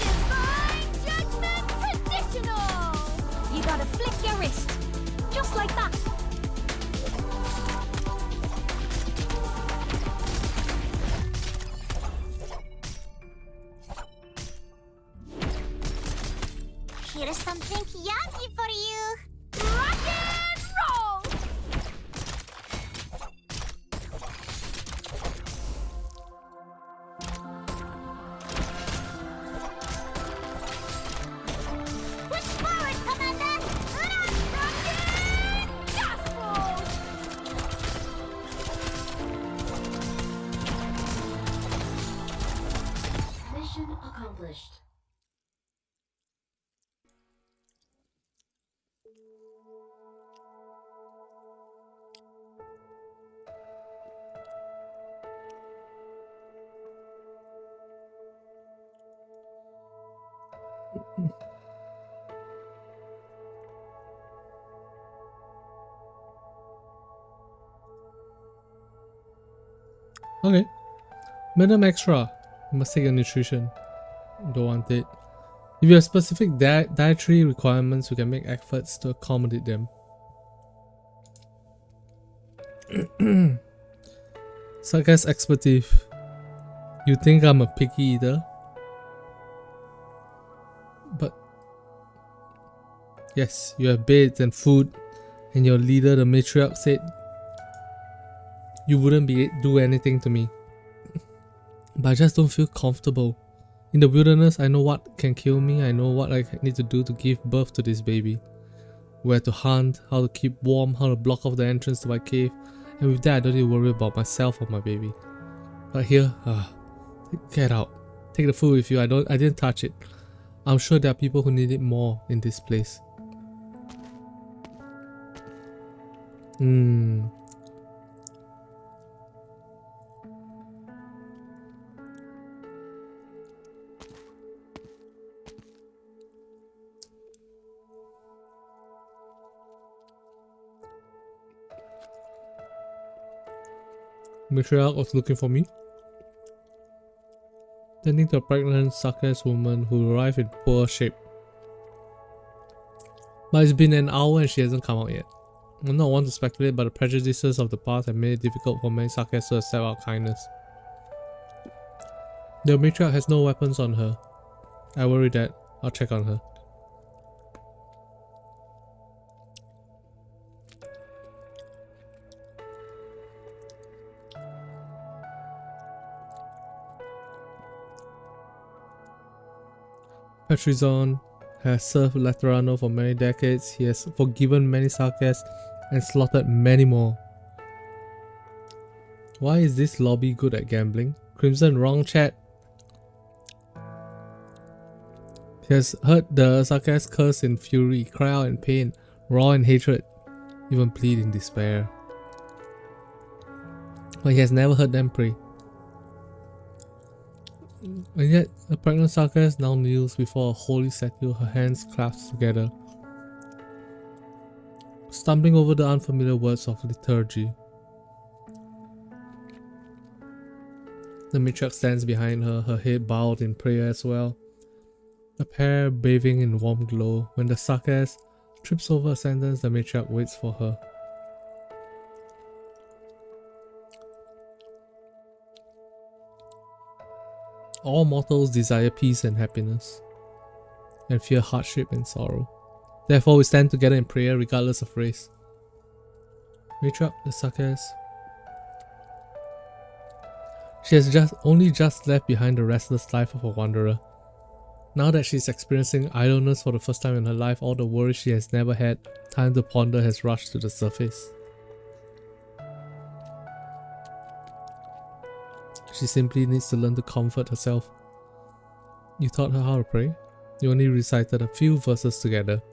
Divine Judgment Traditional! You gotta flick your wrist. Just like that. Here's something yummy for you. Rock and roll! Push forward, Commander. Mission accomplished. Okay. Madam Extra, you must take your nutrition. Don't want it. If you have specific dietary requirements, we can make efforts to accommodate them. Sarcasm expletive. You think I'm a picky eater? But yes, you have beds and food, and your leader, the matriarch, said you wouldn't do anything to me. But I just don't feel comfortable. In the wilderness, I know what can kill me. I know what I need to do to give birth to this baby. Where to hunt, how to keep warm, how to block off the entrance to my cave. And with that, I don't need to worry about myself or my baby. But here, get out. Take the food with you. I didn't touch it. I'm sure there are people who need it more in this place. Matriarch was looking for me. Tending to a pregnant, suckless woman who arrived in poor shape. But it's been an hour and she hasn't come out yet. I'm not one to speculate, but the prejudices of the past have made it difficult for many suckers to accept our kindness. The matriarch has no weapons on her. I worry that. I'll check on her. Patrizon has served Laterano for many decades. He has forgiven many sarcasms and slaughtered many more. Why is this lobby good at gambling? Crimson, wrong chat. He has heard the sarcasm curse in fury, cry out in pain, roar in hatred, even plead in despair. But he has never heard them pray. And yet, a pregnant sarcasm now kneels before a holy statue, her hands clasped together, stumbling over the unfamiliar words of liturgy. The matriarch stands behind her, her head bowed in prayer as well, the pair bathing in warm glow. When the sarcasm trips over a sentence, the matriarch waits for her. All mortals desire peace and happiness, and fear hardship and sorrow. Therefore, we stand together in prayer regardless of race. Matriarch, the sarcasm. She has only just left behind the restless life of a wanderer. Now that she's experiencing idleness for the first time in her life, all the worries she has never had time to ponder has rushed to the surface. She simply needs to learn to comfort herself. You taught her how to pray? You only recited a few verses together.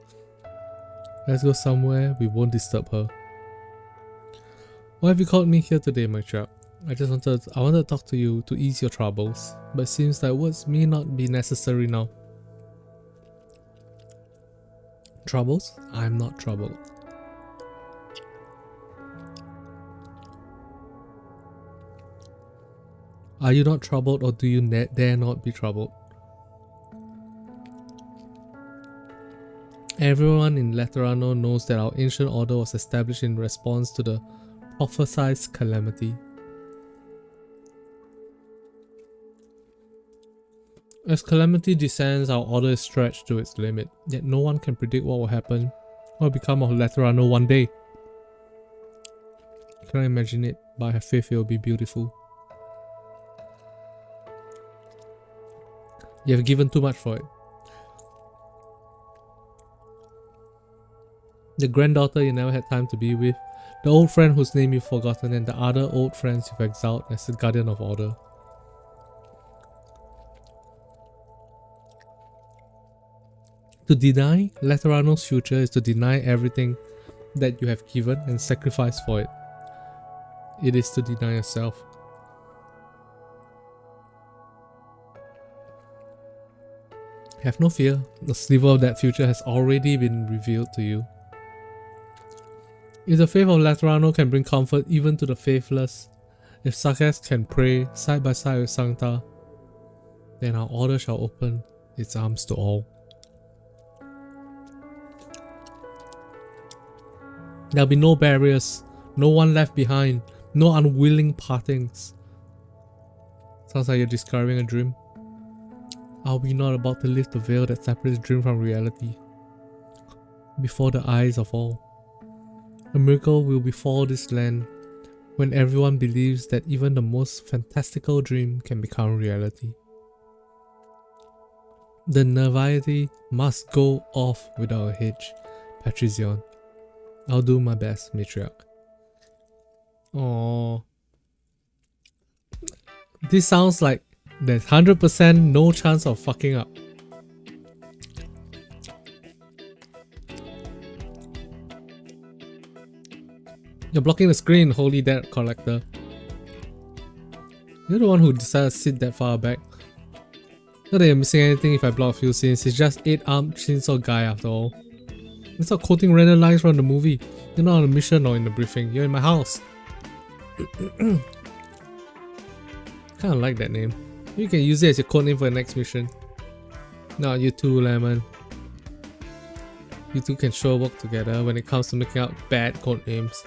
Let's go somewhere we won't disturb her. Why have you called me here today, my child? I wanted to talk to you to ease your troubles, but it seems that words may not be necessary now. Troubles? I'm not troubled. Are you not troubled, or do you dare not be troubled? Everyone in Laterano knows that our ancient order was established in response to the prophesied calamity. As calamity descends, our order is stretched to its limit, yet no one can predict what will happen, what will become of Laterano one day. I cannot imagine it, but I have faith it will be beautiful. You have given too much for it. The granddaughter you never had time to be with, the old friend whose name you've forgotten, and the other old friends you've exiled as the guardian of order. To deny Laterano's future is to deny everything that you have given and sacrificed for it. It is to deny yourself. Have no fear, a sliver of that future has already been revealed to you. If the faith of Laterano can bring comfort even to the faithless, if Sarkas can pray side by side with Sancta, then our order shall open its arms to all. There'll be no barriers, no one left behind, no unwilling partings. Sounds like you're describing a dream. Are we not about to lift the veil that separates dream from reality? Before the eyes of all. A miracle will befall this land when everyone believes that even the most fantastical dream can become reality. The naivety must go off without a hitch, Patrizion. I'll do my best, matriarch. Aww. This sounds like there's 100% no chance of fucking up. You're blocking the screen, holy debt collector. You're the one who decided to sit that far back. Not that you're missing anything if I block a few scenes, it's just 8-armed chainsaw guy after all. It's not quoting random lines from the movie. You're not on a mission or in the briefing, you're in my house. Kinda like that name. You can use it as your codename for the next mission. Now you two, Lemon. You two can sure work together when it comes to making out bad codenames.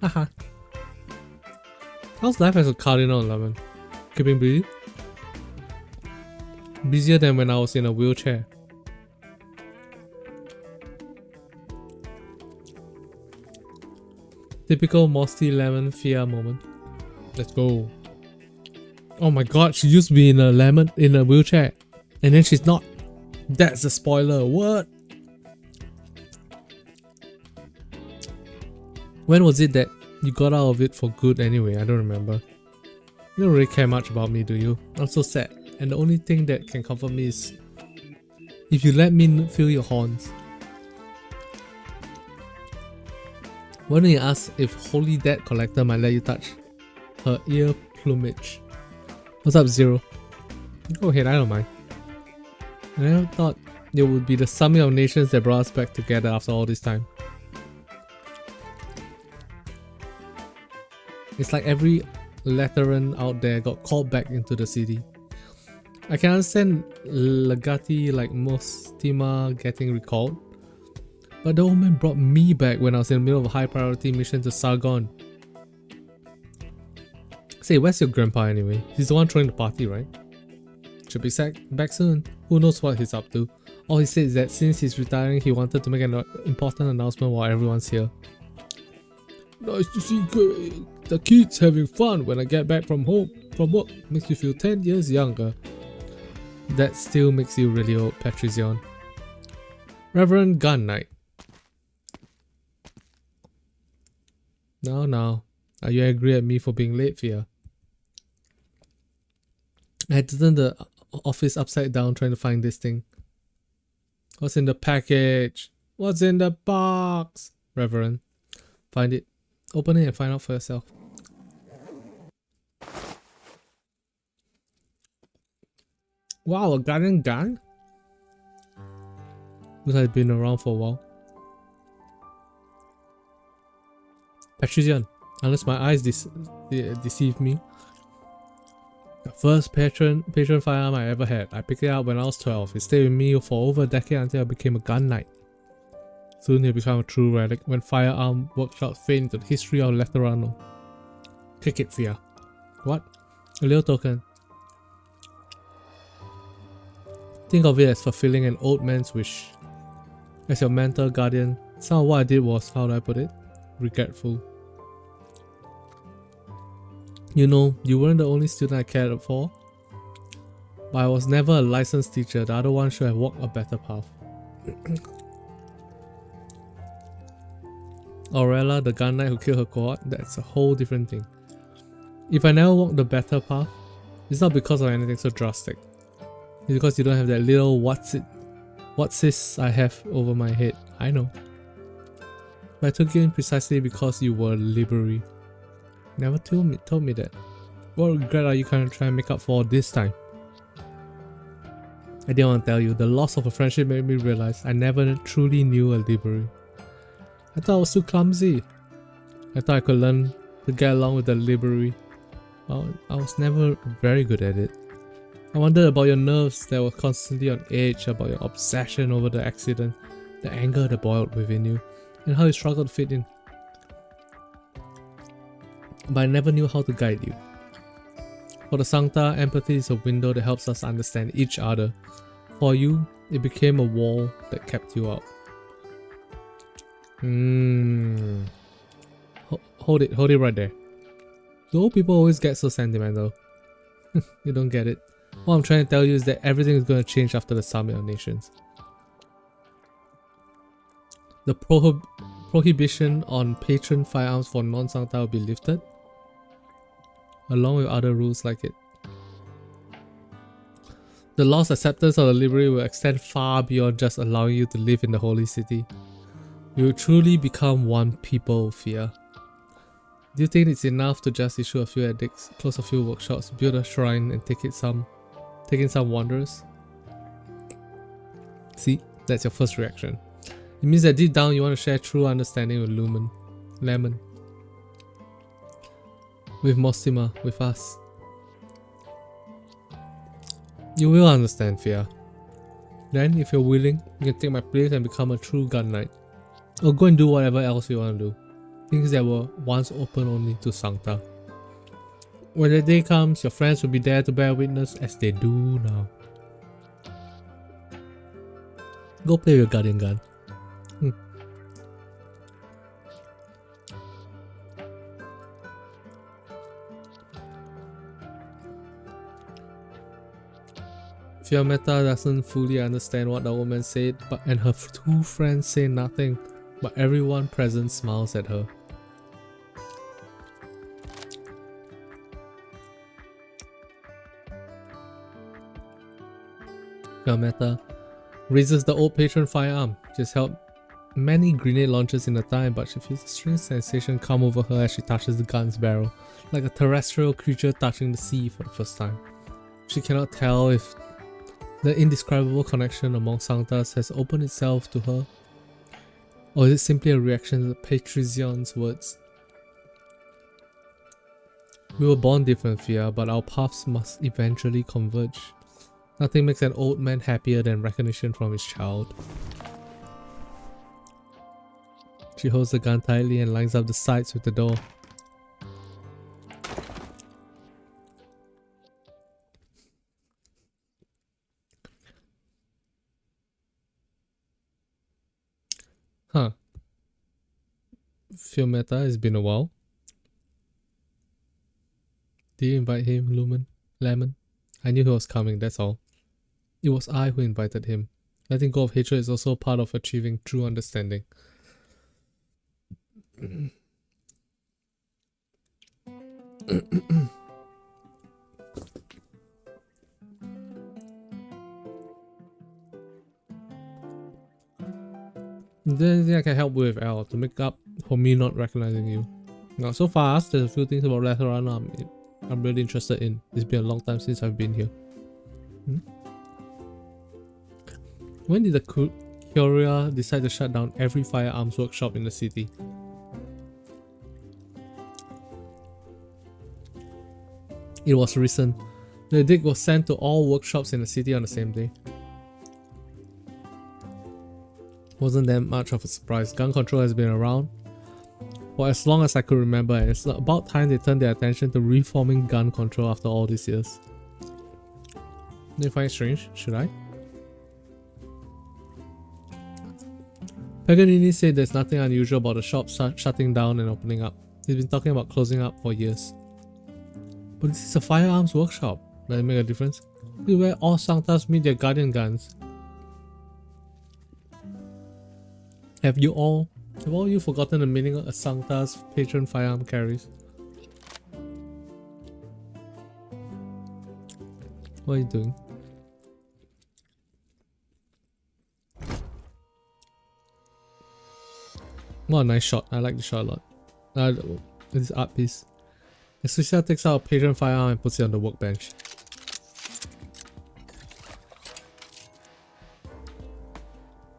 Haha. How's life as a cardinal, Lemon? Keeping busy? Busier than when I was in a wheelchair. Typical Mosty Lemon Fia moment. Let's go. Oh my god, she used to be in a wheelchair. And then she's not. That's a spoiler. What? When was it that you got out of it for good anyway? I don't remember. You don't really care much about me, do you? I'm so sad. And the only thing that can comfort me is if you let me feel your horns. Why don't you ask if Holy Dead Collector might let you touch her ear plumage? What's up, Zero? Go ahead, I don't mind. I never thought it would be the summit of nations that brought us back together after all this time. It's like every Lateran out there got called back into the city. I can understand Legati like Mostima getting recalled, but the old man brought me back when I was in the middle of a high priority mission to Sargon. Say, where's your grandpa anyway? He's the one throwing the party, right? Should be back soon. Who knows what he's up to. All he said is that since he's retiring, he wanted to make an important announcement while everyone's here. Nice to see the kids having fun when I get back from home. From work, makes you feel 10 years younger. That still makes you really old, Patrician. Reverend Gun Knight. Now. Are you angry at me for being late, Fia? I had to turn the office upside down trying to find this thing. What's in the package? What's in the box? Reverend. Find it. Open it and find out for yourself. Wow, a guardian gun? Looks like it's been around for a while. Patrician, unless my eyes deceive me. The first patron firearm I ever had. I picked it up when I was 12. It stayed with me for over a decade until I became a gun knight. Soon he'll become a true relic when firearm workshops fade into the history of Laterano. Take it, Fia. What? A little token. Think of it as fulfilling an old man's wish. As your mental guardian, some of what I did was, how do I put it? Regretful. You know, you weren't the only student I cared for. But I was never a licensed teacher. The other one should have walked a better path. Aurela, the gun knight who killed her cohort, that's a whole different thing. If I never walked the better path, it's not because of anything so drastic. It's because you don't have that little what's I have over my head. I know. But I took you in precisely because you were Liberi. Never told me that. What regret are you trying to make up for this time? I didn't want to tell you. The loss of a friendship made me realize I never truly knew a Liberi. I thought I was too clumsy. I thought I could learn to get along with the Liberi. Well, I was never very good at it. I wondered about your nerves that were constantly on edge, about your obsession over the accident, the anger that boiled within you, and how you struggled to fit in. But I never knew how to guide you. For the Sancta, empathy is a window that helps us understand each other. For you, it became a wall that kept you out. Hold it right there. Do old people always get so sentimental? You don't get it. What I'm trying to tell you is that everything is going to change after the Summit of Nations. The prohibition on patron firearms for non-Sancta will be lifted, along with other rules like it. The lost acceptance of the Liberi will extend far beyond just allowing you to live in the Holy City. You will truly become one people, Fia. Do you think it's enough to just issue a few edicts, close a few workshops, build a shrine, and take in some wanderers? See, that's your first reaction. It means that deep down you want to share true understanding with Lemon. With Mostima, with us. You will understand, Fia. Then, if you're willing, you can take my place and become a true gun knight. Or go and do whatever else you want to do. Things that were once open only to Sancta. When the day comes, your friends will be there to bear witness as they do now. Go play with Guardian Gun. Fiammetta doesn't fully understand what the old man said, and her two friends say nothing, but everyone present smiles at her. Fiammetta raises the old patron firearm. She's held many grenade launches in her time, but she feels a strange sensation come over her as she touches the gun's barrel, like a terrestrial creature touching the sea for the first time. She cannot tell if the indescribable connection among Sanctas has opened itself to her, or is it simply a reaction to the Patrician's words? We were born different, Fia, but our paths must eventually converge. Nothing makes an old man happier than recognition from his child. She holds the gun tightly and lines up the sights with the door. Huh. Fiammetta, it's been a while. Did you invite him, Lemon? I knew he was coming, that's all. It was I who invited him. Letting go of hatred is also part of achieving true understanding. Is there anything I can help with, Al, to make up for me not recognizing you? Now, so fast, there's a few things about restaurant I'm really interested in. It's been a long time since I've been here. When did the Curia decide to shut down every firearms workshop in the city? It was recent. The edict was sent to all workshops in the city on the same day. Wasn't that much of a surprise. Gun control has been around for as long as I could remember, and it's about time they turned their attention to reforming gun control after all these years. Do you find it strange? Should I? Paganini said there's nothing unusual about the shop shutting down and opening up. He's been talking about closing up for years. But this is a firearms workshop. Does it make a difference? This is where all Sanctas meet their guardian guns. Have all you forgotten the meaning of a Sancta's patron firearm carries? What are you doing? What a nice shot. I like the shot a lot. This art piece. Exia takes out a patron firearm and puts it on the workbench.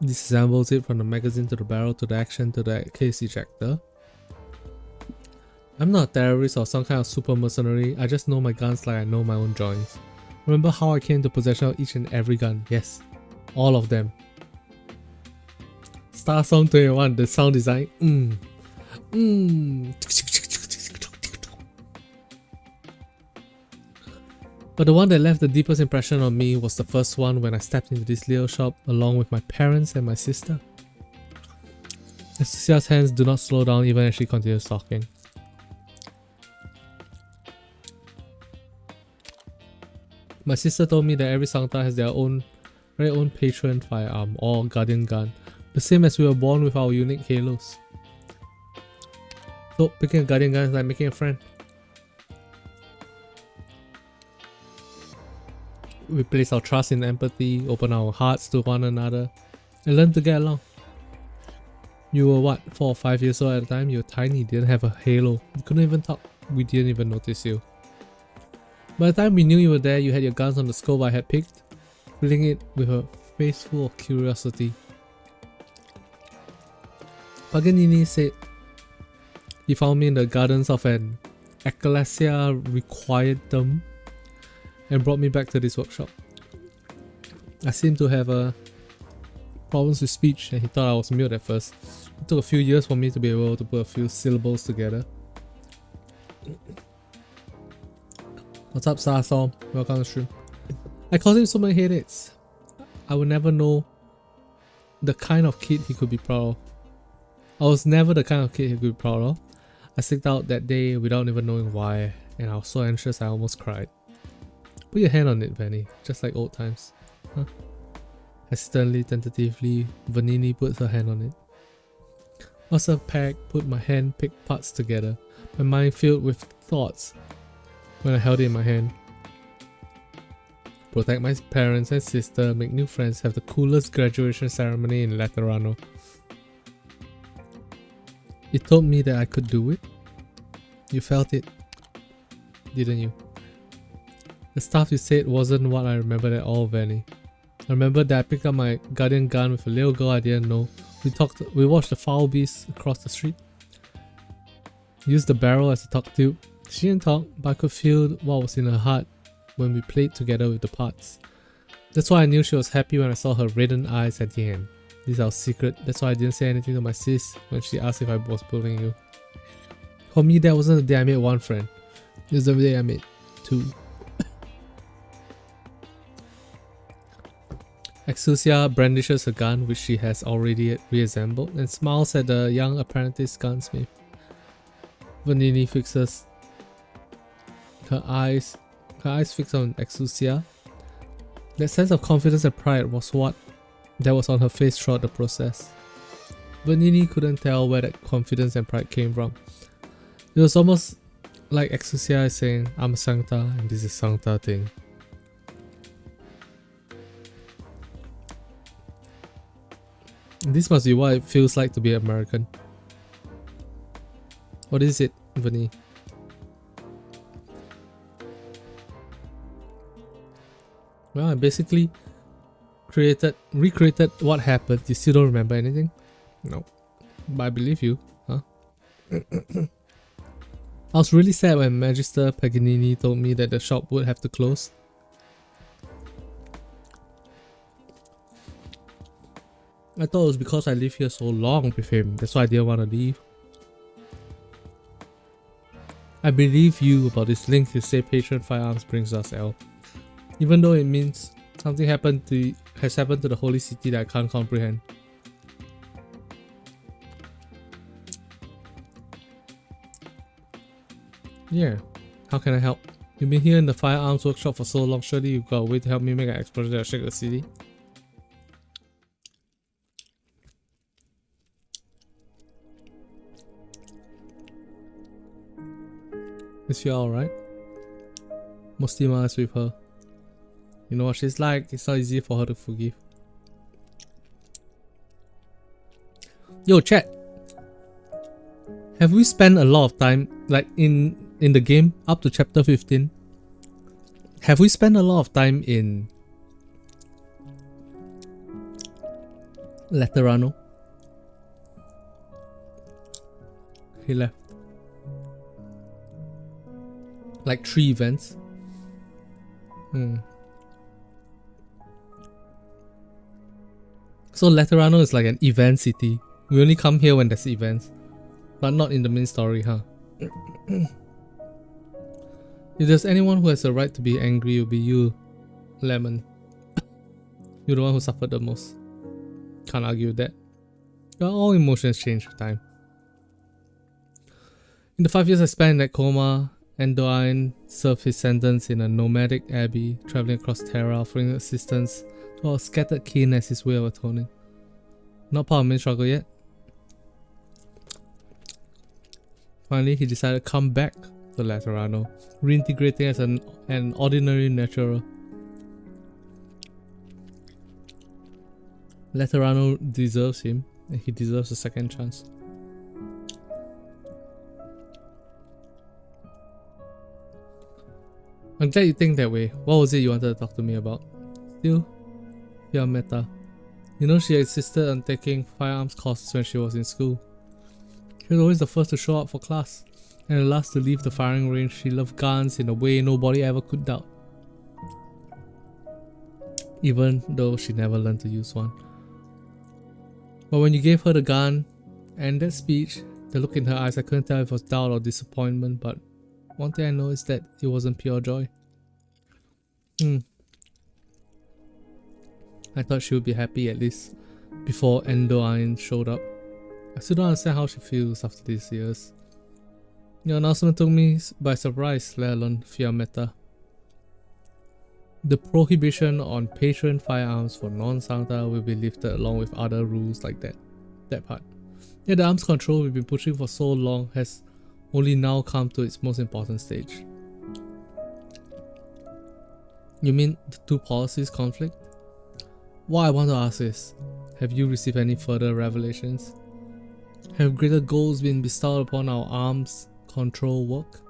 Disassembles it from the magazine to the barrel to the action to the case ejector. I'm not a terrorist or some kind of super mercenary, I just know my guns like I know my own joints. Remember how I came into possession of each and every gun? Yes, all of them. Star Song 21, the sound design. But the one that left the deepest impression on me was the first one when I stepped into this little shop along with my parents and my sister. Excia's hands do not slow down even as she continues talking. My sister told me that every Sancta has their very own patron firearm or guardian gun, the same as we were born with our unique halos. So picking a guardian gun is like making a friend. We place our trust in empathy, open our hearts to one another, and learn to get along. You were what, 4 or 5 years old at the time? You were tiny, didn't have a halo. You couldn't even talk. We didn't even notice you. By the time we knew you were there, you had your guns on the scope I had picked, filling it with a face full of curiosity. Paganini said he found me in the gardens of an Exia requiredom and brought me back to this workshop. I seemed to have problems with speech and he thought I was mute at first. It took a few years for me to be able to put a few syllables together. What's up, Sarsol? Welcome to the stream. I caused him so many headaches. I would never know the kind of kid he could be proud of. I was never the kind of kid he could be proud of. I slipped out that day without even knowing why, and I was so anxious I almost cried. Put your hand on it, Vanny, just like old times. Huh? Hesitantly, tentatively, Vanini puts her hand on it. Masa put my hand-picked parts together, my mind filled with thoughts when I held it in my hand. Protect my parents and sister, make new friends, have the coolest graduation ceremony in Laterano. You told me that I could do it. You felt it, didn't you? The stuff you said wasn't what I remembered at all, Vanny. I remember that I picked up my guardian gun with a little girl I didn't know. We watched the foul beast across the street. Used the barrel as a talk tube. She didn't talk, but I could feel what was in her heart when we played together with the parts. That's why I knew she was happy when I saw her reddened eyes at the end. This is our secret. That's why I didn't say anything to my sis when she asked if I was bullying you. For me, that wasn't the day I made one friend. It was the day I made two. Exia brandishes her gun, which she has already reassembled, and smiles at the young apprentice gunsmith. Vanini fixes her eyes fixed on Exia. That sense of confidence and pride was what that was on her face throughout the process. Vanini couldn't tell where that confidence and pride came from. It was almost like Exia is saying, I'm a Sancta and this is Sancta thing. This must be what it feels like to be American. What is it, Vanny? Well, I basically recreated what happened. You still don't remember anything? No. But I believe you, huh? I was really sad when Magister Paganini told me that the shop would have to close. I thought it was because I lived here so long with him, that's why I didn't want to leave. I believe you about this link you say Patron Firearms brings us, El. Even though it means something has happened to the holy city that I can't comprehend. Yeah, how can I help? You've been here in the firearms workshop for so long, surely you've got a way to help me make an explosion that'll shake the city. Is she alright? Mustima is with her. You know what she's like, it's not easy for her to forgive. Yo, chat! Have we spent a lot of time, like in the game, up to chapter 15? Have we spent a lot of time in Laterano? He left. Like 3 events. So Laterano is like an event city. We only come here when there's events. But not in the main story, huh? If there's anyone who has a right to be angry, it will be you, Lemon. You're the one who suffered the most. Can't argue with that. All emotions change with time. In the 5 years I spent in that coma, Anduin served his sentence in a nomadic abbey, travelling across Terra, offering assistance to our scattered kin as his way of atoning. Not part of main struggle yet. Finally, he decided to come back to Laterano, reintegrating as an ordinary natural. Laterano deserves him. and he deserves a second chance. I'm glad you think that way. What was it you wanted to talk to me about? Still, you're meta. You know, she insisted on taking firearms courses when she was in school. She was always the first to show up for class, and the last to leave the firing range. She loved guns in a way nobody ever could doubt, even though she never learned to use one. But when you gave her the gun and that speech, the look in her eyes, I couldn't tell if it was doubt or disappointment, but one thing I know is that it wasn't pure joy. I thought she would be happy at least before Endoine showed up. I still don't understand how she feels after these years. Your announcement took me by surprise, let alone Fiammetta. The prohibition on patron firearms for non-Santa will be lifted along with other rules like that. That part. Yet the arms control we've been pushing for so long has only now come to its most important stage. You mean the two policies conflict? What I want to ask is, have you received any further revelations? Have greater goals been bestowed upon our arms control work?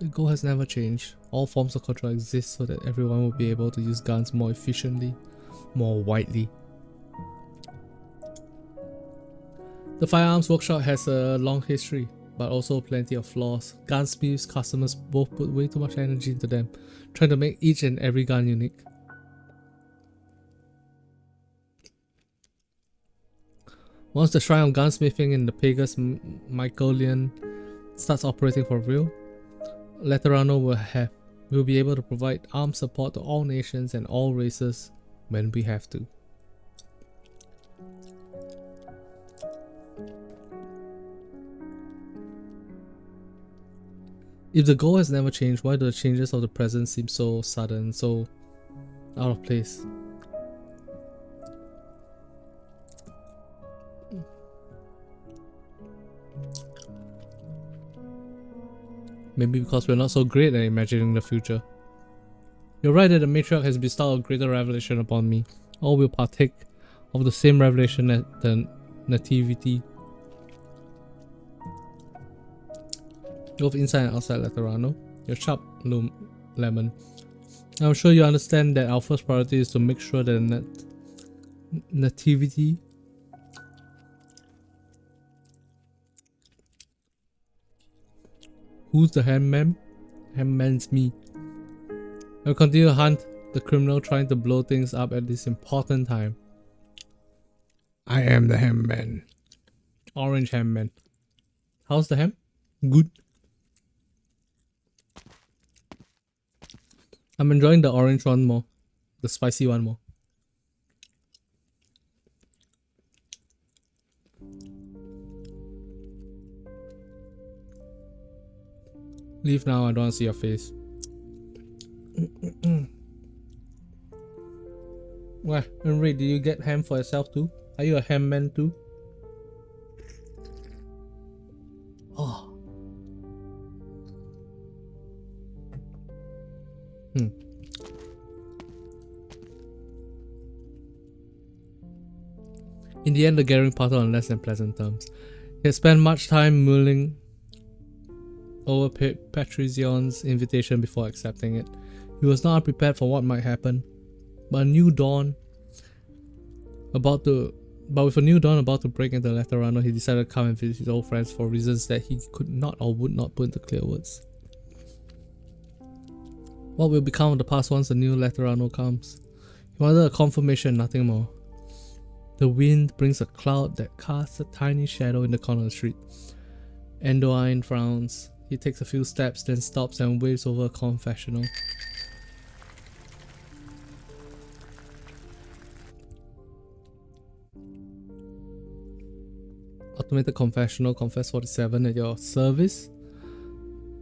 The goal has never changed. All forms of control exist so that everyone will be able to use guns more efficiently, more widely. The firearms workshop has a long history, but also plenty of flaws. Gunsmiths, customers both put way too much energy into them, trying to make each and every gun unique. Once the Shrine of Gunsmithing in the Pegasus Mycolian starts operating for real, Laterano will be able to provide armed support to all nations and all races when we have to. If the goal has never changed, why do the changes of the present seem so sudden, so out of place? Maybe because we're not so great at imagining the future. You're right that the matriarch has bestowed a greater revelation upon me. All will partake of the same revelation at the nativity. Both inside and outside Laterano. You're sharp, Lemon. I'm sure you understand that our first priority is to make sure that the nativity Who's the handman? Handman's me. I'll continue to hunt the criminal trying to blow things up at this important time. I am the handman. Orange handman. How's the ham? Good. I'm enjoying the orange one more. The spicy one more. Leave now, I don't want to see your face. What? Henry, did you get ham for yourself too? Are you a ham man too? Oh. In the end, the gathering parted on less than pleasant terms. He had spent much time mulling over Patrizion's invitation before accepting it. He was not prepared for what might happen, but with a new dawn about to break into Laterano, he decided to come and visit his old friends for reasons that he could not or would not put into clear words. What will become of the past once the new Laterano comes? He wanted a confirmation, nothing more. The wind brings a cloud that casts a tiny shadow in the corner of the street. Endoine frowns. He takes a few steps, then stops and waves over a confessional. Automated confessional, confess 47 at your service.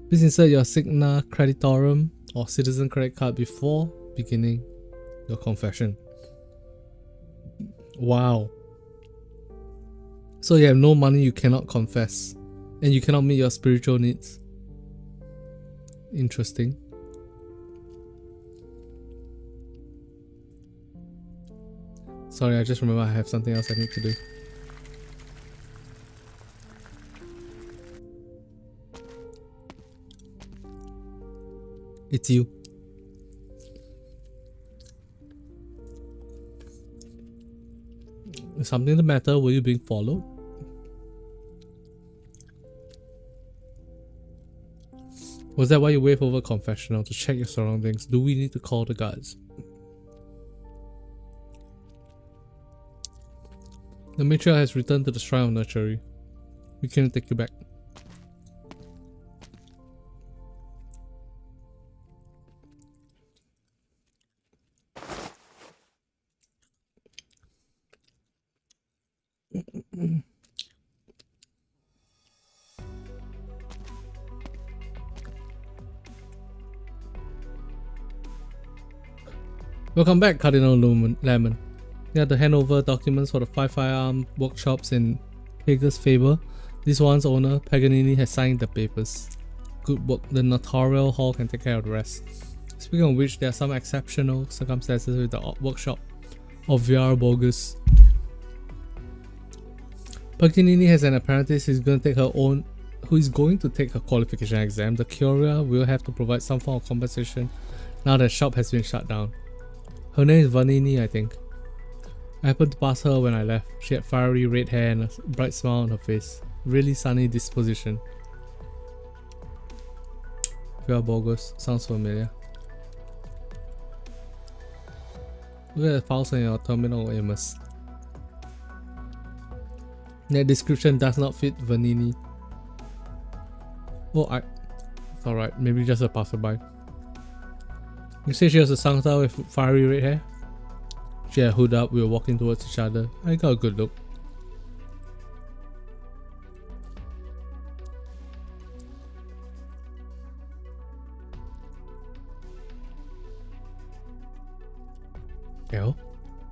Please insert your Signa Creditorum or citizen credit card before beginning your confession. Wow. So you have no money, you cannot confess. And you cannot meet your spiritual needs. Interesting. Sorry, I just remember I have something else I need to do. It's you. Is something the matter? Were you being followed? Was that why you waved over confessional to check your surroundings? Do we need to call the guards? The matriarch has returned to the shrine of nurturing. We can take you back. Welcome back, Cardinal Lemon. You have to hand over documents for the 5 firearm workshops in Hager's favor. This one's owner, Paganini, has signed the papers. Good work. The notarial hall can take care of the rest. Speaking of which, there are some exceptional circumstances with the workshop of VR Bogus. Paganini has an apprentice who is going to take her qualification exam. The courier will have to provide some form of compensation now that the shop has been shut down. Her name is Vanini, I think. I happened to pass her when I left. She had fiery red hair and a bright smile on her face. Really sunny disposition. VR Bogus. Sounds familiar. Look at the files on your terminal, Amos. That description does not fit Vanini. Oh, it's alright. Maybe just a passerby. You say she was a Sangta with fiery red hair? She had a hood up, we were walking towards each other. I got a good look. Elle?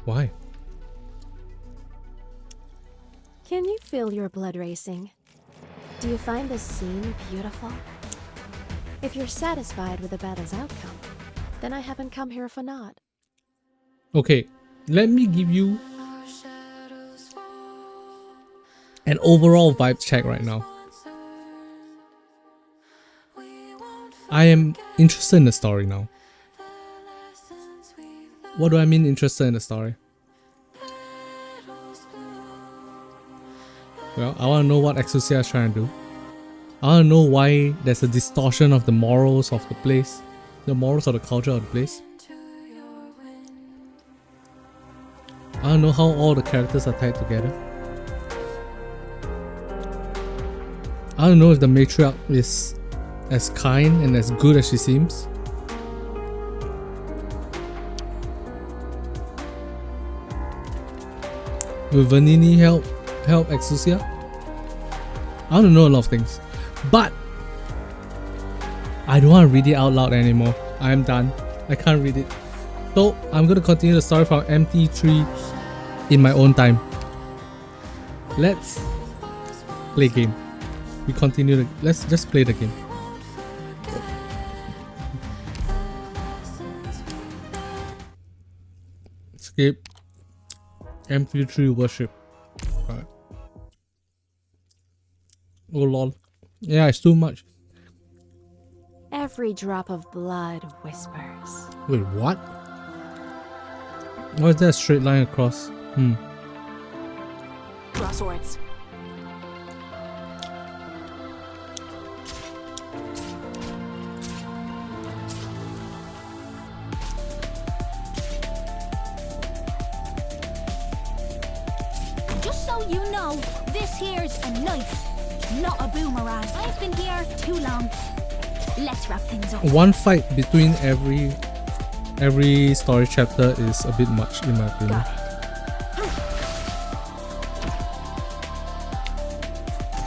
Why? Can you feel your blood racing? Do you find this scene beautiful? If you're satisfied with the battle's outcome, then I haven't come here for naught. Okay, let me give you an overall vibe check right now. I am interested in the story now. What do I mean interested in the story? Well, I want to know what Exia is trying to do. I want to know why there's a distortion of the morals of the place. The morals of the culture of the place. I don't know how all the characters are tied together. I don't know if the matriarch is as kind and as good as she seems. Will Vanini help Exia? I don't know a lot of things. But I don't want to read it out loud anymore. I am done. I can't read it. So I'm going to continue the story from MT3 in my own time. Let's play game. We continue. Let's just play the game. Escape. MT3 worship. Alright. Oh lol. Yeah, it's too much. Every drop of blood whispers. Wait, what? Why is there a straight line across? Draw swords. Just so you know, this here's a knife, not a boomerang. I've been here too long. Let's wrap things up. One fight between every story chapter is a bit much in my opinion.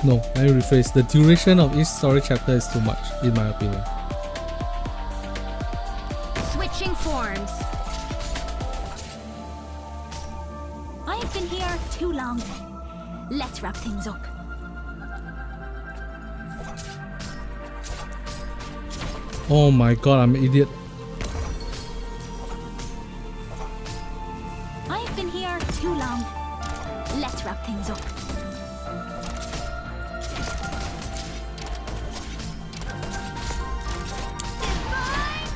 No, let me rephrase. The duration of each story chapter is too much in my opinion. Switching forms. I've been here too long. Let's wrap things up. Oh my god, I'm an idiot. I've been here too long. Let's wrap things up. Divine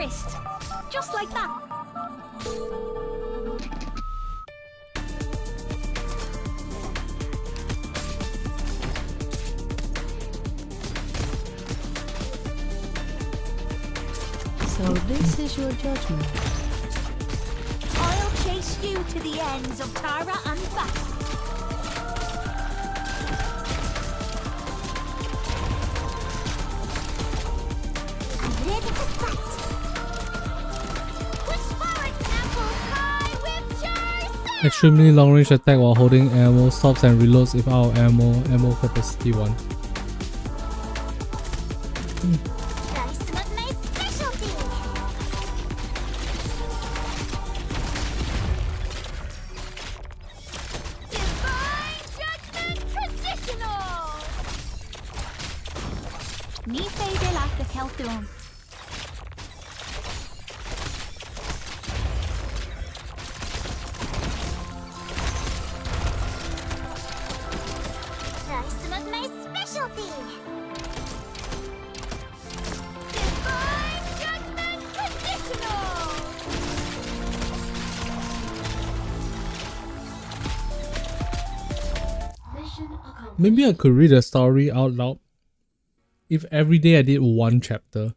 wrist. Just like that. So this is your judgment. I'll chase you to the ends of Tara and back. I'm ready to fight. Push forward, apple pie with yourself. Extremely long range attack while holding ammo, stops and reloads if out of ammo capacity 1. Try some of my specialty. Divine Judgment Traditional! Ní féidir leat go ceoltúm. Try some of my specialty. Divine Judgment Traditional! Maybe I could read a story out loud if every day I did 1 chapter.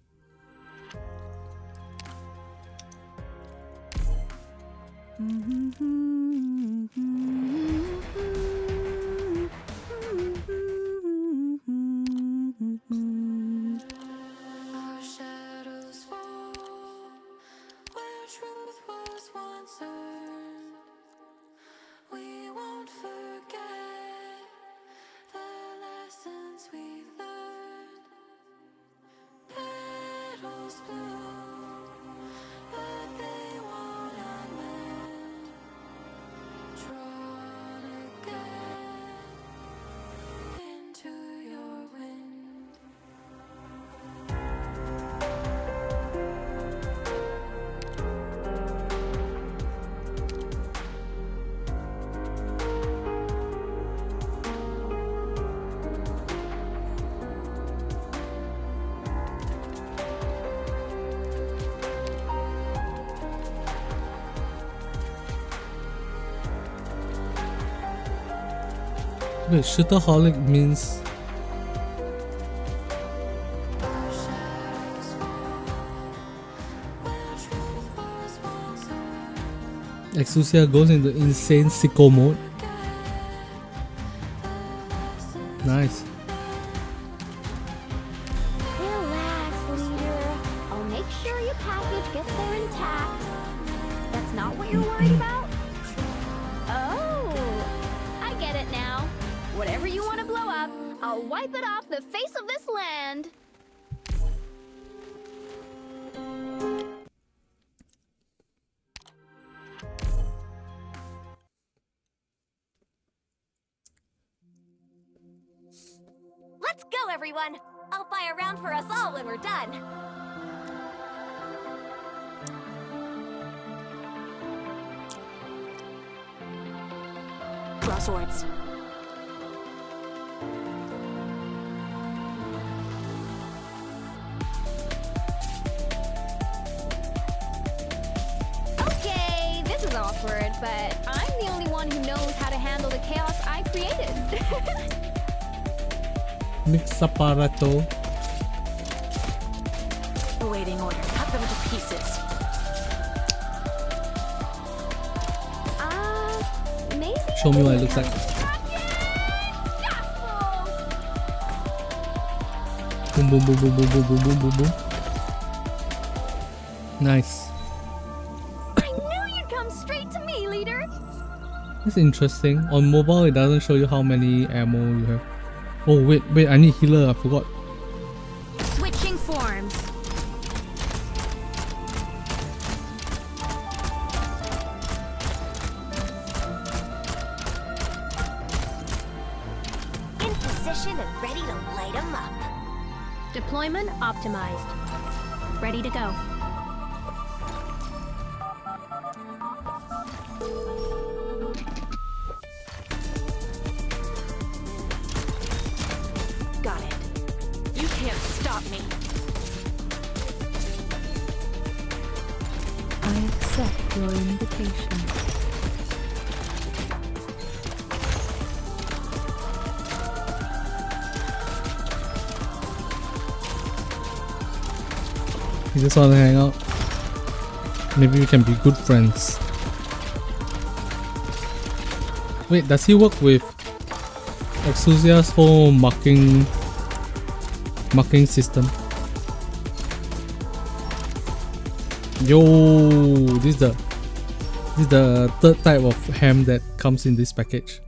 Wait, shooterholic means Exia goes into insane sicko mode. Nice. Relax, leader. I'll make sure your package gets there intact. That's not what you're worried about? Oh, I get it now. Whatever you want to blow up, I'll wipe it off the face of this land. Let's go, everyone. I'll buy a round for us all when we're done. Draw swords. Okay, this is awkward, but I'm the only one who knows how to handle the chaos I created. Mix aparato. Awaiting order. Cut them to pieces. Maybe. Show me what it looks like. Boom boom boom boom boom boom boom boom boom boom. Nice. I knew you'd come straight to me, leader. That's interesting. On mobile it doesn't show you how many ammo you have. Oh wait, I need healer, I forgot. Switching forms. In position and ready to light 'em up. Deployment optimized. Ready to go. Got it. You can't stop me. invitation. You just want to hang out? Maybe we can be good friends. Wait, does he work with Exusia's whole marking system? Yo, this is the third type of ham that comes in this package.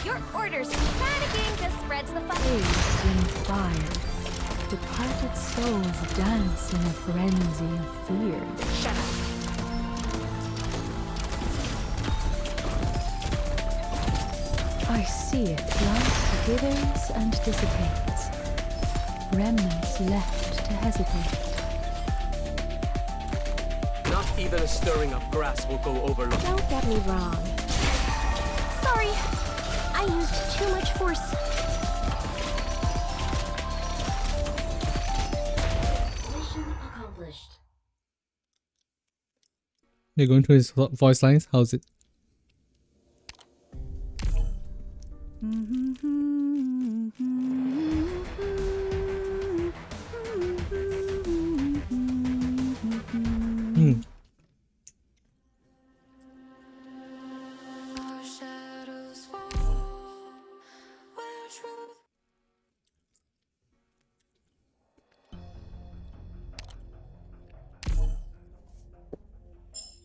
Your orders. Panicking just spreads the fun. Face in fire. Departed souls dance in a frenzy of fear. Shut up. I see it once withers and dissipates. Remnants left to hesitate. Not even a stirring of grass will go overlooked. Don't get me wrong. Sorry. I used too much force. Mission accomplished. You're going through his voice lines. How's it?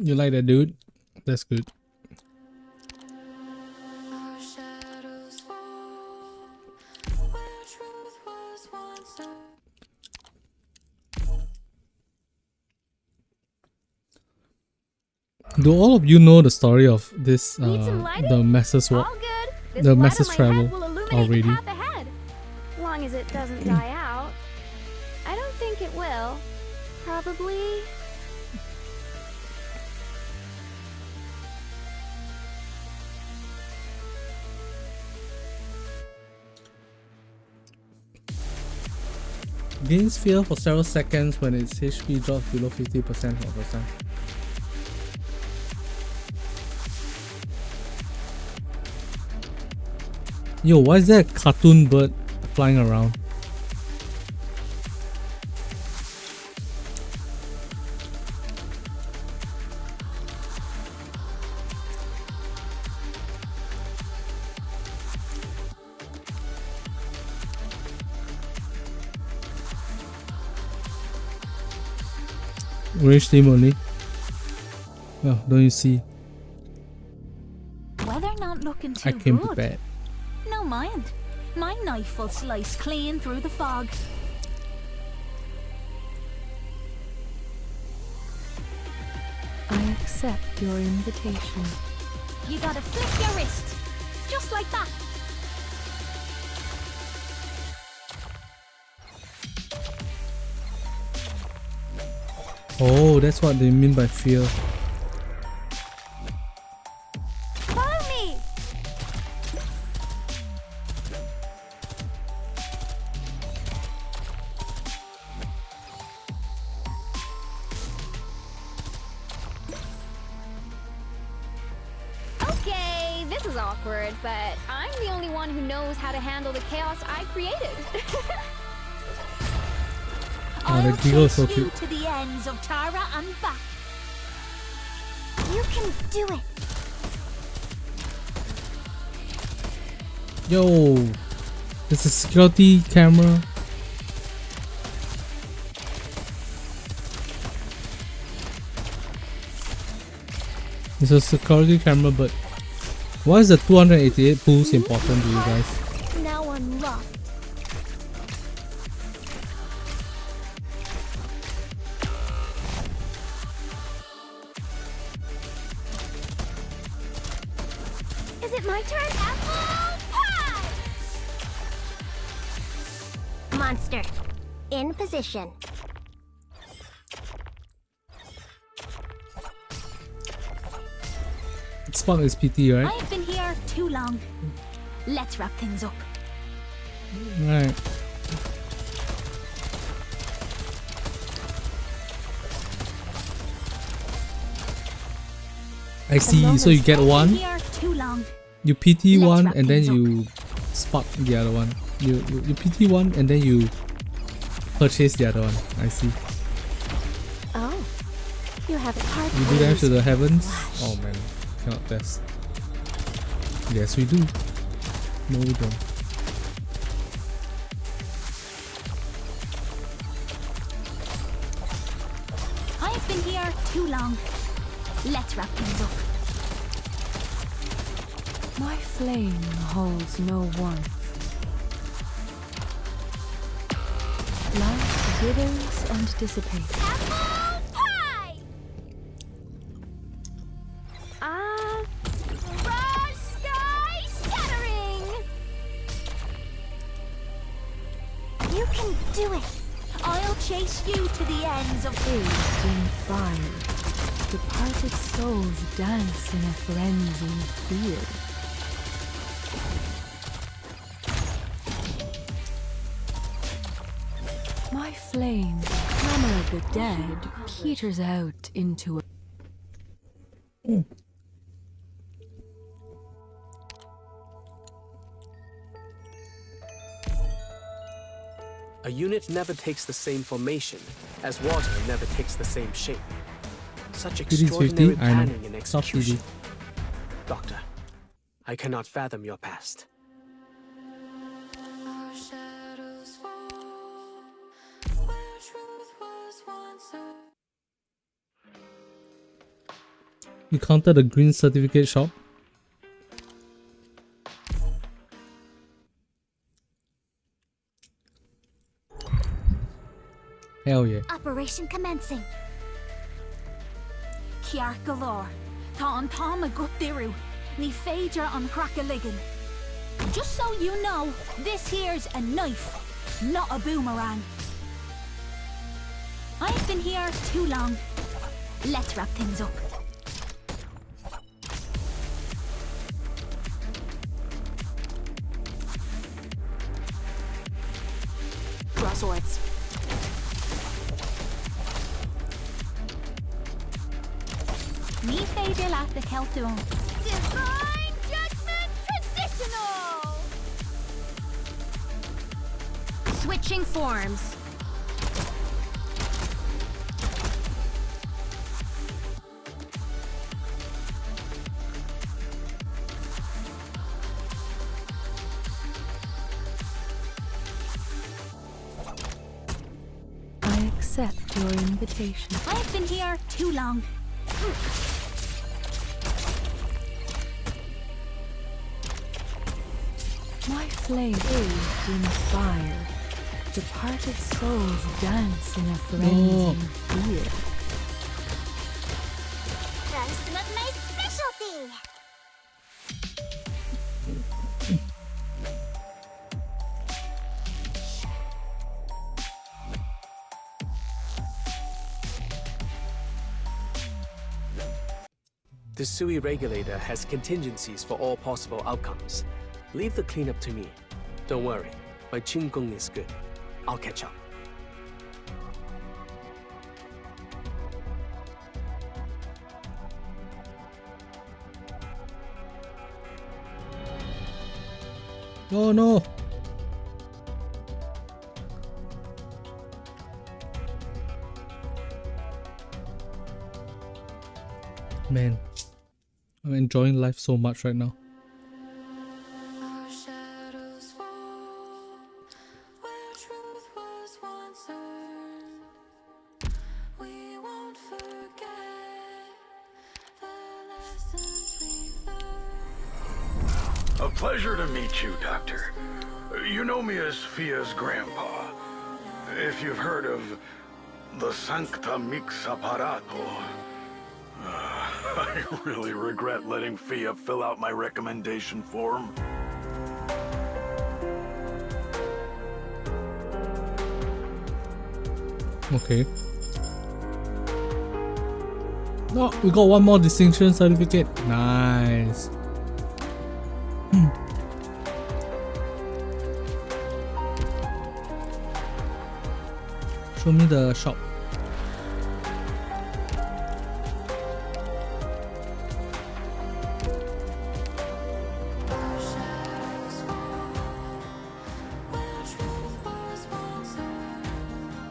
You like that, dude? That's good. Do all of you know the story of this, the Masses Walk, the Masses Travel already? As long as it doesn't die out. I don't think it will. Probably. Gains fear for several seconds when its HP drops below 50% of the time. Yo, why is there a cartoon bird flying around? Range team only. Oh, don't you see? Weather not looking too I came good. prepared. No mind. My knife will slice clean through the fog. I accept your invitation. You gotta flick your wrist. Just like that. Oh, that's what they mean by fear. Follow me. Okay, this is awkward, but I'm the only one who knows how to handle the chaos I created. Oh, the giggle is so Chase you cute. to the ends of Tara and back. You can do it. Yo, there's a security camera. It's a security camera, but why is the 288 pools important to you guys? Now unlocked. Is it my turn? Apple pie! Monster, in position. Spot is PT, right? I've been here too long. Let's wrap things up. Right. I see. So you get one, Here too long. you PT Let's one, wrap and then things up. you spot the other one. You PT one, and then you purchase the other one. I see. Oh, you have a hard You do damage to the heavens. Oh man, cannot test. Yes, we do. No, we don't. I've been here too long. Let's wrap things up. My flame holds no warmth. Life withers and dissipates. Apple pie! Mirage sky shattering! You can do it. I'll chase you to the ends of Aged in fire, departed souls dance in a frenzied fear. My flame, hammer of the dead, peters out into a... A unit never takes the same formation, as water never takes the same shape. Such It is 50, extraordinary I know. planning and Stop execution. PD. Doctor, I cannot fathom your past. You counted the green certificate shop. Hell yeah. Operation commencing. Kiar galore. Tá an tám a gut diru. Ní féidir an crackaligan. Just so you know, this here's a knife, not a boomerang. I've been here too long. Let's wrap things up. Draw swords. Ní féidir leat the Celtún. Divine Judgment Traditional! Switching forms. I accept your invitation. I've been here too long. My flame aged in fire, departed souls dance in a frenzied fear. That's not my specialty! The SUI regulator has contingencies for all possible outcomes. Leave the cleanup to me. Don't worry, my Qinggong is good. I'll catch up. Oh no. Man, I'm enjoying life so much right now. A pleasure to meet you, Doctor. You know me as Fia's grandpa. If you've heard of the Sancta Mix Apparato, I really regret letting Fia fill out my recommendation form. Okay. Oh, we got one more distinction certificate. Nice. Show me the shop.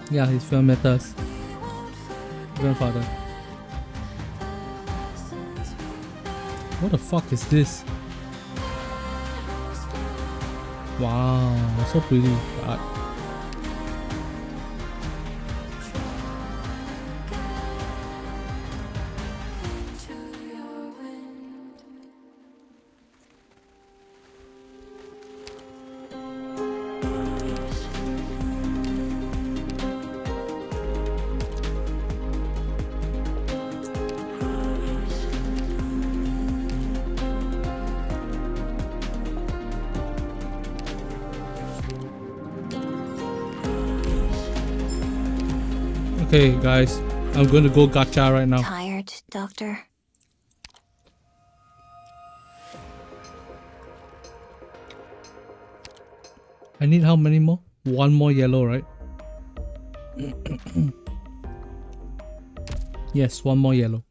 Yeah, his filmmakers. Grandfather. What the fuck is this? Wow, so pretty. The art. Okay, guys, I'm going to go gacha right now. Tired, Doctor? I need how many more? One more yellow, right? Yes, one more yellow.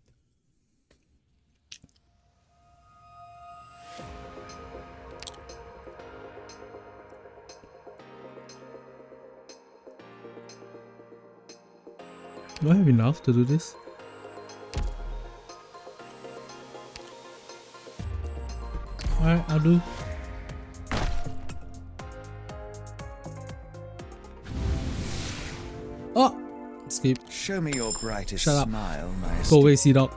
Do I have enough to do this? Alright, I'll do. Oh! Escape. Show me your brightest Shut up. smile, my Go away, Sea Dog.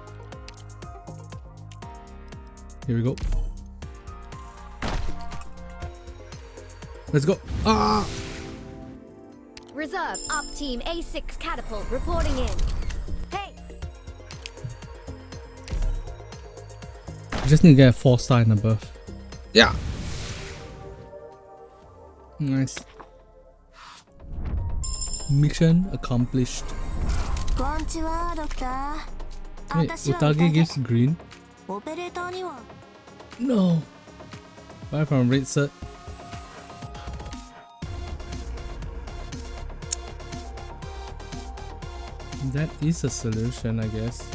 Here we go. Let's go. Ah! Reserve, Op Team A6 Catapult reporting in. Hey! I just need to get a 4-star and above. Yeah! Nice. Mission accomplished. Konnichiwa, Doctor. Wait, Utage gives green? No! Buy from red cert. That is a solution, I guess.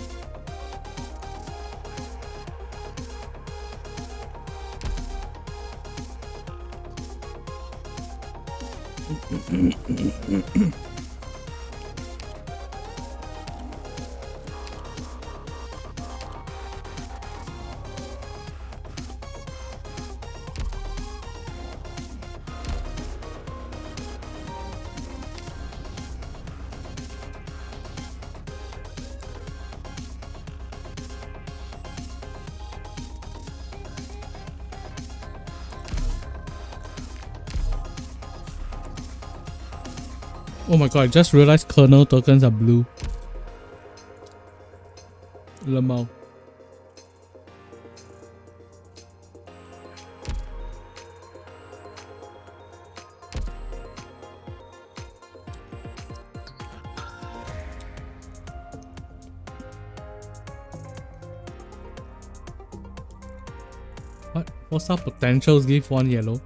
Oh my god, I just realized kernel tokens are blue. Lemao. What? 4-star potentials give 1 yellow.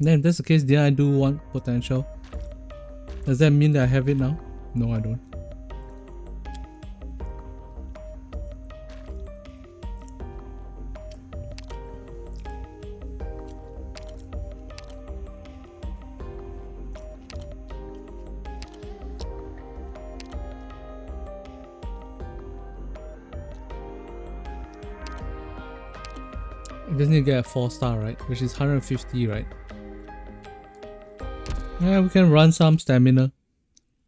Then if that's the case, did I do 1 potential? Does that mean that I have it now? No, I don't. I just need to get a 4-star, right? Which is 150, right? Yeah, we can run some stamina.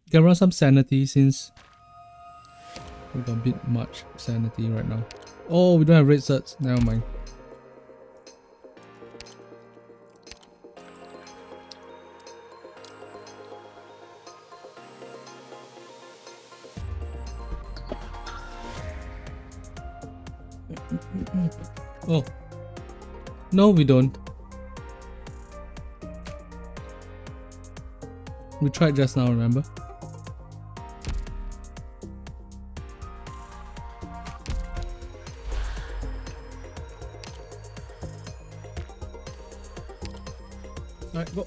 We can run some sanity since we got a bit much sanity right now. Oh, we don't have red certs. Never mind. Oh. No, we don't. We tried just now, remember? Alright, go.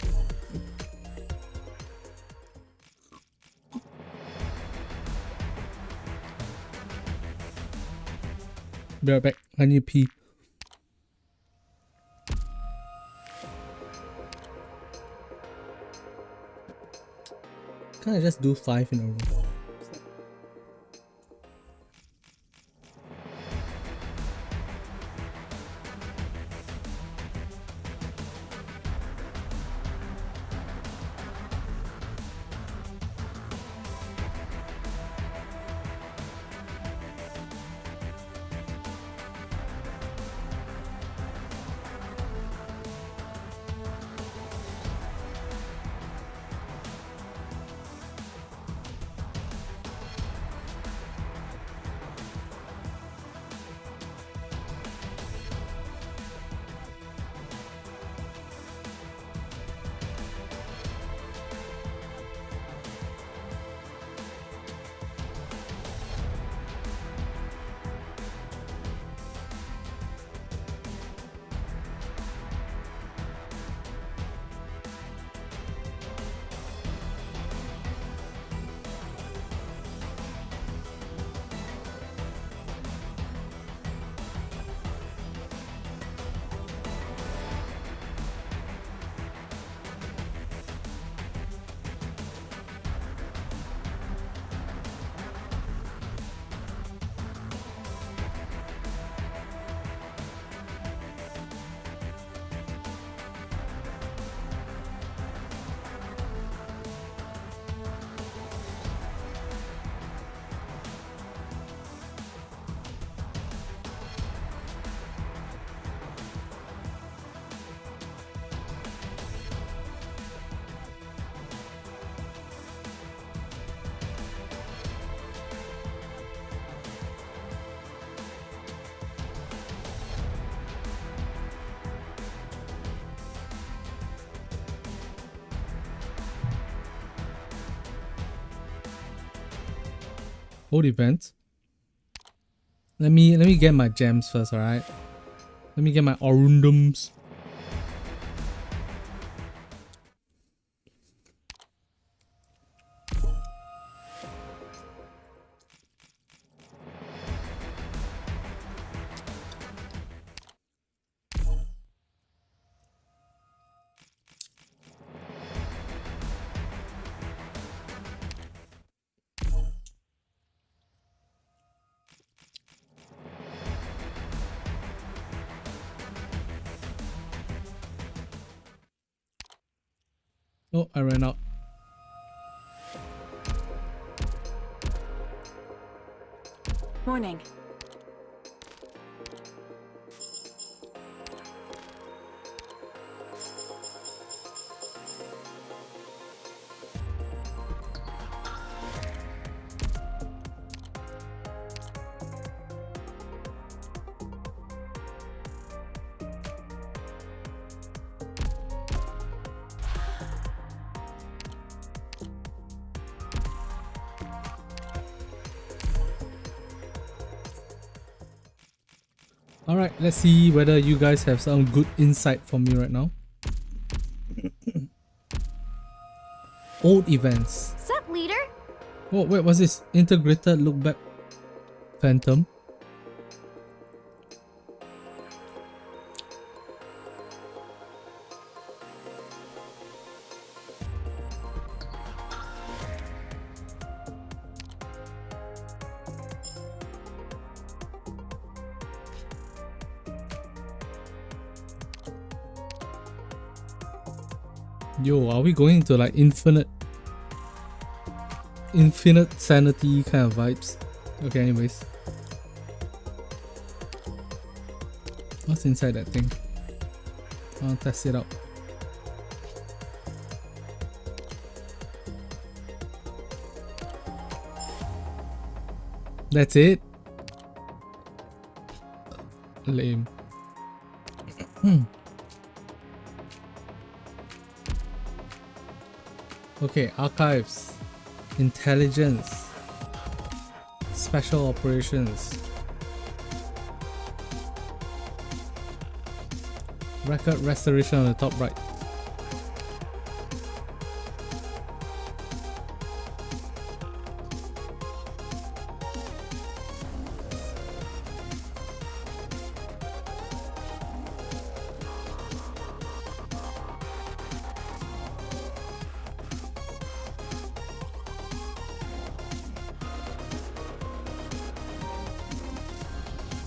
Be right back. I need to pee. Can't I just do 5 in a row? Old events. Let me get my gems first, alright? Let me get my Arundums. Oh, I ran out. Morning. Alright, let's see whether you guys have some good insight for me right now. Old events. Sup, leader? Oh, wait, what's this? Integrated look back phantom. Yo, are we going into like infinite sanity kind of vibes? Okay, anyways. What's inside that thing? I'll test it out. That's it? Lame. Okay, archives, intelligence, special operations, record restoration on the top right.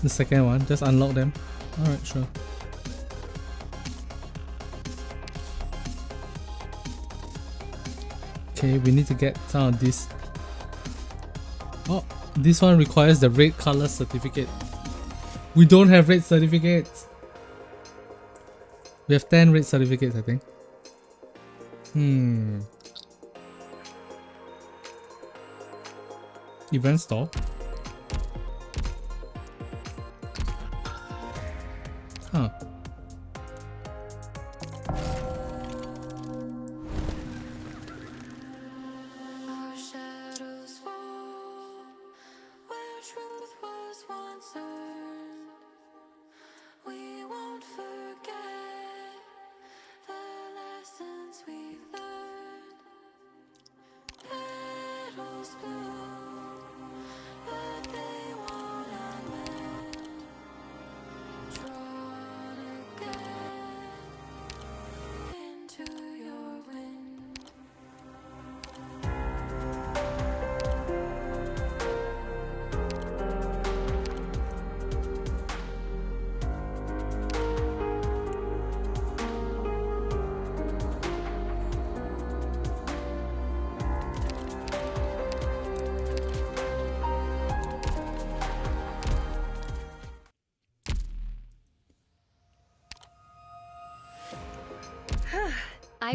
The second one, just unlock them. Alright, sure. Okay, we need to get some of this. Oh, this one requires the red color certificate. We don't have red certificates. We have 10 red certificates, I think. Event store. Huh.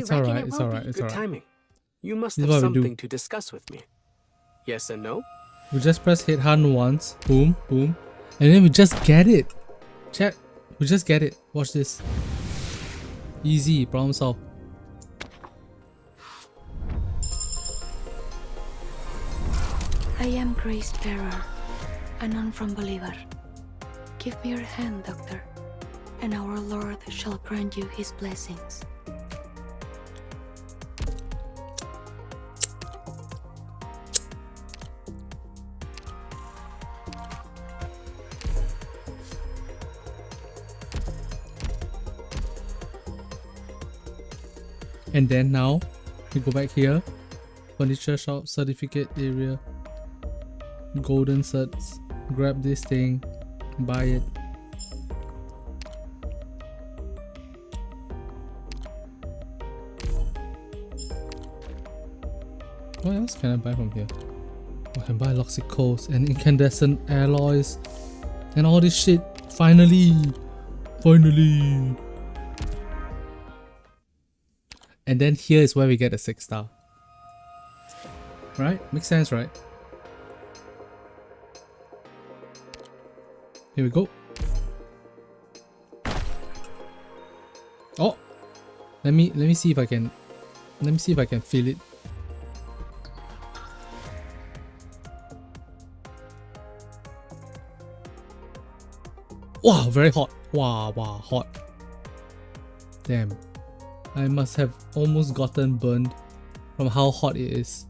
It's alright, reckon it it's won't alright, be. it's Good alright. timing. You must This have is what we do. something to discuss with me. Yes and no? We just press hit hunt once, boom, boom, and then we just get it. Chat, we just get it. Watch this. Easy, problem solved. I am Grace Bearer, a nun from Bolivar. Give me your hand, Doctor, and our Lord shall grant you his blessings. And then now, we go back here. Furniture shop, certificate area. Golden certs. Grab this thing. Buy it. What else can I buy from here? I can buy Loxicals and incandescent alloys. And all this shit. Finally! Finally! And then here is where we get a 6-star. Right? Makes sense, right? Here we go. Oh! Let me see if I can feel it. Wow, very hot. Wow, hot. Damn. I must have almost gotten burned from how hot it is.